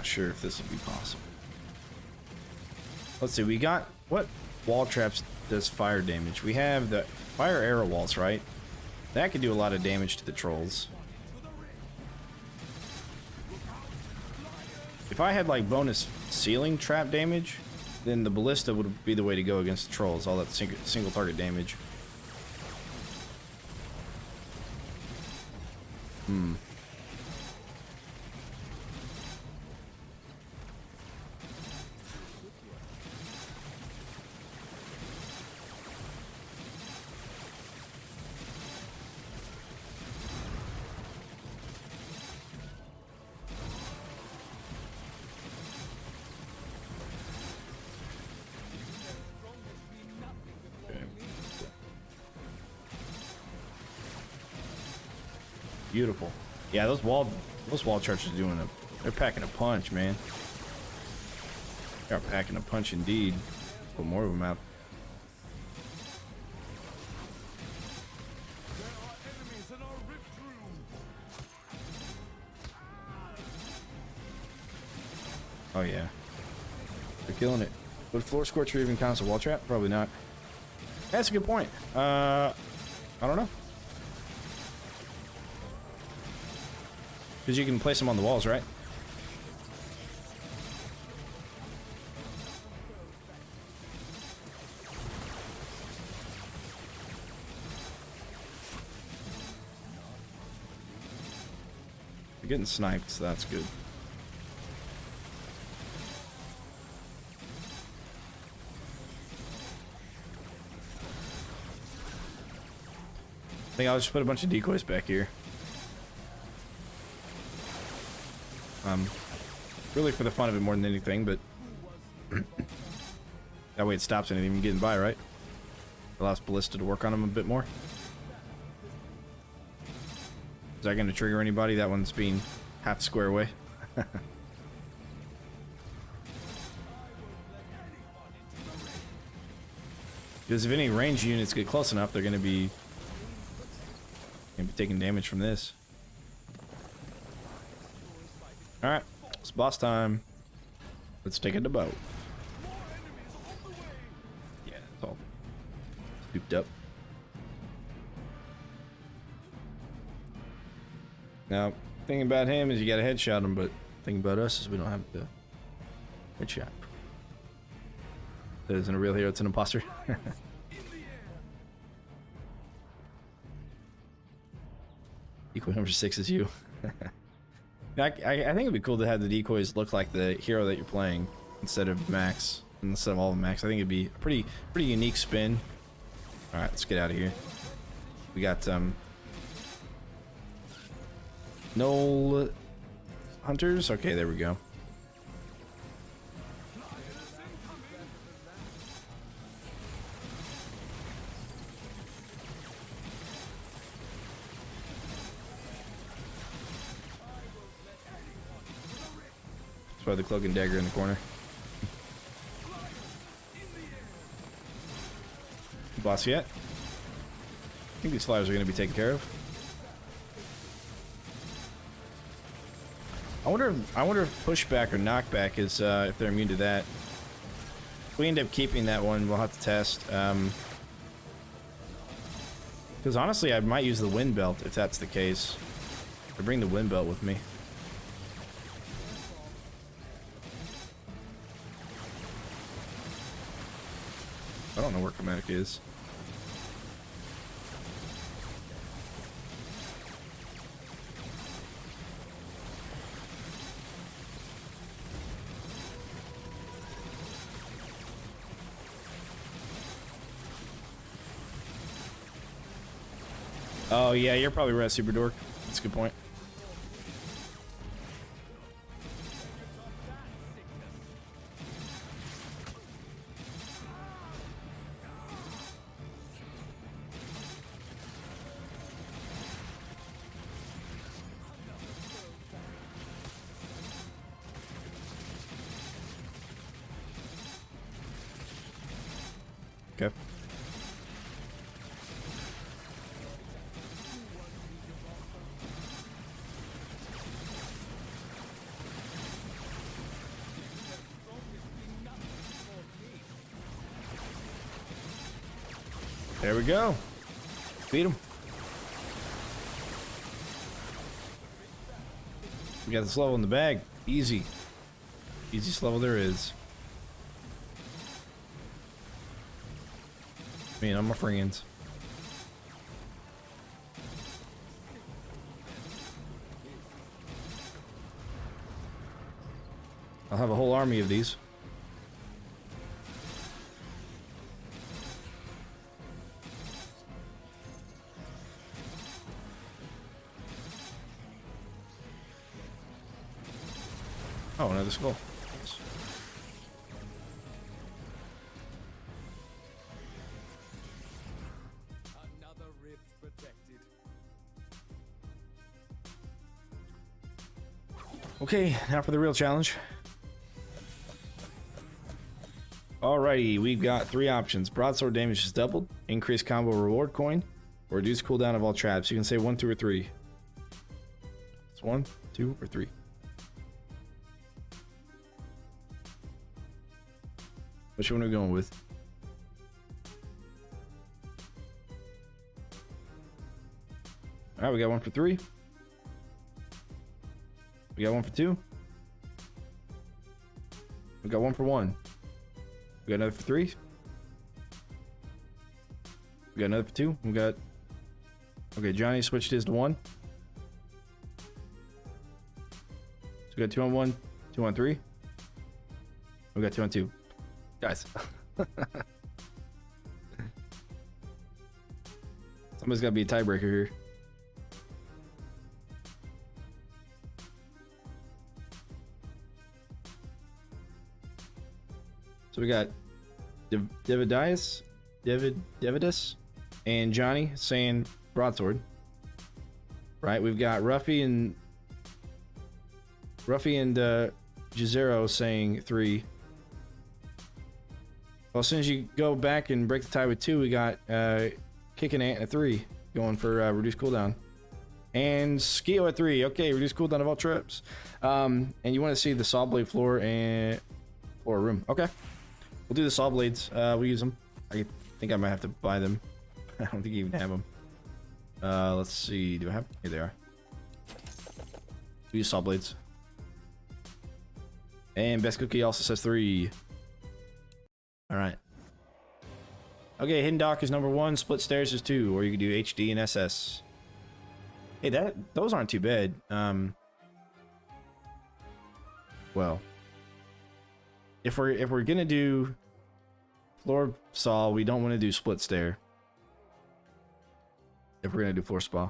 sure if this will be possible. Let's see, we got, what wall traps does fire damage? We have the fire arrow walls, right? That could do a lot of damage to the trolls. If I had like bonus ceiling trap damage, then the ballista would be the way to go against the trolls, all that single target damage. Beautiful. Yeah, those wall chargers are doing they're packing a punch, man. They're packing a punch indeed. Put more of them out. Oh yeah, they're killing it. Would floor scorcher even count as a wall trap? Probably not. That's a good point. I don't know. Because you can place them on the walls, right? You're getting sniped, so that's good. I think I'll just put a bunch of decoys back here. Really for the fun of it more than anything, but that way it stops anything from getting by, right? Allows ballista to work on them a bit more. Is that going to trigger anybody? That one's being half square away. Because if any range units get close enough, they're gonna be taking damage from this. Alright, it's boss time. Let's take it to boat. Yeah, it's all souped up. Now, thing about him is you gotta headshot him, but the thing about us is we don't have the headshot. That isn't a real hero, it's an imposter. Decoy number 6 is you. I think it'd be cool to have the decoys look like the hero that you're playing instead of Max, instead of all of Max. I think it'd be a pretty unique spin. All right, let's get out of here. We got no hunters. Okay, there we go. That's why the cloak and dagger in the corner. Boss yet? I think these flyers are going to be taken care of. I wonder if pushback or knockback is if they're immune to that. If we end up keeping that one, we'll have to test. Because honestly, I might use the wind belt if that's the case. Or bring the wind belt with me. I don't know where Chromatic is. Oh yeah, you're probably right, Super Dork. That's a good point. Okay. There we go. Beat him. We got this level in the bag. Easy. Easiest level there is. Me and all my friends. I'll have a whole army of these. Oh, another skull. Nice. Another rift protected. Okay, now for the real challenge. Alrighty, we've got 3 options. Broadsword damage is doubled, increased combo reward coin, or reduce cooldown of all traps. You can say 1, 2, or 3. It's 1, 2, or 3. Which one are we going with? Alright, we got 1 for 3. We got 1 for 2. We got 1 for 1. We got another for 3. We got another for 2. We got... Okay, Johnny switched his to 1. So we got 2 on 1, 2 on 3. We got 2 on 2. Guys. Somebody's gotta be a tiebreaker here. So we got Devidus and Johnny saying broadsword. Right, we've got Ruffy and Jizero saying 3. Well, as soon as you go back and break the tie with 2, we got Kicking Ant at 3, going for reduced cooldown. And Skio at 3, okay, reduced cooldown of all trips. And you want to see the saw blade floor and floor room. Okay, we'll do the saw blades. We use them. I think I might have to buy them. I don't think you even have them. Let's see, do I have? Here they are. We use saw blades. And Best Cookie also says 3. Alright. Okay, Hidden Dock is number 1, Split Stairs is 2, or you can do HD and SS. Hey, those aren't too bad. Well, if we're gonna do floor saw, we don't want to do split stair. If we're gonna do floor saw.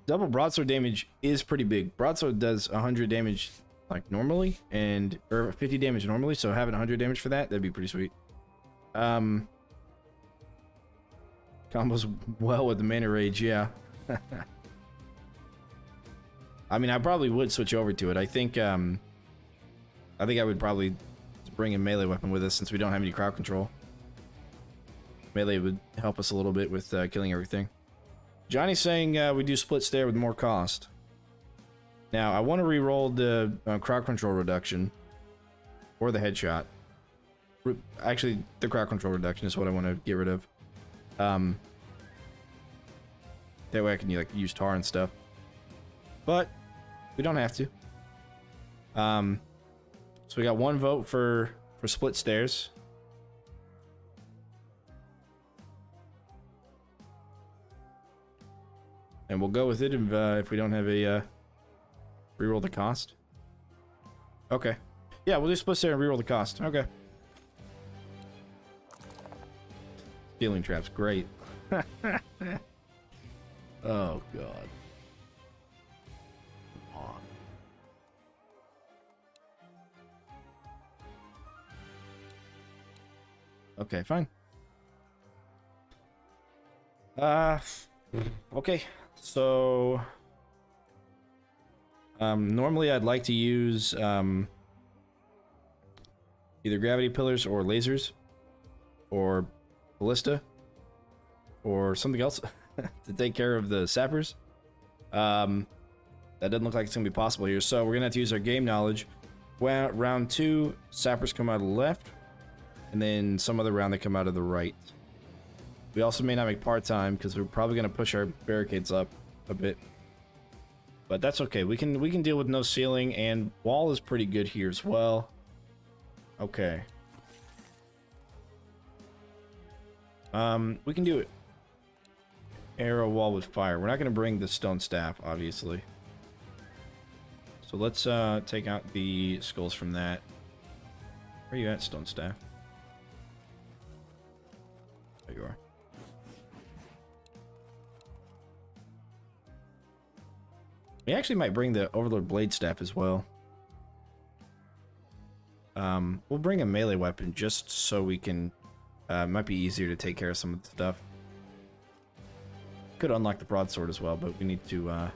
Double broadsword damage is pretty big. Broadsword does 100 damage like normally, or 50 damage normally, so having 100 damage for that'd be pretty sweet. Combos well with the mana rage, yeah. I mean, I probably would switch over to it. I think I would probably bring a melee weapon with us since we don't have any crowd control. Melee would help us a little bit with killing everything. Johnny's saying we do split stair with more cost. Now, I want to re-roll the crowd control reduction or the headshot. Actually, the crowd control reduction is what I want to get rid of. That way I can like use tar and stuff. But we don't have to. So we got 1 vote for split stairs. And we'll go with it if we don't have a reroll the cost. Okay. Yeah, we'll do split stair and reroll the cost. Okay. Stealing traps, great. Oh god. Come on. Okay, fine. Okay. So normally I'd like to use either gravity pillars or lasers or ballista or something else to take care of the sappers. That doesn't look like it's gonna be possible here, so we're gonna have to use our game knowledge. Well, round 2, sappers come out of the left, and then some other round they come out of the right. We also may not make part-time because we're probably gonna push our barricades up a bit, but that's okay. We can deal with no ceiling, and wall is pretty good here as well. Okay. We can do it. Arrow wall with fire. We're not gonna bring the stone staff, obviously. So let's take out the skulls from that. Where are you at, stone staff? There you are. We actually might bring the Overlord Blade Staff as well. We'll bring a melee weapon just so we can... it might be easier to take care of some of the stuff. Could unlock the broadsword as well, but we need to...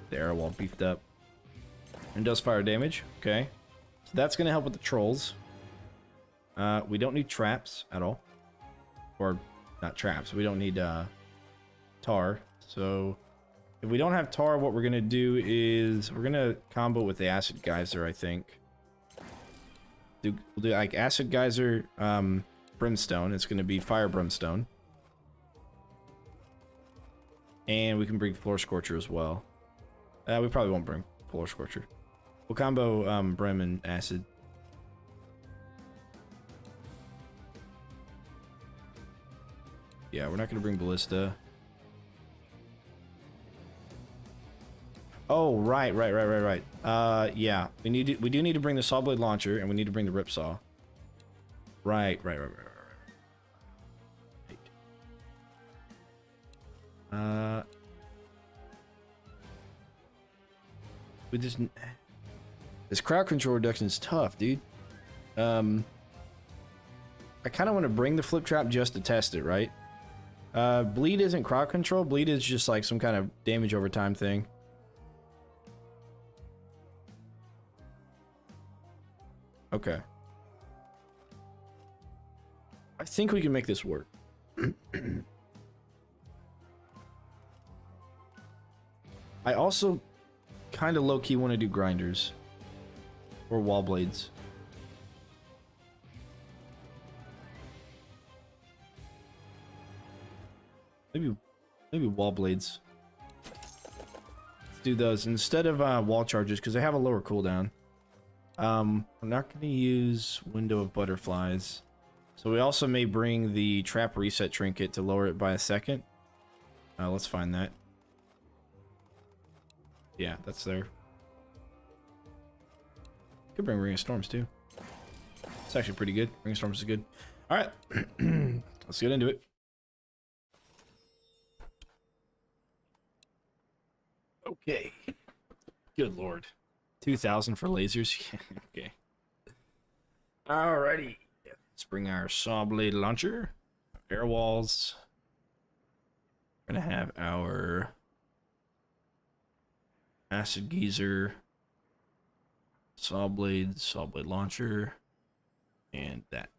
the arrow wall beefed up. And does fire damage. Okay. So that's going to help with the trolls. We don't need traps at all. Or, not traps. We don't need tar. So... if we don't have tar, what we're going to do is we're going to combo with the acid geyser, I think. We'll do like acid geyser, brimstone. It's going to be fire brimstone. And we can bring floor scorcher as well. We probably won't bring floor scorcher. We'll combo brim and acid. Yeah, we're not going to bring ballista. Oh, right. Yeah, we do need to bring the saw blade launcher, and we need to bring the rip saw. Right. We just... this crowd control reduction is tough, dude. I kind of want to bring the flip trap just to test it, right? Bleed isn't crowd control. Bleed is just like some kind of damage over time thing. Okay. I think we can make this work. I also kind of low-key want to do grinders. Or wall blades. Maybe wall blades. Let's do those instead of wall charges because they have a lower cooldown. We're not going to use window of butterflies. So we also may bring the trap reset trinket to lower it by a second. Let's find that. Yeah, that's there. Could bring Ring of Storms too. It's actually pretty good. Ring of Storms is good. All right, let's get into it. Okay. Good lord. 2,000 for lasers. Okay. Alrighty. Let's bring our saw blade launcher. Air walls. We're gonna have our acid geyser, saw blade launcher, and that.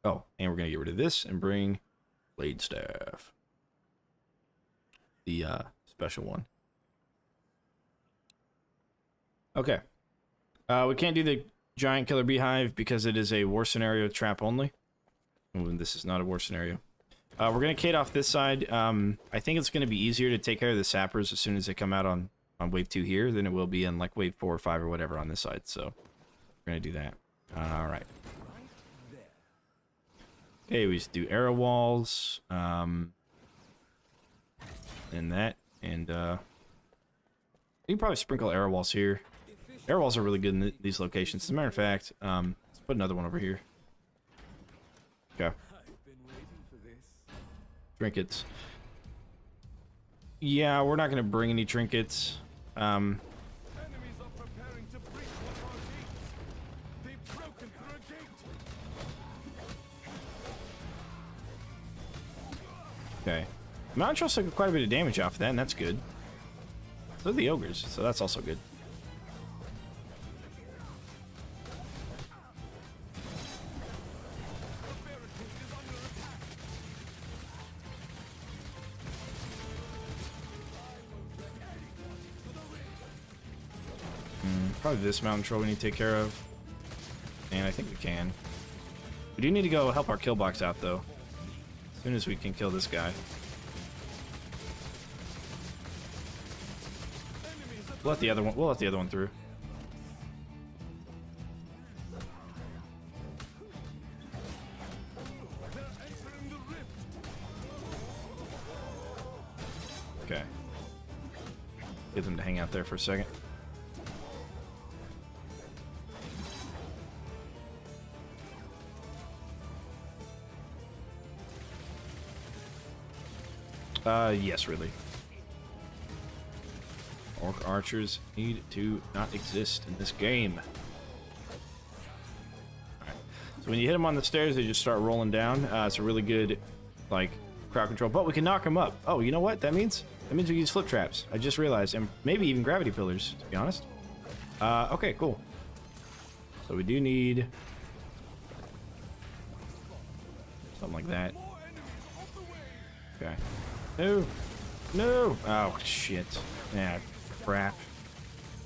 Oh, and we're gonna get rid of this and bring blade staff. The special one. Okay. We can't do the giant killer beehive because it is a war scenario trap only. Ooh, this is not a war scenario. We're going to Kate off this side. I think it's going to be easier to take care of the sappers as soon as they come out on wave 2 here than it will be in like wave 4 or 5 or whatever on this side. So we're going to do that. All right. Okay, we just do arrow walls. And that. And you can probably sprinkle arrow walls here. Arrow walls are really good in these locations. As a matter of fact, let's put another one over here. Okay. Trinkets. Yeah, we're not going to bring any trinkets. Enemies are preparing to breach one of our gates. They've broken through a gate. Okay. Mountain Trolls took quite a bit of damage off of that, and that's good. So are the ogres, so that's also good. Probably this mountain troll we need to take care of. And I think we can. We do need to go help our kill box out though. As soon as we can kill this guy. We'll let the other one through. Okay. Get them to hang out there for a second. Yes, really. Orc archers need to not exist in this game. Alright. So when you hit them on the stairs, they just start rolling down. It's a really good, like, crowd control. But we can knock them up. Oh, you know what that means? That means we can use flip traps. I just realized. And maybe even gravity pillars, to be honest. Okay, cool. So we do need something like that. Okay. No! No! Oh, shit. Yeah, crap.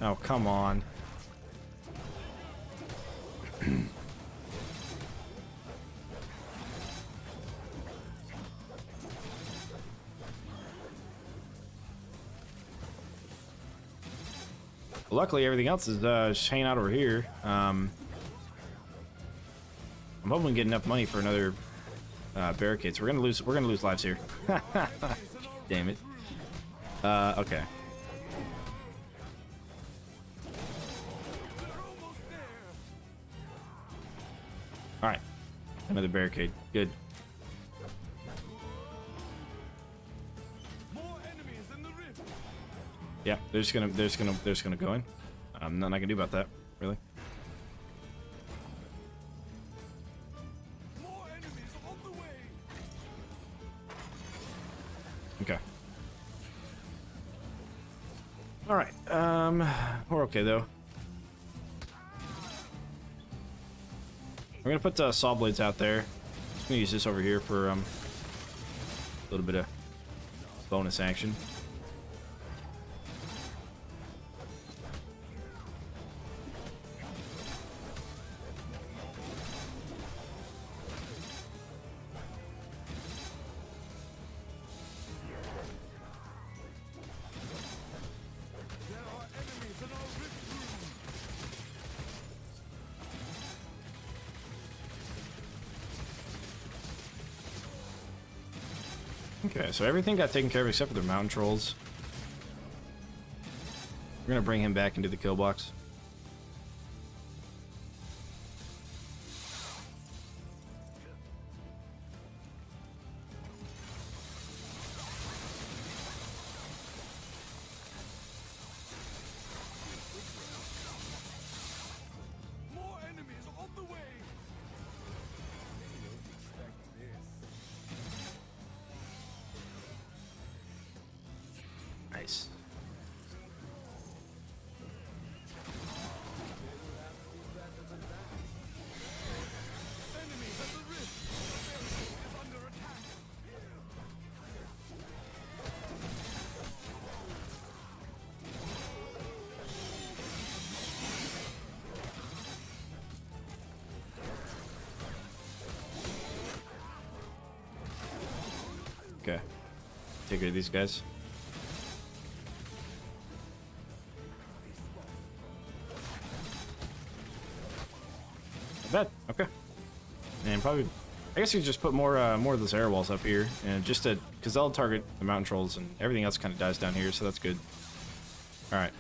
Oh, come on. Luckily, everything else is just hanging out over here. I'm hoping we can get enough money for another barricades. We're gonna lose lives here. Damn it. Okay. All right. Another barricade. Good. Yeah, they're just gonna go in. Nothing I can do about that, really. Okay. All right. We're okay though. We're gonna put saw blades out there. Just gonna use this over here for a little bit of bonus action. There are enemies in our rift room. Okay, so everything got taken care of except for the mountain trolls. We're gonna bring him back into the kill box. More enemies on the way. Nice. Enemies at the rift. The barricade is under attack. Okay. Take care of these guys. Not bad. Okay. And probably, I guess you could just put more of those air walls up here, and just to, because they'll target the mountain trolls, and everything else kind of dies down here, so that's good. All right.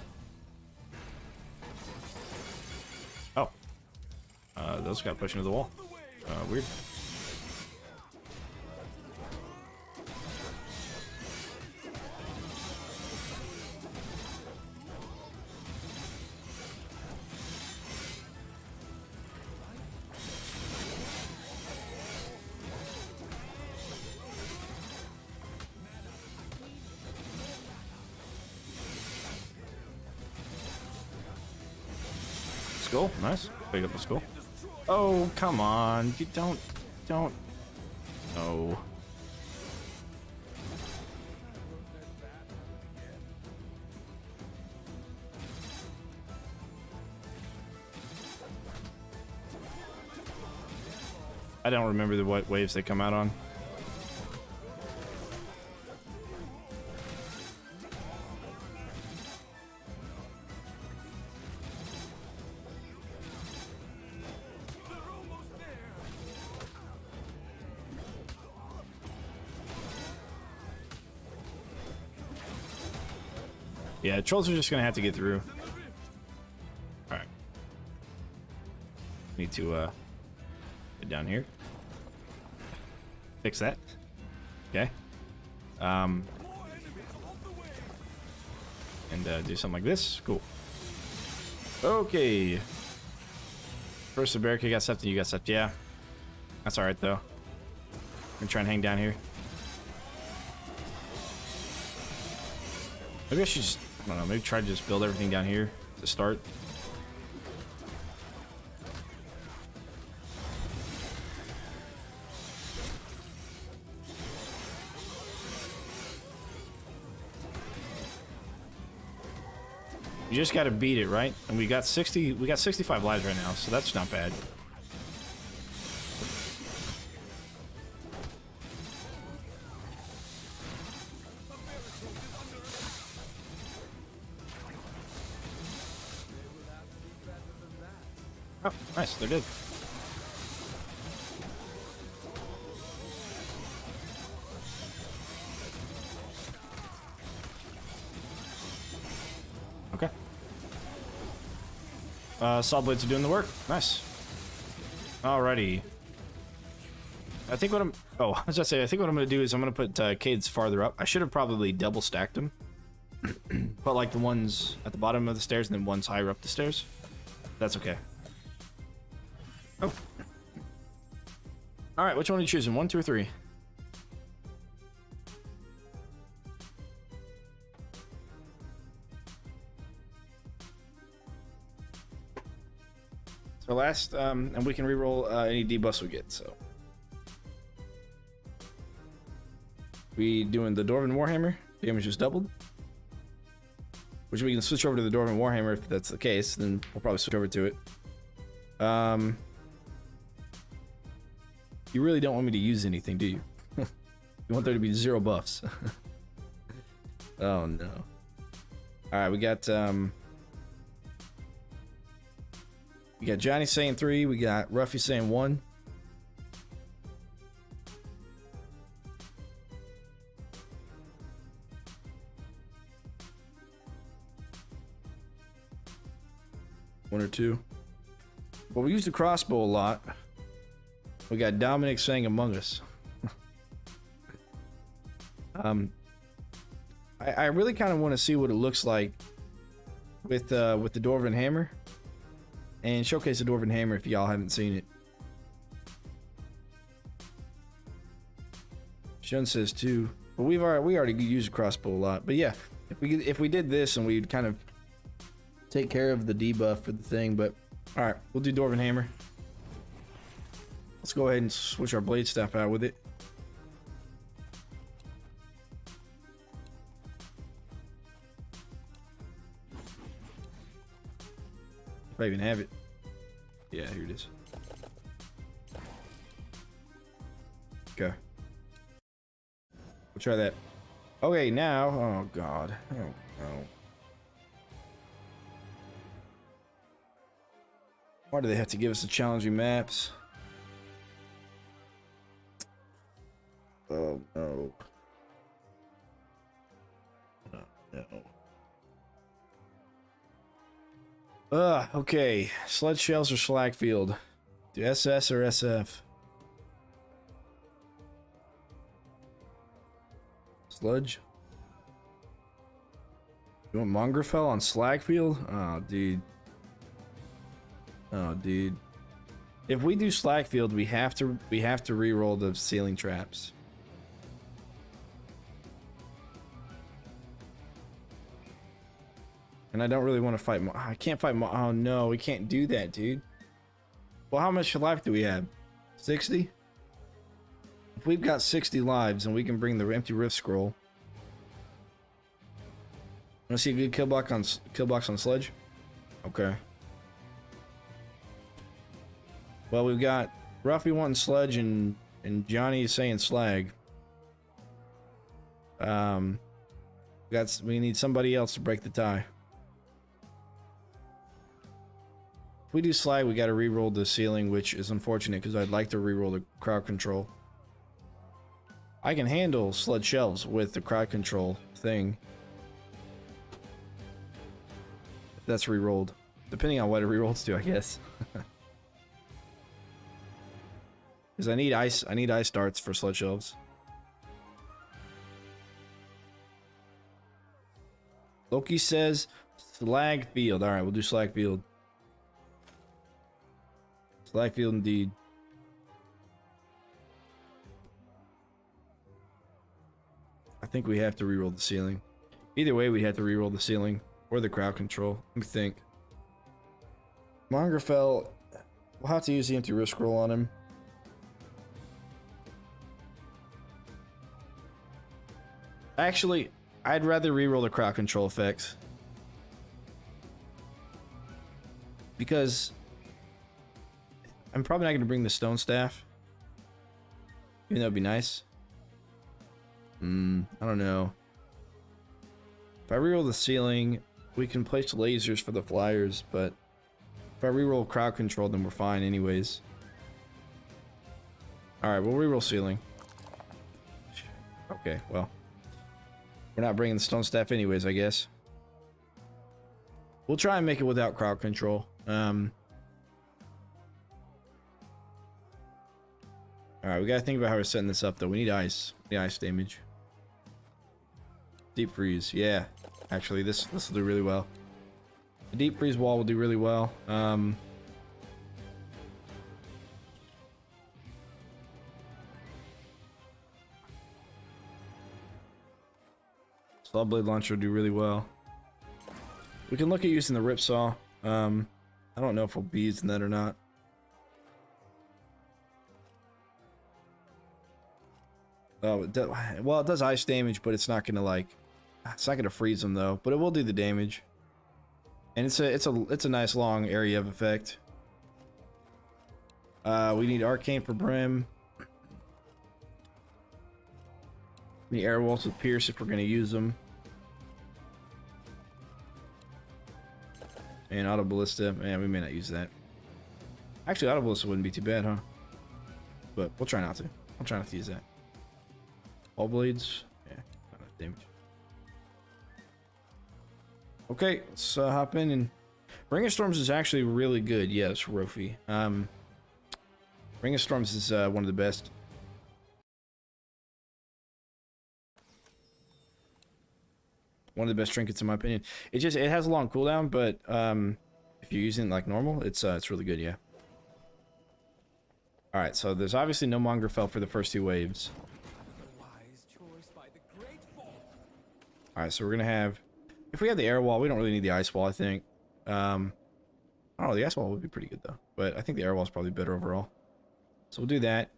Oh. Those got pushed into the wall. Weird. Skull, nice. Pick up the skull. Oh, come on. You don't. No. I don't remember what waves they come out on. They're almost there. Yeah, trolls are just gonna have to get through. In the rift. Alright. Need to get down here. Fix that. Okay. More enemies on the way. And do something like this. Cool. Okay. First the barricade got stepped and you got stepped. Yeah. That's alright though. I'm gonna try and hang down here. Maybe I should just, I don't know, maybe try to just build everything down here to start. You just got to beat it, right? And we got 65 lives right now, so that's not bad. Oh, nice, they're dead. Okay. Saw blades are doing the work. Nice. Alrighty. I think what I'm... Oh, I was gonna say, I think what I'm gonna do is I'm gonna put Cade's farther up. I should have probably double stacked them. Put like the ones at the bottom of the stairs and then ones higher up the stairs. That's okay. Oh. Alright, which one are you choosing? 1, 2, or 3? for last, and we can reroll any debuffs we get. So we doing the Dwarven Warhammer. Damage is doubled, which we can switch over to the Dwarven Warhammer if that's the case. Then we'll probably switch over to it. You really don't want me to use anything, do you? You want there to be 0 buffs. Oh no. Alright, we got Johnny saying 3, we got Ruffy saying 1. One or two. Well, we use the crossbow a lot. We got Dominic saying Among Us. I really kind of want to see what it looks like with the Dwarven Hammer, and showcase the Dwarven Hammer if y'all haven't seen it. Shun says 2, but we already used the crossbow a lot. But yeah, if we did this and we'd kind of take care of the debuff for the thing. But all right, we'll do Dwarven Hammer. Let's go ahead and switch our blade staff out with it. If I even have it. Yeah, here it is. Okay. We'll try that. Okay, now. Oh, God. Oh, no. Why do they have to give us the challenging maps? Oh, no. Oh, no. Okay. Sludge shells or Slagfield? Do SS or SF? Sludge? You want Mongrefell on Slagfield? Oh, dude. Oh, dude. If we do Slagfield, we have to reroll the ceiling traps. And I don't really want to fight. I can't fight. Oh no, we can't do that, dude. Well, how much life do we have? 60? If we've got 60 lives and we can bring the empty rift scroll. Want to see a good kill box on Sledge? Okay. Well, we've got Ruffy wanting Sludge and Johnny is saying Slag. We need somebody else to break the tie. If we do Slag, we got to reroll the ceiling, which is unfortunate because I'd like to reroll the crowd control. I can handle Sludge shells with the crowd control thing. If that's rerolled, depending on what it rerolls to, I guess. Because I need ice darts for Sludge shells. Loki says Slag Field. Alright, we'll do Slag Field. Slag Field indeed. I think we have to reroll the ceiling. Either way, we have to reroll the ceiling or the crowd control. Let me think. Mongrefell, we'll have to use the empty rift scroll on him. Actually, I'd rather reroll the crowd control effects. Because I'm probably not going to bring the stone staff. Even though it'd be nice. I don't know. If I reroll the ceiling, we can place lasers for the flyers, but if I reroll crowd control, then we're fine anyways. Alright, we'll reroll ceiling. Okay, well. We're not bringing the stone staff anyways, I guess. We'll try and make it without crowd control. Alright, we gotta think about how we're setting this up, though. We need ice. We need ice damage. Deep freeze, yeah. Actually, this will do really well. The deep freeze wall will do really well. Saw blade launcher will do really well. We can look at using the ripsaw. I don't know if we'll be using that or not. Oh, well, it does ice damage, but it's not gonna like, it's not gonna freeze them though. But it will do the damage, and it's a nice long area of effect. We need Arcane for Brim. We need Airwolves with Pierce if we're gonna use them, and Auto Ballista. Man, we may not use that. Actually, Auto Ballista wouldn't be too bad, huh? But we'll try not to. I'll try not to use that. All blades. Yeah, not enough damage. Okay, let's hop in. And Ring of Storms is actually really good. Yes, Rofi. Ring of Storms is one of the best. One of the best trinkets in my opinion. It has a long cooldown, but if you're using it like normal, it's really good. Yeah. All right, so there's obviously no Mongrel for the first 2 waves. All right, so we're gonna have, if we have the air wall, we don't really need the ice wall, I think. I don't know, the ice wall would be pretty good though, but I think the air wall is probably better overall. So we'll do that.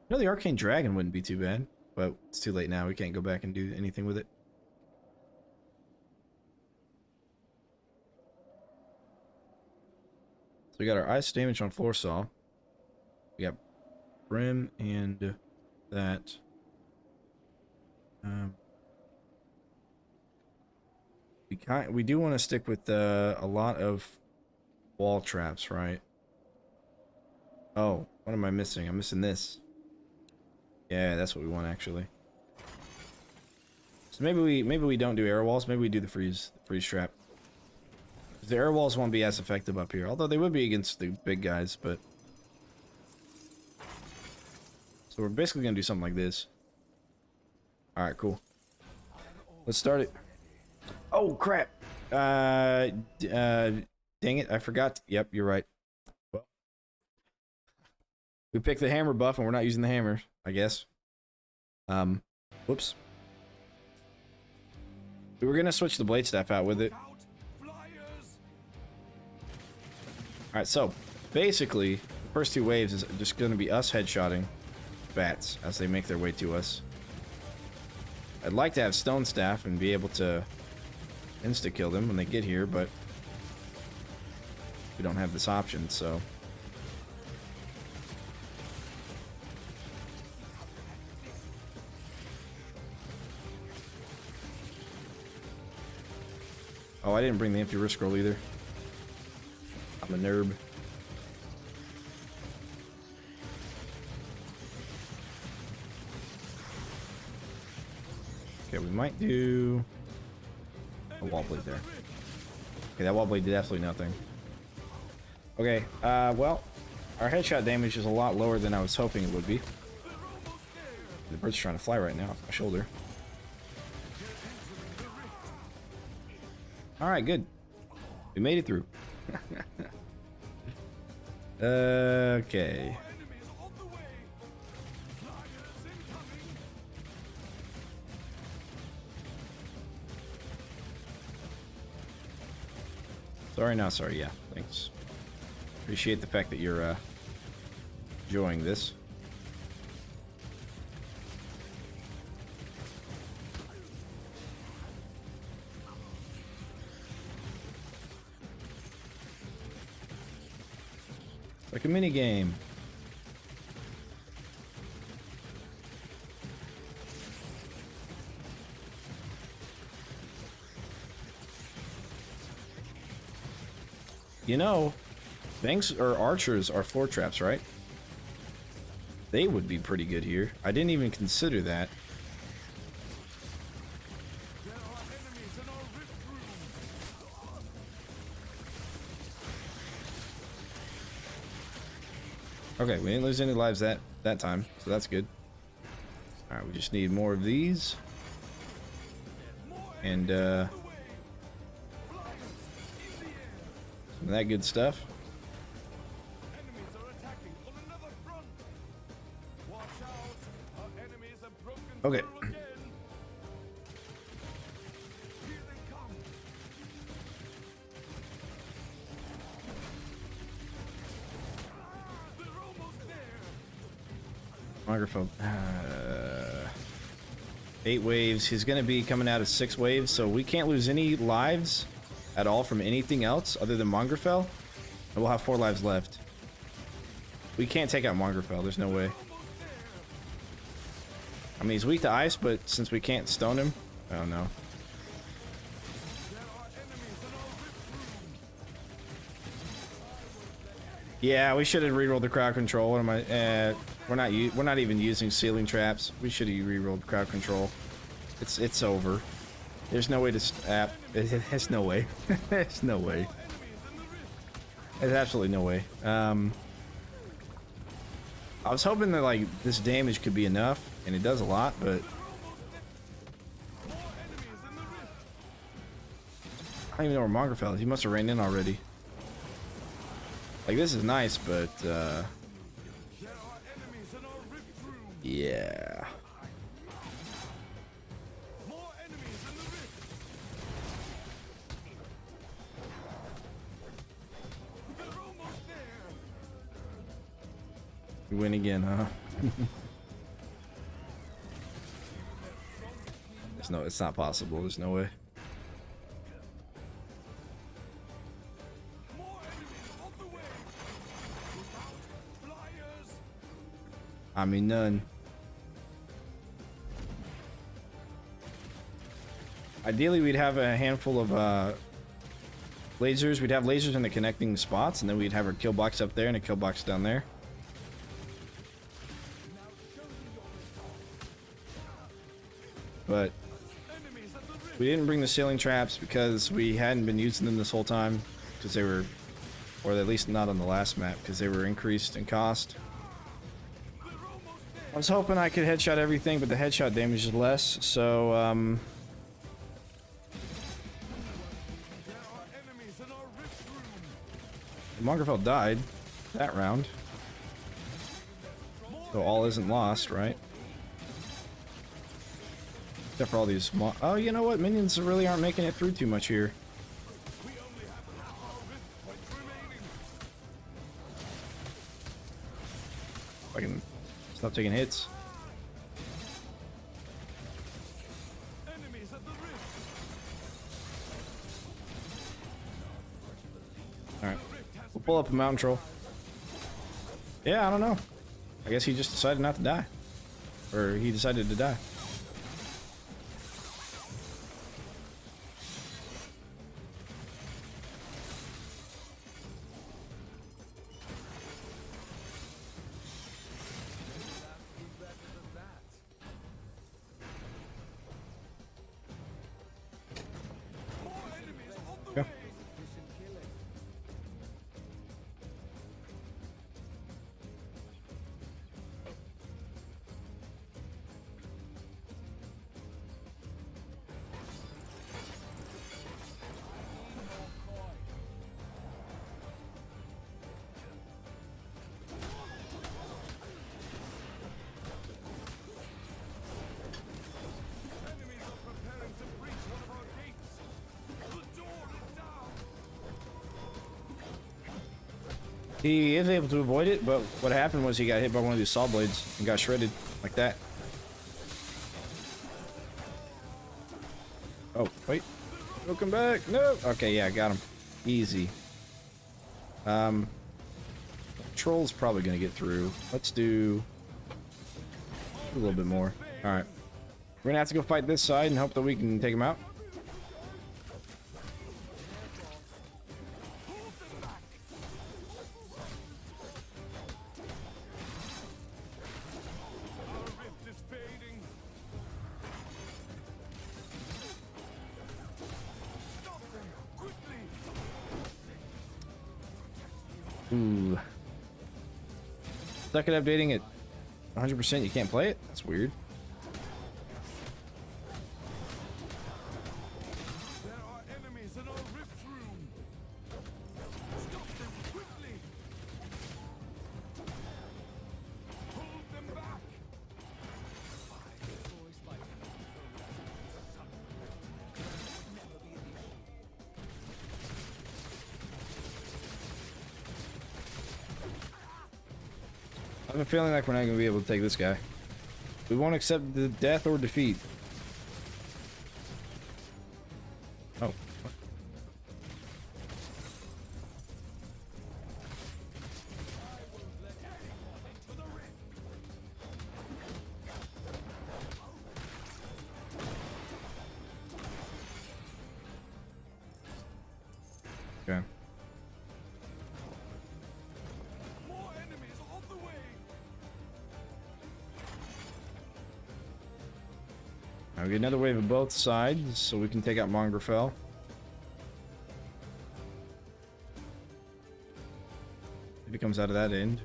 You know, the Arcane Dragon wouldn't be too bad, but it's too late now. We can't go back and do anything with it. So we got our ice damage on Floor Saw. We got Brim and that. We do want to stick with a lot of wall traps, right? Oh, what am I missing? I'm missing this. Yeah, that's what we want actually. So maybe we don't do air walls. Maybe we do the freeze trap. The air walls won't be as effective up here, although they would be against the big guys. But so we're basically gonna do something like this. All right, cool. Let's start it. Oh crap! Dang it! I forgot. Yep, you're right. Well, we picked the hammer buff, and we're not using the hammer, I guess. Whoops. We were gonna switch the blade staff out with it. All right, so basically, the first 2 waves is just gonna be us headshotting bats as they make their way to us. I'd like to have stone staff and be able to insta-kill them when they get here, but we don't have this option, so. Oh, I didn't bring the empty wrist scroll either. I'm a nerd. Okay, we might do a wall blade there. Okay, that wall blade did absolutely nothing. Okay, well, our headshot damage is a lot lower than I was hoping it would be. The bird's trying to fly right now off my shoulder. Alright, good. We made it through. Okay. Sorry, not sorry. Yeah, thanks. Appreciate the fact that you're enjoying this. Like a mini game. You know, banks or archers are floor traps, right? They would be pretty good here. I didn't even consider that. There are enemies in our rift room. Okay, we didn't lose any lives that time, so that's good. All right, we just need more of these, and some of that good stuff. Enemies are attacking on another front. Watch out. Our enemies have broken Okay. through again. Here they come. They're almost there. Microphone. 8 waves. He's going to be coming out of 6 waves, so we can't lose any lives at all from anything else other than Mongrafel. And we'll have 4 lives left. We can't take out Mongrafel. There's no way. I mean, he's weak to ice, but since we can't stone him, I don't know. Yeah, we should have rerolled the crowd control. What am I? We're not even using ceiling traps. We should have rerolled crowd control. It's over. There's no way to there's no way. There's no way. There's absolutely no way. I was hoping that like this damage could be enough, and it does a lot, but I don't even know where Mongrafel is. He must have ran in already. Like, this is nice, but, yeah. We win again, huh? It's not possible. There's no way. I mean, none. Ideally, we'd have a handful of lasers. We'd have lasers in the connecting spots, and then we'd have our kill box up there and a kill box down there. But we didn't bring the ceiling traps because we hadn't been using them this whole time, because they were, or at least not on the last map, because they were increased in cost. I was hoping I could headshot everything, but the headshot damage is less, so, Mongrafel died that round. So all isn't lost, right? Except for all these oh, you know what? Minions really aren't making it through too much here. If I can stop taking hits. Alright. We'll pull up a mountain troll. Yeah, I don't know. I guess he just decided not to die. Or he decided to die. Go. He is able to avoid it, but what happened was he got hit by one of these saw blades and got shredded like that. Oh, wait. He'll come back. No. Okay, yeah, got him. Easy. Troll's probably gonna get through. Let's do a little bit more. Alright. We're gonna have to go fight this side and hope that we can take him out. Ooh. Stuck at updating at 100%, you can't play it? That's weird. There are enemies in our rift room. Stop them quickly. Hold them back. I have a feeling like we're not going to be able to take this guy. We won't accept the death or defeat. Oh. Okay. More enemies on the way. Now we get another wave of both sides, so we can take out Mongrafel. If he comes out of that end.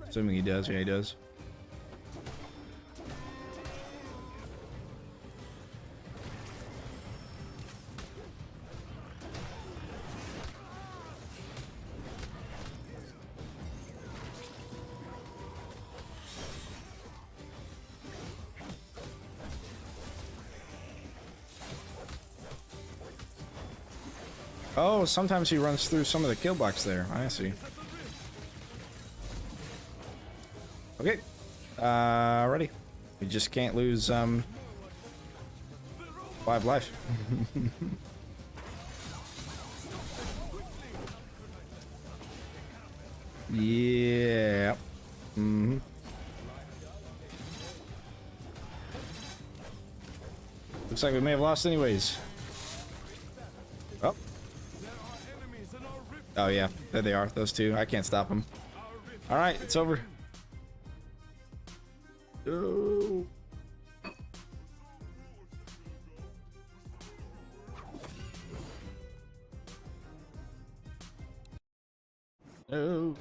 Assuming he does, yeah he does. Oh, sometimes he runs through some of the kill box there. I see. Okay. Ready. We just can't lose 5 life. Yeah. Mm-hmm. Looks like we may have lost anyways. Oh. Oh yeah, there they are, those two. I can't stop them. All right, it's over. Oh. Oh.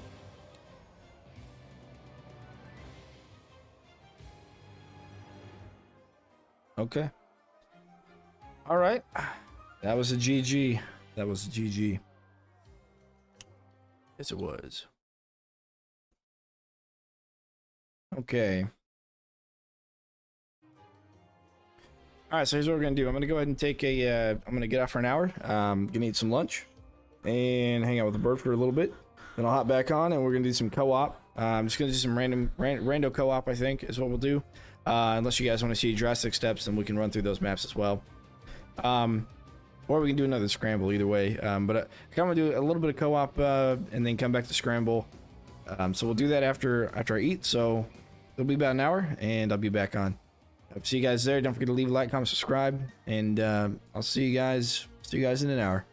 Okay. All right. That was a GG. That was a GG. Yes, it was. Okay. All right, so here's what we're gonna do. I'm gonna go ahead and take a. I'm gonna get out for an hour. Gonna eat some lunch and hang out with the bird for a little bit. Then I'll hop back on and we're gonna do some co-op. I'm just gonna do some rando co-op. I think is what we'll do. Unless you guys want to see drastic steps, then we can run through those maps as well. Or we can do another scramble. Either way. But I kind of do a little bit of co-op and then come back to scramble. So we'll do that after I eat. So it'll be about an hour, and I'll be back on. I'll see you guys there. Don't forget to leave a like, comment, subscribe, and I'll see you guys in an hour.